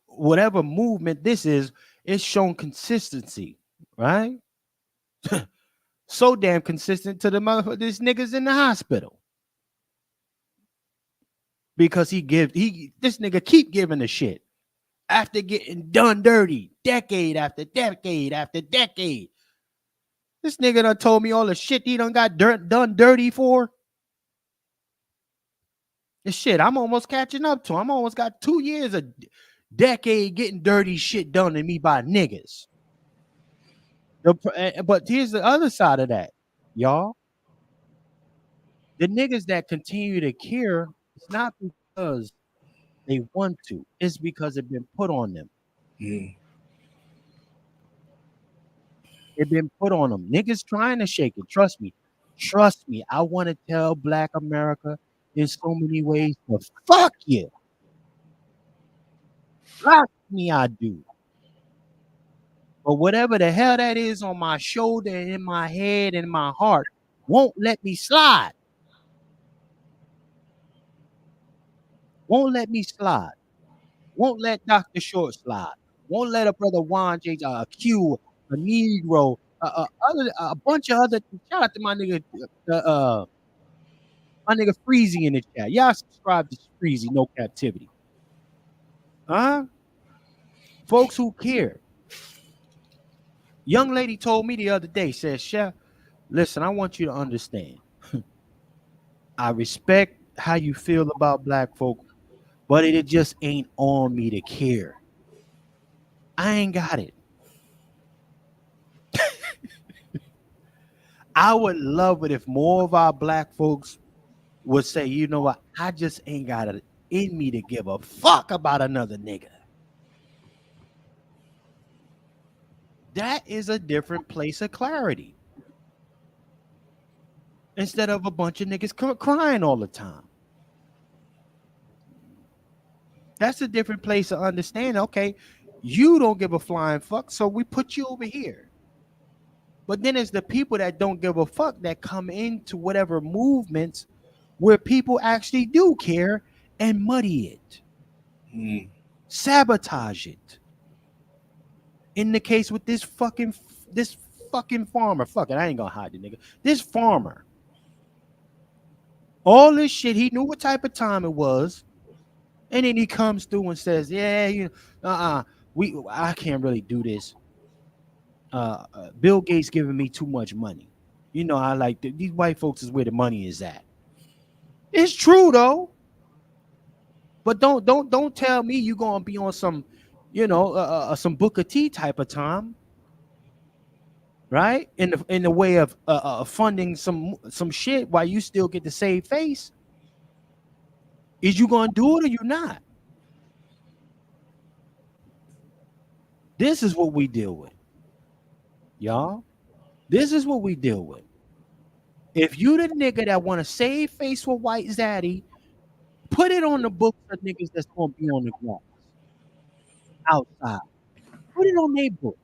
Whatever movement this is, it's shown consistency, right? So damn consistent to the motherfucker, this nigga's in the hospital. Because this nigga keep giving the shit after getting done dirty, decade after decade after decade. This nigga done told me all the shit he done got done dirty for. This shit, I'm almost catching up to him. I'm almost got 2 years, a decade getting dirty shit done to me by niggas. But here's the other side of that, y'all. The niggas that continue to care, it's not because they want to. It's because it's been put on them. It's been put on them. Niggas trying to shake it. Trust me. Trust me. I want to tell Black America in so many ways, but fuck you. Trust me, I do. But whatever the hell that is on my shoulder, and in my head, and my heart, won't let me slide. Won't let me slide. Won't let Dr. Short slide. Won't let a brother Juan J, Q, a Negro, a bunch of other. Shout out to my nigga, Freezy in the chat. Y'all subscribe to Freezy, no captivity. Huh? Folks who care. Young lady told me the other day, said, Chef, listen, I want you to understand. I respect how you feel about black folk, but it just ain't on me to care. I ain't got it. I would love it if more of our black folks would say, you know what, I just ain't got it in me to give a fuck about another nigga. That is a different place of clarity. Instead of a bunch of niggas crying all the time. That's a different place to understand. Okay, you don't give a flying fuck, so we put you over here. But then it's the people that don't give a fuck that come into whatever movements where people actually do care and muddy it, sabotage it. In the case with this fucking farmer, fuck it, I ain't gonna hide the nigga. This farmer, all this shit, he knew what type of time it was, and then he comes through and says, "Yeah, you know, I can't really do this. Bill Gates giving me too much money. You know, I like these white folks is where the money is at. It's true though, but don't tell me you gonna be on some, you know, some Booker T type of time, right? In the way of funding some shit while you still get to save face. Is you gonna do it or you not? This is what we deal with, y'all. This is what we deal with. If you the nigga that want to save face with White Zaddy, put it on the books of niggas that's gonna be on the grass outside. Put it on their book.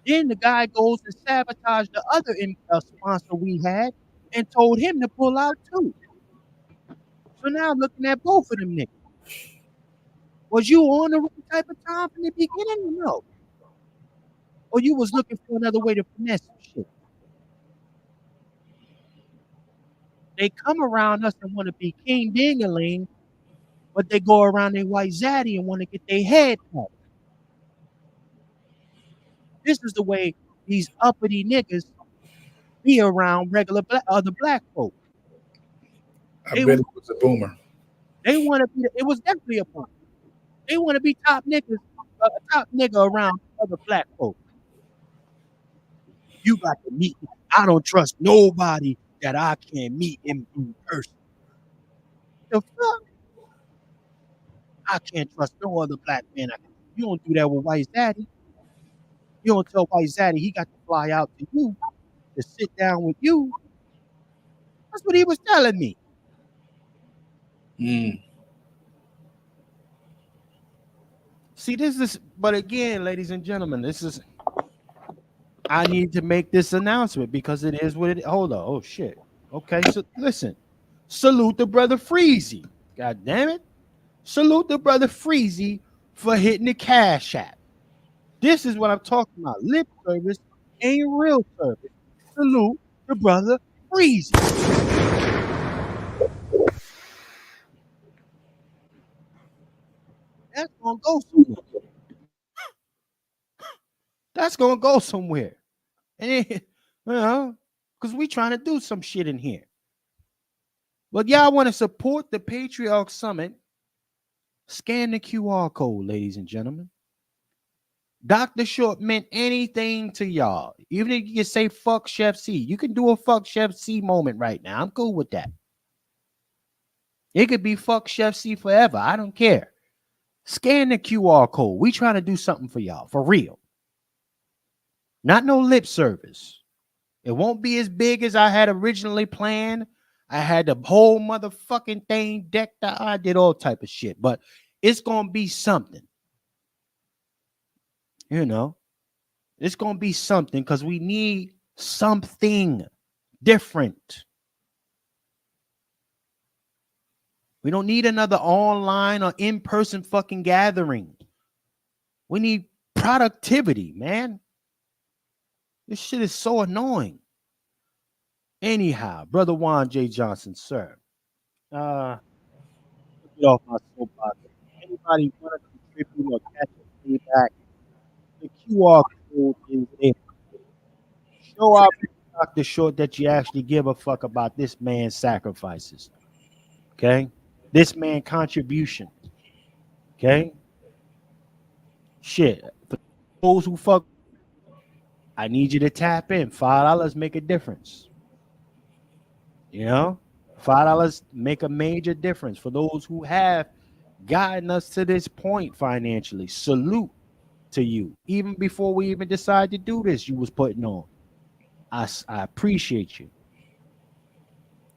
Then the guy goes and sabotage the other sponsor we had and told him to pull out too. So now I'm looking at both of them niggas. Was you on the right type of time from the beginning or no? Or you was looking for another way to finesse some shit? They come around us and want to be King Dingaling, but they go around their White Zaddy and want to get their head cut. This is the way these uppity niggas be around regular other black folk. I bet it was a boomer. They want to be. It was definitely a boomer. They want to be top niggas, a top nigga around other black folk. You got to meet me. I don't trust nobody that I can't meet in person. The fuck? I can't trust no other black man. You don't do that with White Zaddy. You don't tell White Zaddy he got to fly out to you to sit down with you. That's what he was telling me. See, this is, but again, ladies and gentlemen, this is, I need to make this announcement because it is what it is. Hold on. Oh, shit. Okay, so listen. Salute the brother Freezy. God damn it. Salute the brother Freezy for hitting the Cash App. This is what I'm talking about. Lip service ain't real service. Salute the brother Freezy. That's gonna go somewhere. That's gonna go somewhere. And you know, because we trying to do some shit in here. But y'all want to support the Patriarch Summit? Scan the QR code, ladies and gentlemen. Dr. Short meant anything to y'all. Even if you can say fuck Chef C, you can do a fuck Chef C moment right now. I'm cool with that. It could be fuck Chef C forever. I don't care. Scan the QR code. We trying to do something for y'all, for real. Not no lip service. It won't be as big as I had originally planned. I had the whole motherfucking thing decked out. I did all type of shit, but it's going to be something. You know, it's going to be something because we need something different. We don't need another online or in-person fucking gathering. We need productivity, man. This shit is so annoying. Anyhow, brother Juan J. Johnson, sir. Get off my soapbox. Anybody want to contribute or catch a feedback? The QR code is there. Show our Dr. Short that you actually give a fuck about this man's sacrifices. Okay? This man's contribution. Okay? Shit. For those who fuck, I need you to tap in. $5 make a difference. You know? $5 make a major difference for those who have gotten us to this point financially. Salute to you. Even before we even decide to do this, you was putting on. I appreciate you.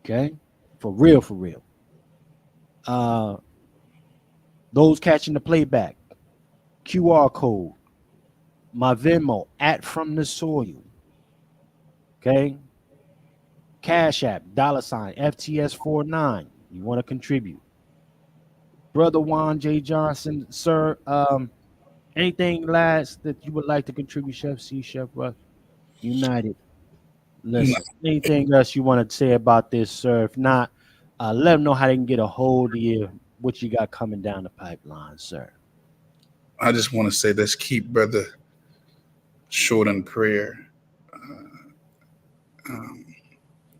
Okay? For real, for real. Those catching the playback, QR code, my Venmo, @FromTheSoil. Okay? Cash App, $ FTS49. You want to contribute. Brother Juan J. Johnson, sir, anything last that you would like to contribute, Chef C, Chef Russ? United. Listen, anything else you want to say about this, sir? If not, let them know how they can get a hold of you, what you got coming down the pipeline, sir. I just want to say, let's keep Brother Short in prayer.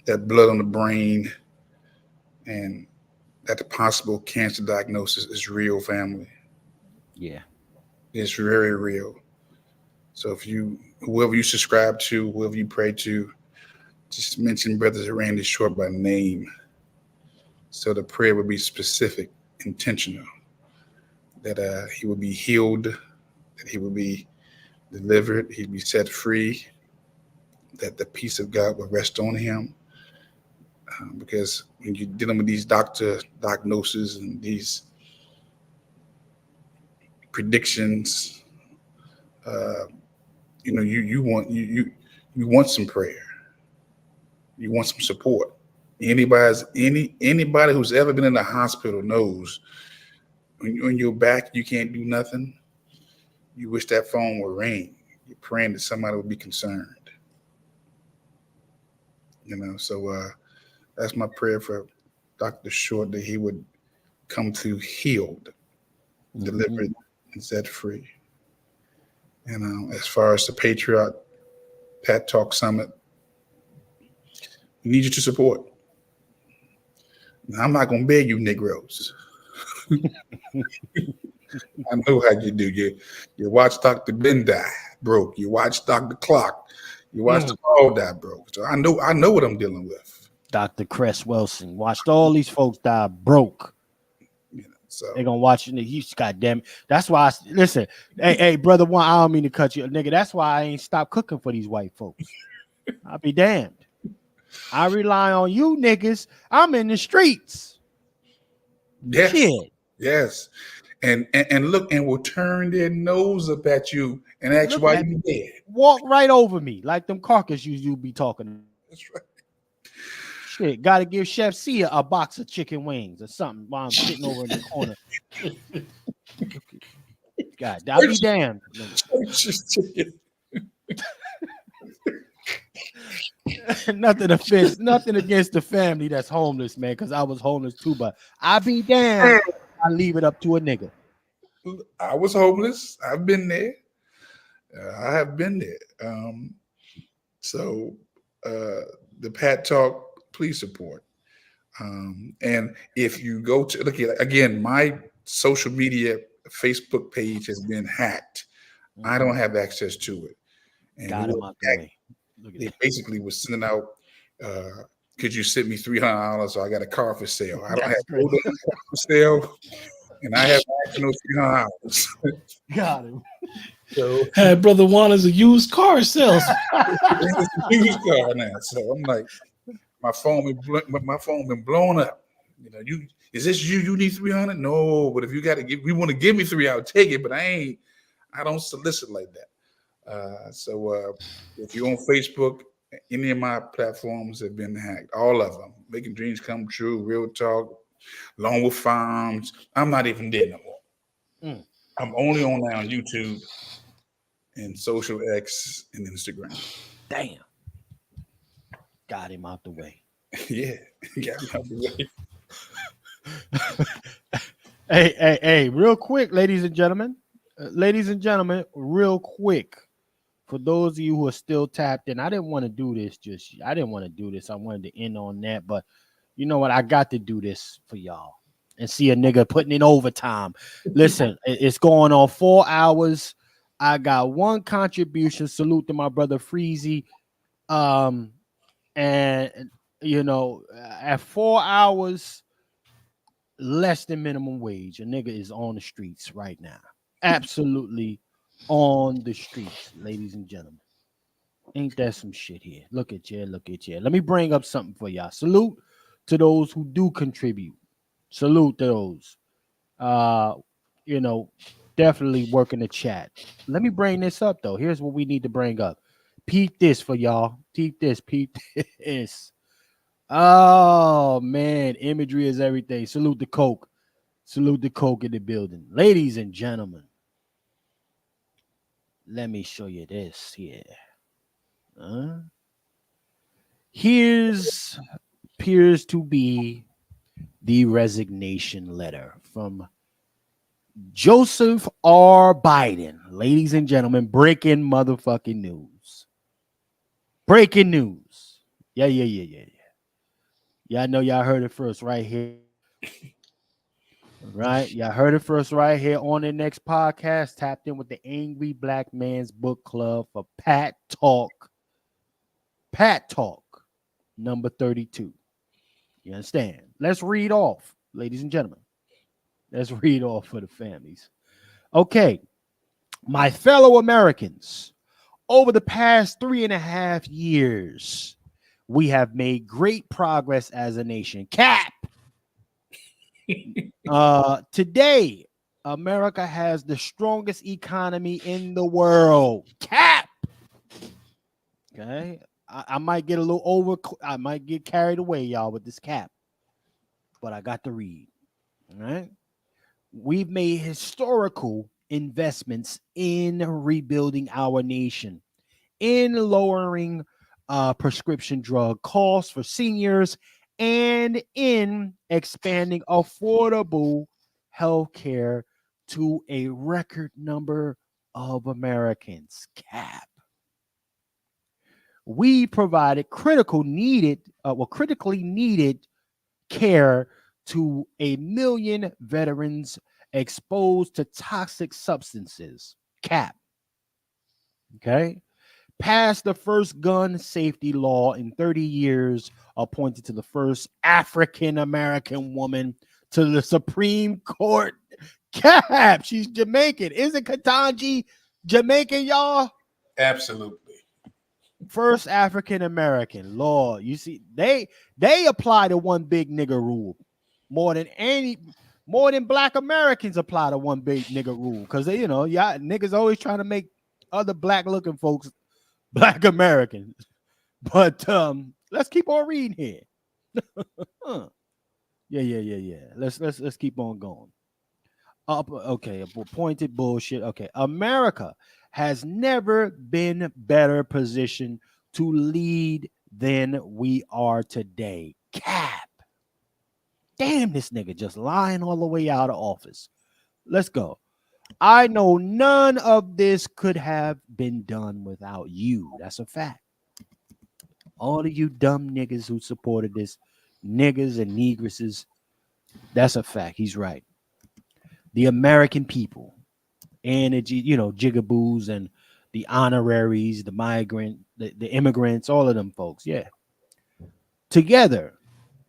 That blood on the brain and that the possible cancer diagnosis is real, family. Yeah. It's very real. So if whoever you subscribe to, whoever you pray to, just mention Brother Randy Short by name. So the prayer would be specific, intentional, that he would be healed, that he would be delivered, he'd be set free, that the peace of God would rest on him. Because when you're dealing with these doctor diagnoses and these predictions, you want some prayer. You want some support. Anybody who's ever been in the hospital knows when you're back, you can't do nothing. You wish that phone would ring. You're praying that somebody would be concerned. So that's my prayer for Dr. Short, that he would come through healed, delivered, and set free. As far as the Patriarch Summit, we need you to support. Now, I'm not going to beg you Negroes. I know how you do. You watch Dr. Ben die broke. You watch Dr. Clock. You watch them all die broke. So I know what I'm dealing with. Dr. Cress Wilson watched all these folks die broke. So they're gonna watch it. He's goddamn. That's why. Listen, hey, brother one. I don't mean to cut you, nigga. That's why I ain't stopped cooking for these white folks. I'll be damned. I rely on you niggas. I'm in the streets. Yes. Shit. Yes. And look, and will turn their nose up at you and ask why you dead. Walk right over me like them carcass you be talking. That's right. Shit, gotta give Chef C a box of chicken wings or something while I'm sitting over in the corner. God, I'll be damned. Nothing against the family that's homeless, man, because I was homeless too, but I'll be damned. I leave it up to a nigga. I was homeless. I've been there. I have been there. So the Pat Talk, please support. And if you go to look at again, my social media Facebook page has been hacked. I don't have access to it. And they basically was sending out, could you send me $300 so I got a car for sale? I don't have no car for sale, and I have no $300. Got him. So had Brother Juan as a used car salesman. Used car now. So I'm like, my phone been blown up. Is this you? You need 300? No, but if you got to we want to give me 3, I'll take it. But I don't solicit like that. So if you're on Facebook, any of my platforms have been hacked. All of them. Making Dreams Come True, Real Talk, Longwood Farms. I'm not even there no more. I'm only on now on YouTube. and social X and Instagram. Damn. Got him out the way. Yeah, got me out the way. Hey, real quick, ladies and gentlemen. Real quick. For those of you who are still tapped in, I didn't want to do this I wanted to end on that, but you know what? I got to do this for y'all and see a nigga putting in overtime. Listen, it's going on 4 hours. I got one contribution. Salute to my brother Freezy. And you know, at 4 hours, less than minimum wage, a nigga is on the streets right now. Absolutely on the streets, ladies and gentlemen. Ain't that some shit here? Look at you. Let me bring up something for y'all. Salute to those who do contribute. Salute to those. You know, definitely working the chat. Let me bring this up though. Here's what we need to bring up. Peep this for y'all. Peep this. Oh man, imagery is everything. Salute the Coke. Salute the Coke in the building. Ladies and gentlemen, let me show you this here. Here's appears to be the resignation letter from Joseph R. Biden. Ladies and gentlemen, breaking motherfucking news. Breaking news. Yeah. Y'all know y'all heard it first right here. Right? Y'all heard it first right here on the next podcast. Tapped in with the Angry Black Man's Book Club for Pat Talk. Pat Talk number 32. You understand? Let's read off, ladies and gentlemen. Let's read off for the families. Okay. My fellow Americans, over the past 3.5 years, we have made great progress as a nation. Cap. Today, America has the strongest economy in the world. Cap. Okay. I might get a little I might get carried away, y'all, with this cap. But I got to read. All right. We've made historical investments in rebuilding our nation, in lowering prescription drug costs for seniors, and in expanding affordable health care to a record number of Americans. Cap. We provided critically needed care to 1 million veterans exposed to toxic substances. Cap. Okay. Passed the first gun safety law in 30 years, appointed to the first African American woman to the Supreme Court. Cap. She's Jamaican. Isn't Ketanji Jamaican, y'all? Absolutely. First African American. Lord, you see, they apply the one big nigga rule more than Black Americans apply the one big nigga rule, because they, you know, y'all niggas always trying to make other black looking folks Black Americans. But let's keep on reading here. Yeah. Let's keep on going. Okay, appointed bullshit. Okay, America has never been better positioned to lead than we are today. Cap. Damn, this nigga just lying all the way out of office. Let's go. I know none of this could have been done without you. That's a fact. All of you dumb niggas who supported this, niggas and negresses, that's a fact. He's right. The American people and the, you know, jigaboos and the honoraries, the migrant, the immigrants, all of them folks. Yeah. Together,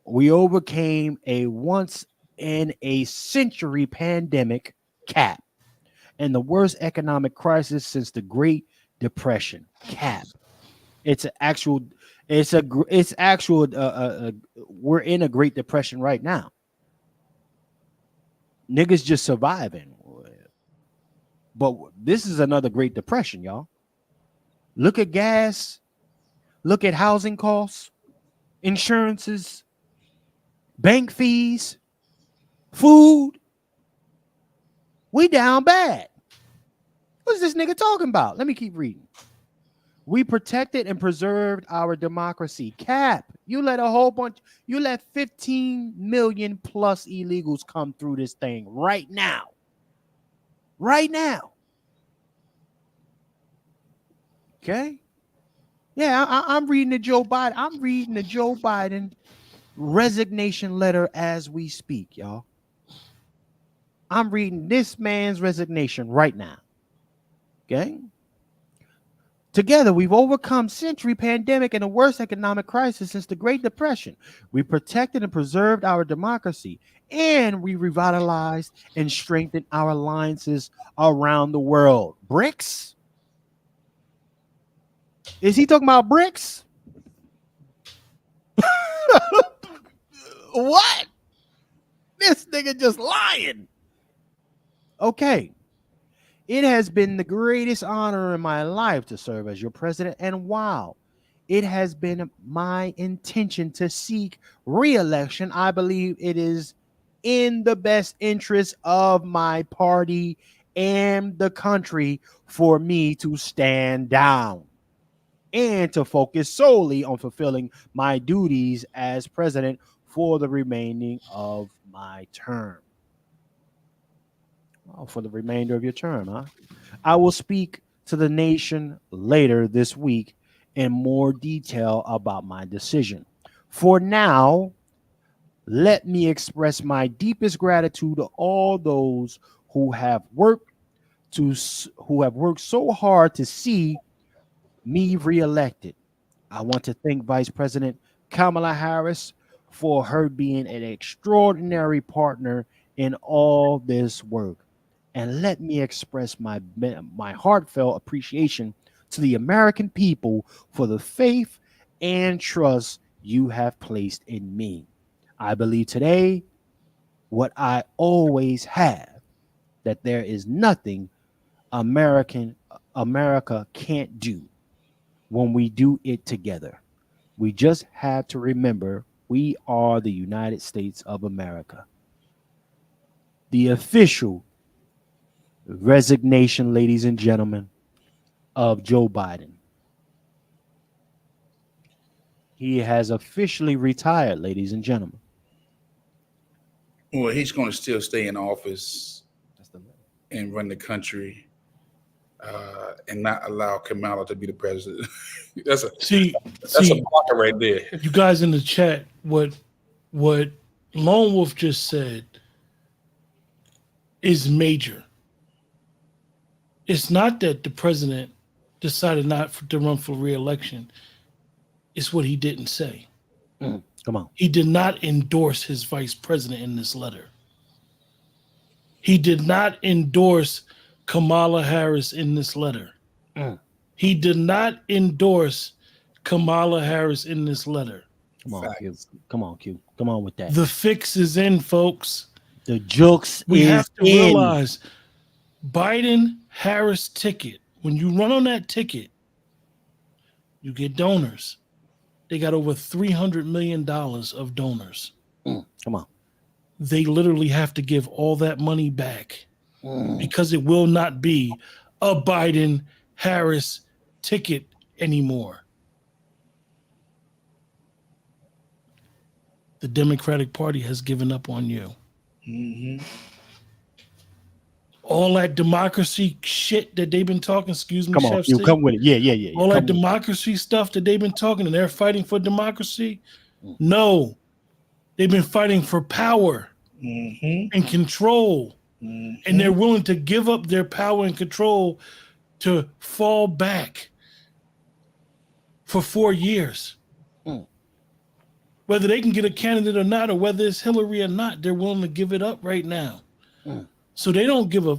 we overcame a once in a century pandemic, cap, and the worst economic crisis since the Great Depression, cap. We're in a Great Depression right now. Niggas just surviving. But this is another Great Depression, y'all. Look at gas. Look at housing costs, insurances, bank fees, food. We down bad. What's this nigga talking about? Let me keep reading. We protected and preserved our democracy. Cap, you let 15 million plus illegals come through this thing right now. Right now. Okay. Yeah, I'm reading the Joe Biden. I'm reading the Joe Biden resignation letter as we speak, y'all. I'm reading this man's resignation right now. Okay. Together, we've overcome century pandemic and the worst economic crisis since the Great Depression. We protected and preserved our democracy, and we revitalized and strengthened our alliances around the world. BRICS? Is he talking about BRICS? What? This nigga just lying. Okay. It has been the greatest honor in my life to serve as your president. And while it has been my intention to seek re-election, I believe it is in the best interest of my party and the country for me to stand down and to focus solely on fulfilling my duties as president for the remaining of my term. Oh, for the remainder of your term, huh? I will speak to the nation later this week in more detail about my decision. For now, let me express my deepest gratitude to all those who have worked so hard to see me reelected. I want to thank Vice President Kamala Harris for her being an extraordinary partner in all this work. And let me express my heartfelt appreciation to the American people for the faith and trust you have placed in me. I believe today what I always have, that there is nothing America can't do when we do it together. We just have to remember we are the United States of America. The official resignation, ladies and gentlemen, of Joe Biden. He has officially retired, ladies and gentlemen. Well, he's going to still stay in office and run the country and not allow Kamala to be the president. that's a blocker right there. You guys in the chat, what Lone Wolf just said is major. It's not that the president decided not to run for re-election. It's what he didn't say. Come on. He did not endorse his vice president in this letter. He did not endorse Kamala Harris in this letter. He did not endorse Kamala Harris in this letter. Come on, Q. Come on, Q. Come on with that. The fix is in, folks. The jokes We is have to in. realize Biden-Harris ticket, when you run on that ticket, you get donors. They got over $300 million of donors. Come on. They literally have to give all that money back because it will not be a Biden-Harris ticket anymore. The Democratic Party has given up on you. All that democracy shit that they've been talking, excuse me, Come on, Chef you C. come with it. Yeah. All that Come with it. democracy stuff that they've been talking and they're fighting for democracy. No, they've been fighting for power and control. And they're willing to give up their power and control to fall back for 4 years. Whether they can get a candidate or not, or whether it's Hillary or not, they're willing to give it up right now. So they don't give a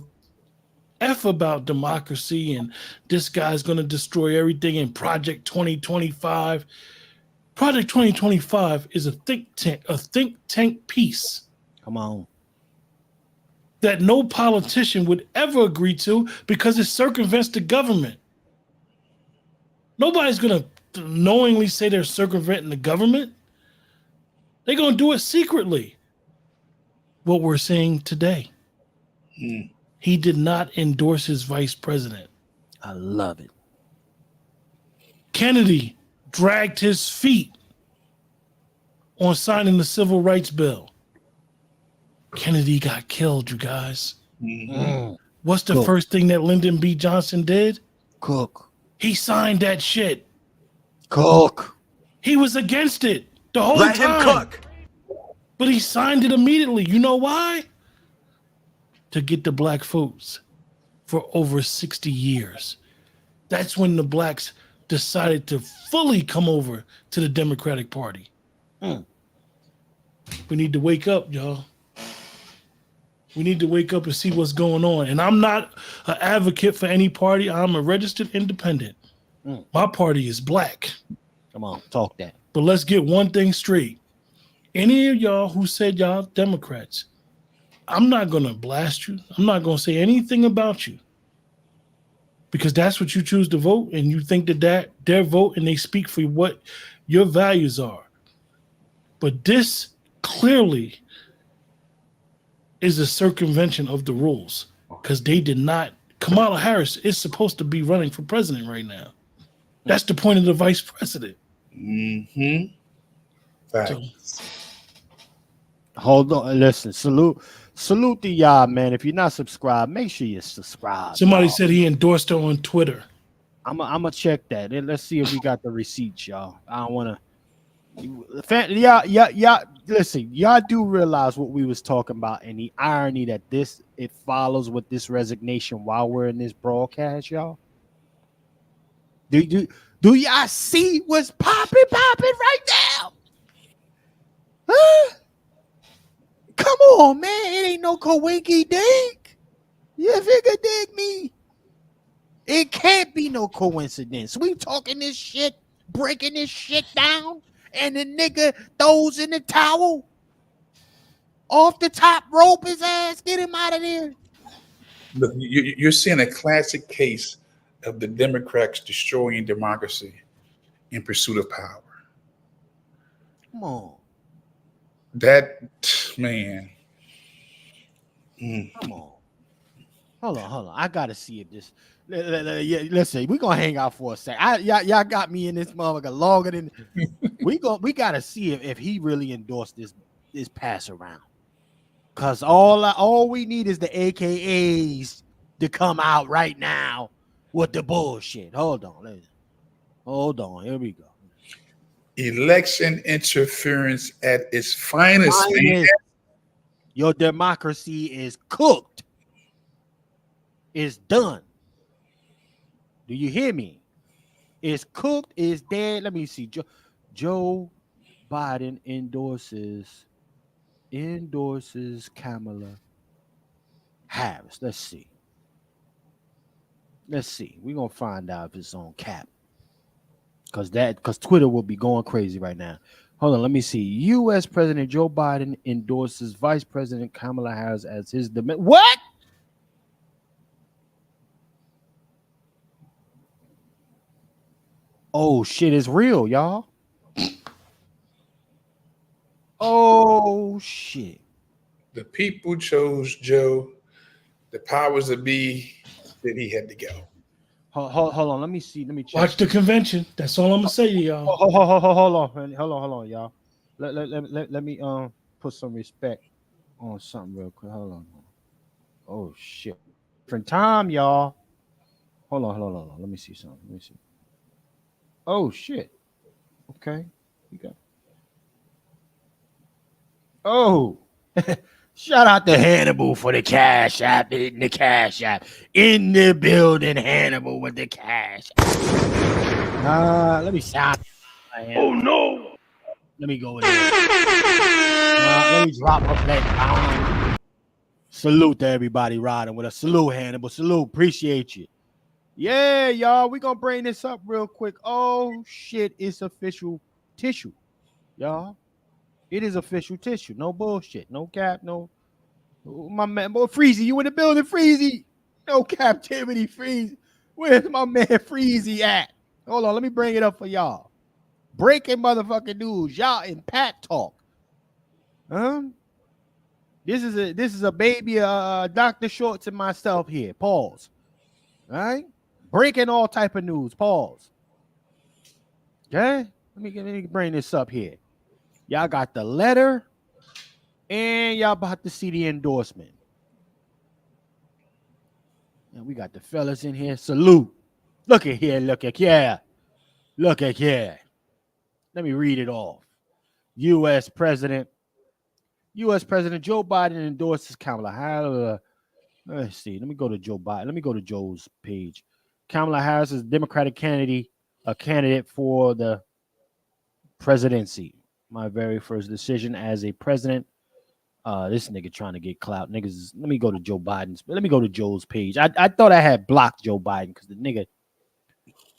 F about democracy and this guy's going to destroy everything in Project 2025. Project 2025 is a think tank piece. Come on. That no politician would ever agree to because it circumvents the government. Nobody's going to knowingly say they're circumventing the government. They're going to do it secretly. What we're seeing today. He did not endorse his vice president. I love it. Kennedy dragged his feet on signing the Civil Rights Bill. Kennedy got killed, you guys. What's the first thing that Lyndon B. Johnson did? Cook. He signed that shit. Cook. He was against it the whole Let time. him cook. But he signed it immediately. You know why? To get the black votes for over 60 years. That's when the blacks decided to fully come over to the Democratic Party. We need to wake up, y'all. We need to wake up and see what's going on. And I'm not an advocate for any party. I'm a registered independent. My party is black. Come on, talk that. But let's get one thing straight. Any of y'all who said y'all Democrats, I'm not going to blast you. I'm not going to say anything about you. Because that's what you choose to vote, and you think that their vote and they speak for what your values are. But this clearly is a circumvention of the rules, because they did not. Kamala Harris is supposed to be running for president right now. That's the point of the vice president. Right. Hold on, listen. Salute to y'all, man. If you're not subscribed, make sure you subscribe. Somebody y'all. said he endorsed her on Twitter. I'm gonna check that. And let's see if we got the receipts, y'all. I don't want to. Yeah. Listen, y'all do realize what we was talking about and the irony that it follows with this resignation while we're in this broadcast, y'all. Do y'all see what's popping right now? Huh? Come on, man. It ain't no coinky dink. You figure dig me? It can't be no coincidence. We talking this shit, breaking this shit down, and the nigga throws in the towel. Off the top rope his ass. Get him out of there. Look, you're seeing a classic case of the Democrats destroying democracy in pursuit of power. Come on. That, man. Come on. Hold on. I gotta see if this. Listen, we gonna hang out for a sec. Y'all got me in this motherfucker longer than we gotta see if he really endorsed this pass around. Cause all we need is the AKAs to come out right now with the bullshit. Hold on. Here we go. Election interference at its finest. Man. Your democracy is cooked. It's done. Do you hear me? It's cooked. It's dead. Let me see. Joe Biden endorses Kamala Harris. Let's see. We're gonna find out if it's on cap. Because Twitter will be going crazy right now. Hold on, let me see. U.S. President Joe Biden endorses Vice President Kamala Harris as his what? Oh shit, it's real, y'all. Oh shit. The people chose Joe. The powers that be said he had to go. Hold on. Let me see. Let me check. Watch the convention. That's all I'm gonna say to y'all. Hold on, y'all. Let me put some respect on something real quick. Hold on. Oh shit. Different time, y'all. Hold on. Let me see something. Oh shit. Okay. You got. Oh. Shout out to Hannibal for the cash app. In the building, Hannibal with the cash app. Let me shout. Oh no! Let me go with it. Let me drop a plate. Salute to everybody riding with us. Salute, Hannibal. Salute. Appreciate you. Yeah, y'all. We're going to bring this up real quick. Oh, shit. It's official tissue, y'all. It is official tissue. No bullshit. No cap. No. My man, boy, Freezy, you in the building, Freezy. No captivity, Freezy. Where's my man Freezy at? Hold on. Let me bring it up for y'all. Breaking motherfucking news. Y'all in Pat Talk. This is a baby, Dr. Shorts and myself here. Pause. All right, breaking all type of news. Pause. Okay, let me bring this up here. Y'all got the letter, and y'all about to see the endorsement. And we got the fellas in here. Salute. Look at here. Look at here. Look at here. Let me read it off. U.S. President Joe Biden endorses Kamala Harris. Let's see. Let me go to Joe Biden. Let me go to Joe's page. Kamala Harris is a Democratic candidate, a candidate for the presidency. My very first decision as a president. This nigga trying to get clout. Niggas, let me go to Joe Biden's. Let me go to Joe's page. I thought I had blocked Joe Biden because the nigga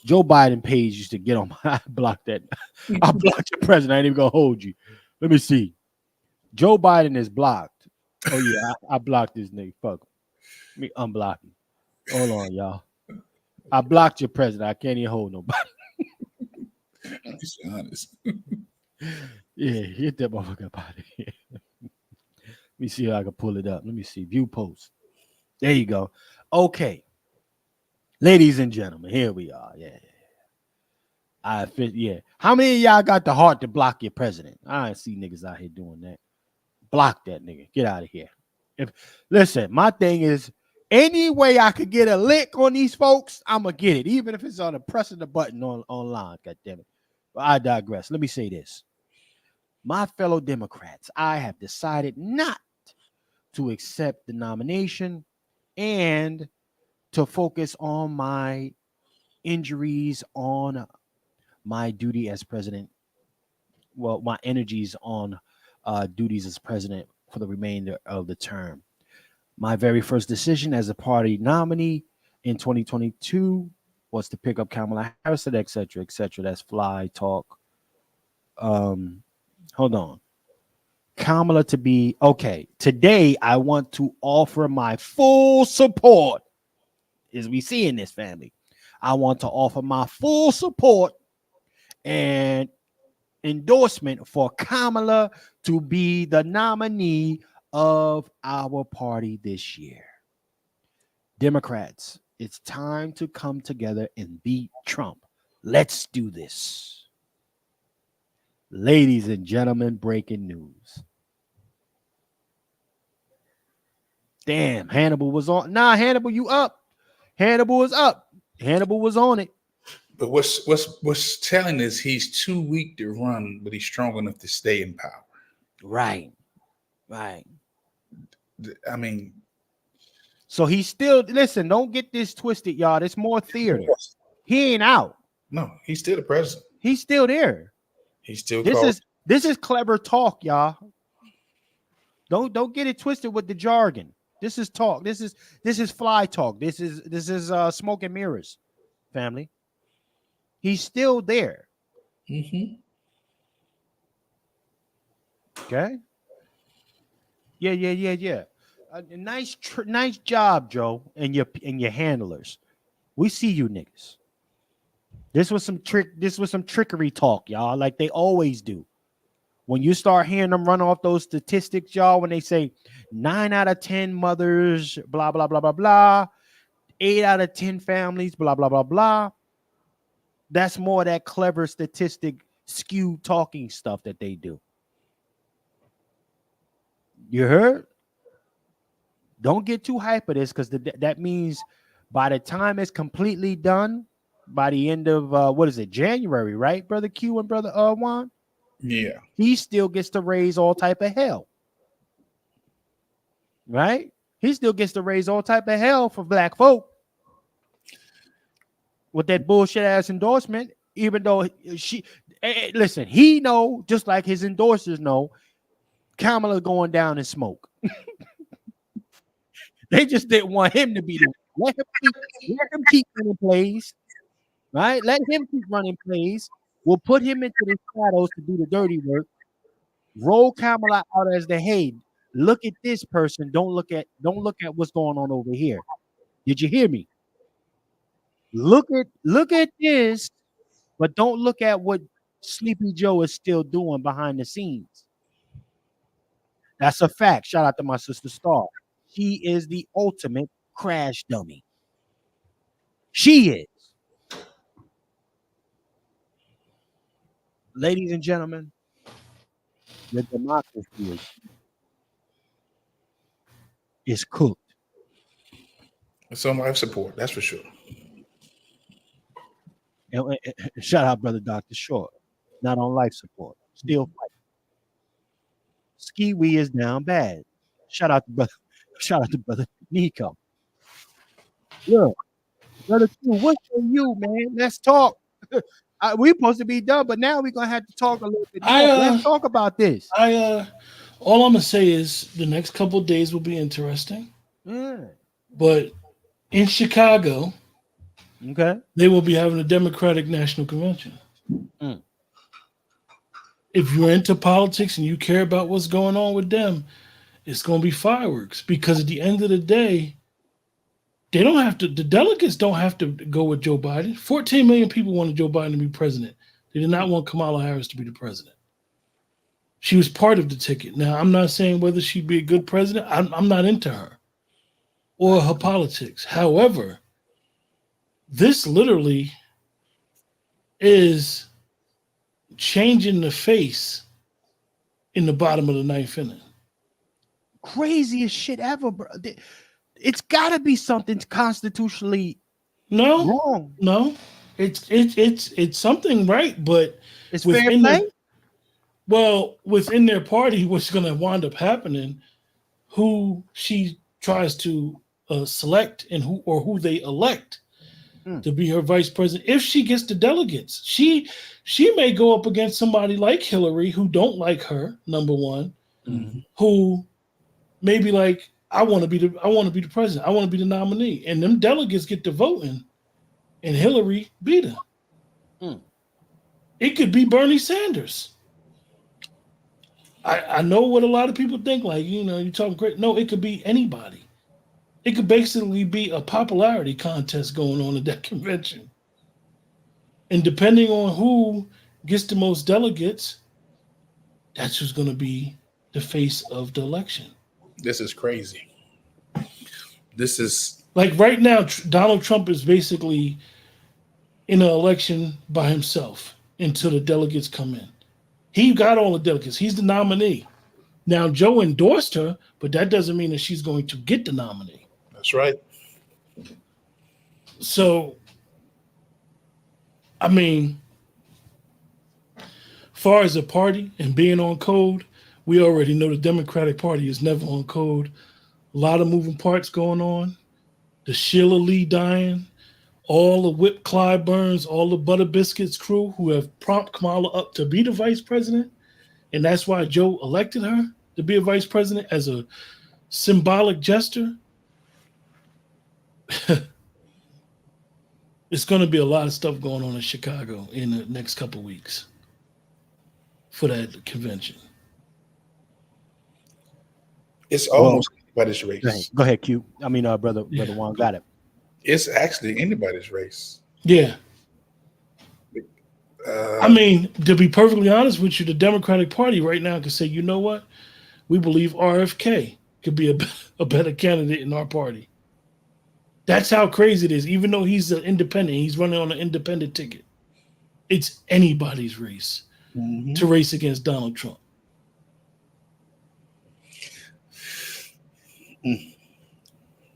Joe Biden page used to get on my. I blocked that. I blocked your president. I ain't even gonna hold you. Let me see. Joe Biden is blocked. Oh yeah, I blocked this nigga. Fuck him. Let me unblock him. Hold on, y'all. I blocked your president. I can't even hold nobody. I'm just honest. Yeah, get that motherfucker up out of here. Let me see if I can pull it up. Let me see. View post. There you go. Okay. Ladies and gentlemen, here we are. Yeah. How many of y'all got the heart to block your president? I ain't see niggas out here doing that. Block that nigga. Get out of here. Listen, my thing is, any way I could get a lick on these folks, I'm going to get it, even if it's on the pressing the button online. God damn it. But I digress. Let me say this. My fellow Democrats, I have decided not to accept the nomination and to focus on my injuries, on my duty as president. Well, my energies on duties as president for the remainder of the term. My very first decision as a party nominee in 2022 was to pick up Kamala Harris, et cetera, et cetera. That's fly talk. Hold on. Kamala to be okay. Today, I want to offer my full support. As we see in this family, I want to offer my full support and endorsement for Kamala to be the nominee of our party this year. Democrats, it's time to come together and beat Trump. Let's do this. Ladies and gentlemen, breaking news. Damn, Hannibal was on. Nah, Hannibal, you up. Hannibal was up. Hannibal was on it. But what's telling is he's too weak to run, but he's strong enough to stay in power. Right. I mean, so he's still, listen, don't get this twisted, y'all. There's more theater. He ain't out. No, he's still the president. He's still there. He's still this is clever talk, y'all. Don't get it twisted with the jargon. This is talk. This is fly talk. This is smoke and mirrors, family. He's still there. Mm-hmm. Okay. Yeah. Nice job, Joe, and your handlers. We see you niggas. This was some trickery talk, y'all, like they always do. When you start hearing them run off those statistics, y'all, when they say 9 out of 10 mothers, blah, blah, blah, blah, blah, 8 out of 10 families, blah, blah, blah, blah. That's more of that clever statistic skew talking stuff that they do. You heard? Don't get too hype of this because that means by the time it's completely done, by the end of January, right, Brother Q and Brother Juan? Yeah. He still gets to raise all type of hell. Right? He still gets to raise all type of hell for black folk with that bullshit ass endorsement, even though listen, he know, just like his endorsers know, Kamala going down in smoke. They just didn't want him to be the let him keep running plays. Right? Let him keep running plays. We'll put him into the shadows to do the dirty work. Roll Kamala out as the hey. Look at this person. Don't look at what's going on over here. Did you hear me? Look at this, but don't look at what Sleepy Joe is still doing behind the scenes. That's a fact. Shout out to my sister Star. She is the ultimate crash dummy. She is. Ladies and gentlemen, the democracy is cooked. Some life support, that's for sure. And shout out, brother Dr. Short. Not on life support. Still fighting. Ski Wee is down bad. Shout out to brother Nico. Look, brother Q, what's for you, man? Let's talk. We're supposed to be done, but now we're gonna have to talk a little bit more. Let's talk about this. All I'm gonna say is the next couple of days will be interesting. But in Chicago, okay, they will be having a Democratic National Convention. If you're into politics and you care about what's going on with them, it's going to be fireworks, because at the end of the day, they don't have to. The delegates don't have to go with Joe Biden. 14 million people wanted Joe Biden to be president. They did not want Kamala Harris to be the president. She was part of the ticket. Now, I'm not saying whether she'd be a good president. I'm not into her or her politics. However, this literally is changing the face in the bottom of the ninth inning. Craziest shit ever, bro. It's got to be something constitutionally wrong. No, it's something right, but it's fair play. Within their party, what's going to wind up happening? Who she tries to select and who they elect to be her vice president. If she gets the delegates, she may go up against somebody like Hillary, who don't like her. Number one, who may be like, I want to be the president. I want to be the nominee, and them delegates get to voting, and Hillary beat her. It could be Bernie Sanders. I know what a lot of people think. Like, you're talking great. No, it could be anybody. It could basically be a popularity contest going on at that convention. And depending on who gets the most delegates, that's who's going to be the face of the election. This is crazy. This is like right now, Donald Trump is basically in an election by himself until the delegates come in. He got all the delegates. He's the nominee. Now, Joe endorsed her, but that doesn't mean that she's going to get the nominee. That's right. So, I mean, far as a party and being on code, we already know the Democratic Party is never on code. A lot of moving parts going on. The Sheila Lee dying, all the Whip Clyburns, all the Butter Biscuits crew who have prompted Kamala up to be the vice president. And that's why Joe elected her to be a vice president as a symbolic gesture. It's going to be a lot of stuff going on in Chicago in the next couple of weeks for that convention. It's almost anybody's race. Go ahead, Q. I mean, brother Juan got it. It's actually anybody's race. Yeah. I mean, to be perfectly honest with you, the Democratic Party right now can say, you know what? We believe RFK could be a better candidate in our party. That's how crazy it is. Even though he's an independent, he's running on an independent ticket. It's anybody's race to race against Donald Trump.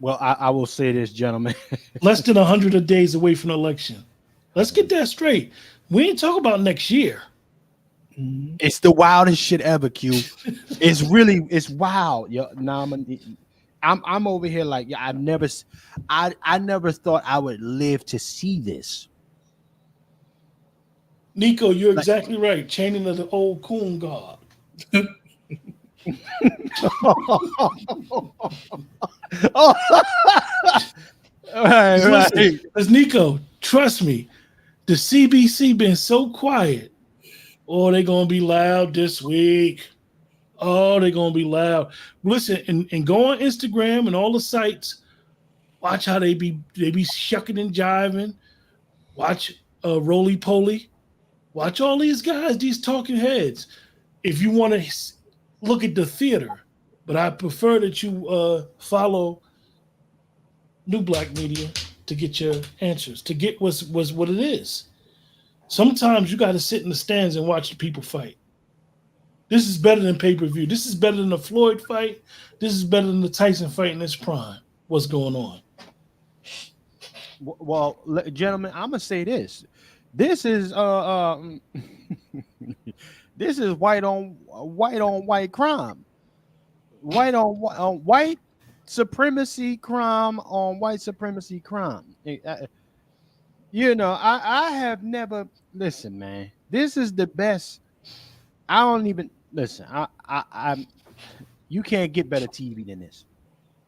Well, I will say this, gentlemen. Less than 100 days away from the election. Let's get that straight. We ain't talking about next year. It's the wildest shit ever, Q. It's wild. Yo, I'm over here like, I never thought I would live to see this. Nico, you're exactly right. Chaining of the old coon god. Right. Because Nico, trust me, the CBC been so quiet. Oh, they're gonna be loud this week. Oh, they're gonna be loud. Listen, and go on Instagram and all the sites. Watch how they be shucking and jiving. Watch Roly Poly. Watch all these guys, these talking heads. If you want to look at the theater, But I prefer that you follow New Black Media to get your answers, to get what it is. Sometimes you got to sit in the stands and watch the people fight. This is better than pay-per-view. This is better than the Floyd fight. This is better than the Tyson fight in its prime. What's going on? Well, gentlemen, I'm gonna say this. This is this is white on white crime. White on white supremacy crime on white supremacy crime. You know, I have never listen, man. This is the best. I don't even listen. I'm you can't get better TV than this.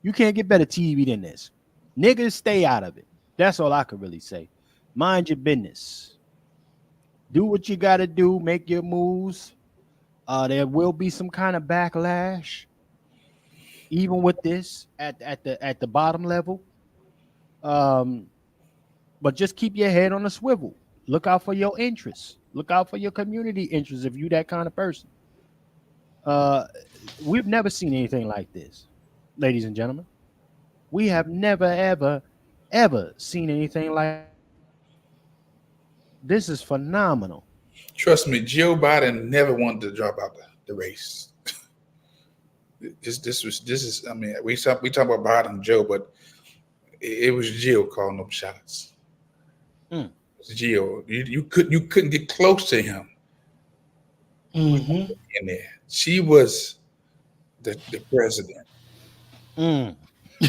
You can't get better TV than this. Niggas, stay out of it. That's all I could really say. Mind your business. Do what you gotta do, make your moves. There will be some kind of backlash, even with this at the bottom level. But just keep your head on a swivel. Look out for your interests. Look out for your community interests if you that kind of person. We've never seen anything like this, ladies and gentlemen. We have never, ever seen anything like this. Is phenomenal. Trust me, Joe Biden never wanted to drop out the race. This is. I mean, we talk about Biden and Joe, but it was Jill calling them shots. It was Jill. You couldn't get close to him. Mm-hmm. In there, she was the president.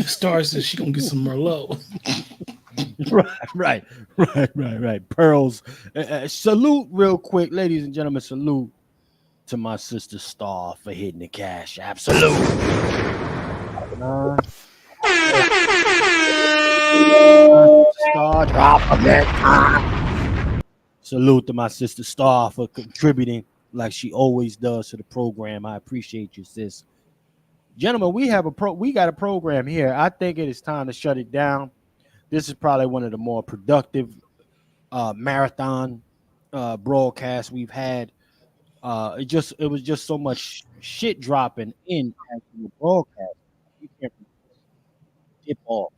Star says she gonna get some Merlot. Right. Pearls. Salute real quick, ladies and gentlemen. Salute to my sister Star for hitting the cash. Absolute. Star drop of it. Salute to my sister Star for contributing like she always does to the program. I appreciate you, sis. Gentlemen, we got a program here. I think it is time to shut it down. This is probably one of the more productive marathon broadcasts we've had. It was just so much shit dropping in the broadcast. You can't dip off.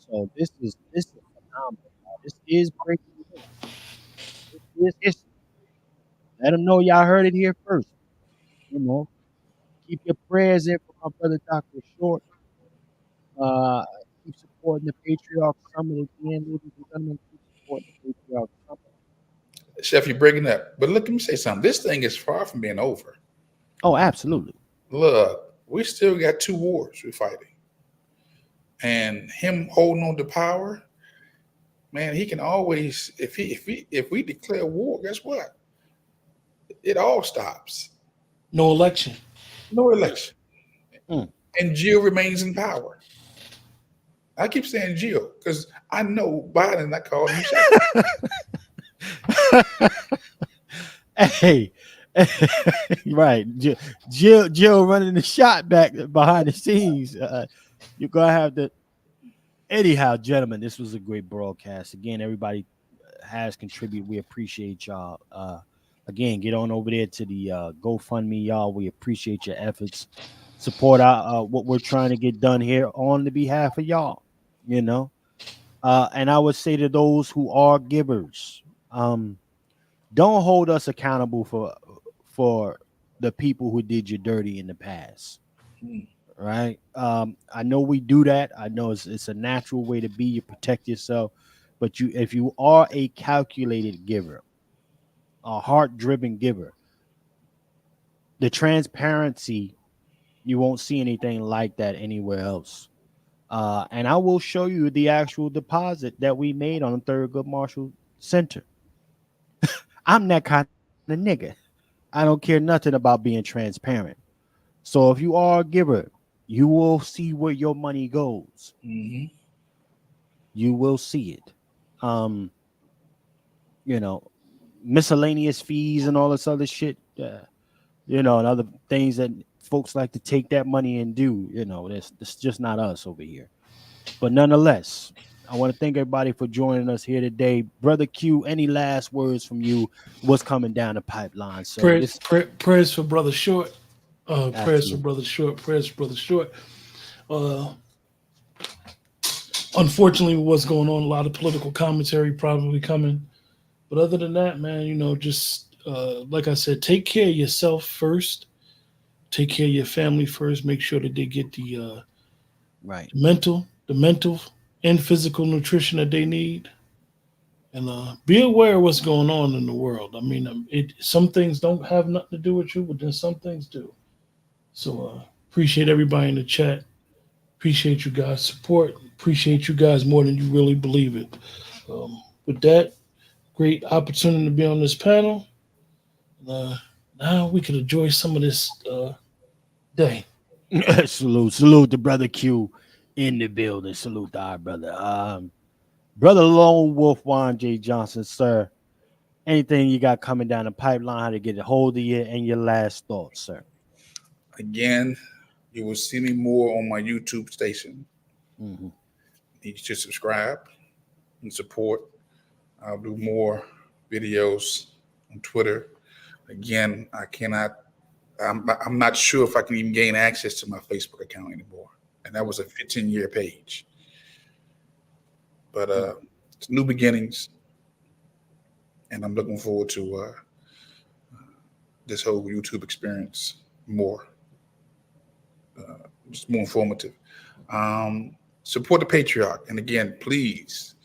So this is phenomenal. This is breaking news. This is history. Let them know y'all heard it here first. You know, keep your prayers in for my brother Dr. Short. Keep supporting the Patriarch Summit again, ladies and gentlemen. Keep supporting the Patriarch Summit. Chef, you're breaking up. But look, let me say something. This thing is far from being over. Oh, absolutely. Look, we still got 2 wars we're fighting. And him holding on to power, man, he can always, if we declare war, guess what? It all stops. No election. No election. And Jill remains in power. I keep saying Jill because I know Biden not calling him. Hey, right. Jill running the shot back behind the scenes. You're going to have to. Anyhow, gentlemen, this was a great broadcast. Again, everybody has contributed. We appreciate y'all. Again, get on over there to the GoFundMe, y'all. We appreciate your efforts. Support our what we're trying to get done here on the behalf of y'all, you know. And I would say to those who are givers, don't hold us accountable for the people who did you dirty in the past. Right? I know we do that. I know it's a natural way to be. You protect yourself, but if you are a calculated giver, a heart-driven giver, the transparency, you won't see anything like that anywhere else. And I will show you the actual deposit that we made on Thurgood Marshall Center. I'm that kind of nigga. I don't care nothing about being transparent. So if you are a giver, you will see where your money goes. Mm-hmm. You will see it. You know, miscellaneous fees and all this other shit, you know, and other things that folks like to take that money and do, you know, that's just not us over here. But nonetheless, I want to thank everybody for joining us here today. Brother Q, any last words from you? What's coming down the pipeline? So prayers for Brother Short. Prayers for Absolutely. Brother Short. Prayers for Brother Short. Unfortunately, with what's going on, a lot of political commentary probably coming. But other than that, man, just like I said, take care of yourself first. Take care of your family first. Make sure that they get the Right. mental and physical nutrition that they need. And be aware of what's going on in the world. I mean, some things don't have nothing to do with you, but then some things do. So appreciate everybody in the chat. Appreciate you guys' support. Appreciate you guys more than you really believe it. With that, great opportunity to be on this panel. Now we can enjoy some of this day. Salute to Brother Q in the building. Salute to our brother. Brother Lone Wolf Juan J. Johnson, sir. Anything you got coming down the pipeline, how to get a hold of you, and your last thoughts, sir. Again, you will see me more on my YouTube station. Mm-hmm. Need you to subscribe and support. I'll do more videos on Twitter. Again, I'm not sure if I can even gain access to my Facebook account anymore. And that was a 15-year page. But it's new beginnings. And I'm looking forward to this whole YouTube experience more. Just more informative. Support the Patriarch. And again, please,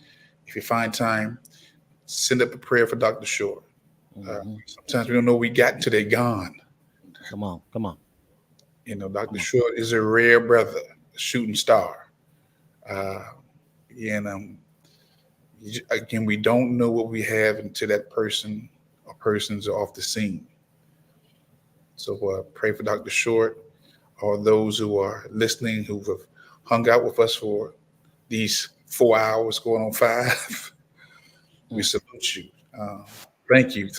if you find time, send up a prayer for Dr. Short. Sometimes we don't know we got until they're gone. Come on. Dr. Short is a rare brother, a shooting star. Again, we don't know what we have until that person or persons are off the scene. So pray for Dr. Short, or those who are listening who have hung out with us for these 4 hours going on 5. We salute you. Thank you.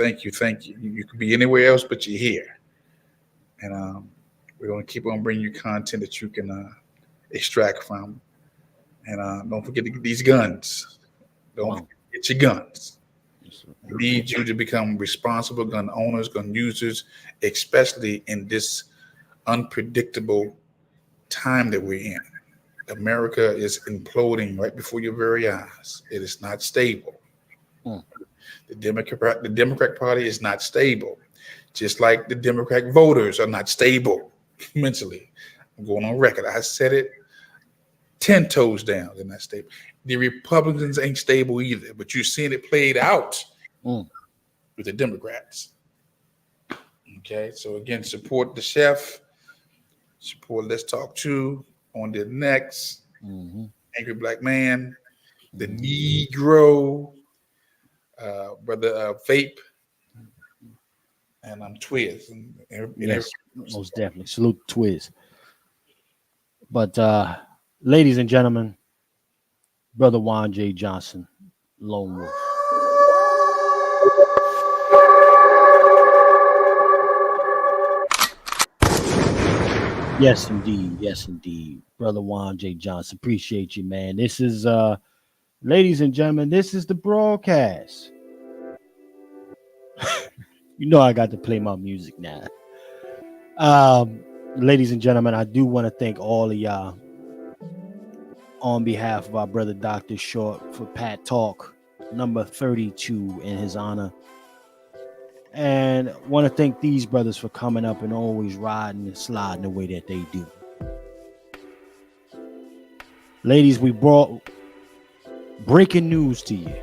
You could be anywhere else, but you're here. And we're going to keep on bringing you content that you can extract from. And don't forget to get these guns. Don't forget your guns. I need you to become responsible gun owners, gun users, especially in this unpredictable time that we're in. America is imploding right before your very eyes. It is not stable. The Democrat Party is not stable, just like the Democrat voters are not stable mentally. I'm going on record. I said it 10 toes down. They're not stable. The Republicans ain't stable either, but you're seeing it played out with the Democrats. Okay, so again, support the chef, support Let's Talk To on the next Angry Black Man, the Negro, brother Vape, and I'm Twiz. Yes, most definitely. Salute Twiz. But ladies and gentlemen, Brother Juan J. Johnson, Lone Wolf. Yes, indeed. Brother Juan J. Johnson, appreciate you, man. This is, ladies and gentlemen, this is the broadcast. You know I got to play my music now. Ladies and gentlemen, I do want to thank all of y'all on behalf of our brother Dr. Short for Pat Talk number 32 in his honor. And want to thank these brothers for coming up and always riding and sliding the way that they do. Ladies, we brought breaking news to you,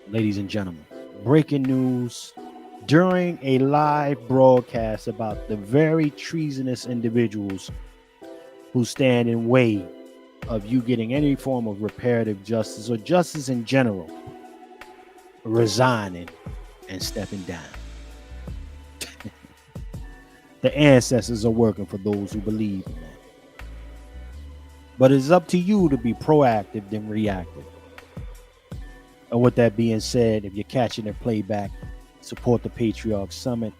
ladies and gentlemen. Breaking news during a live broadcast about the very treasonous individuals who stand in way of you getting any form of reparative justice or justice in general, resigning and stepping down. The ancestors are working for those who believe in that. But it's up to you to be proactive than reactive. And with that being said, if you're catching the playback, support the Patriarch Summit,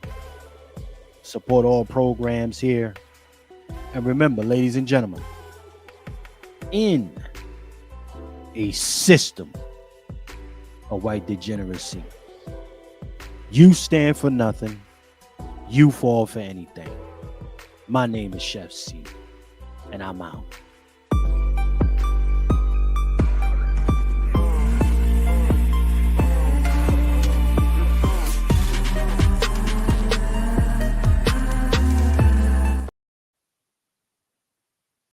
support all programs here. And remember, ladies and gentlemen, in a system of white degeneracy, you stand for nothing, you fall for anything. My name is Chef C, and I'm out.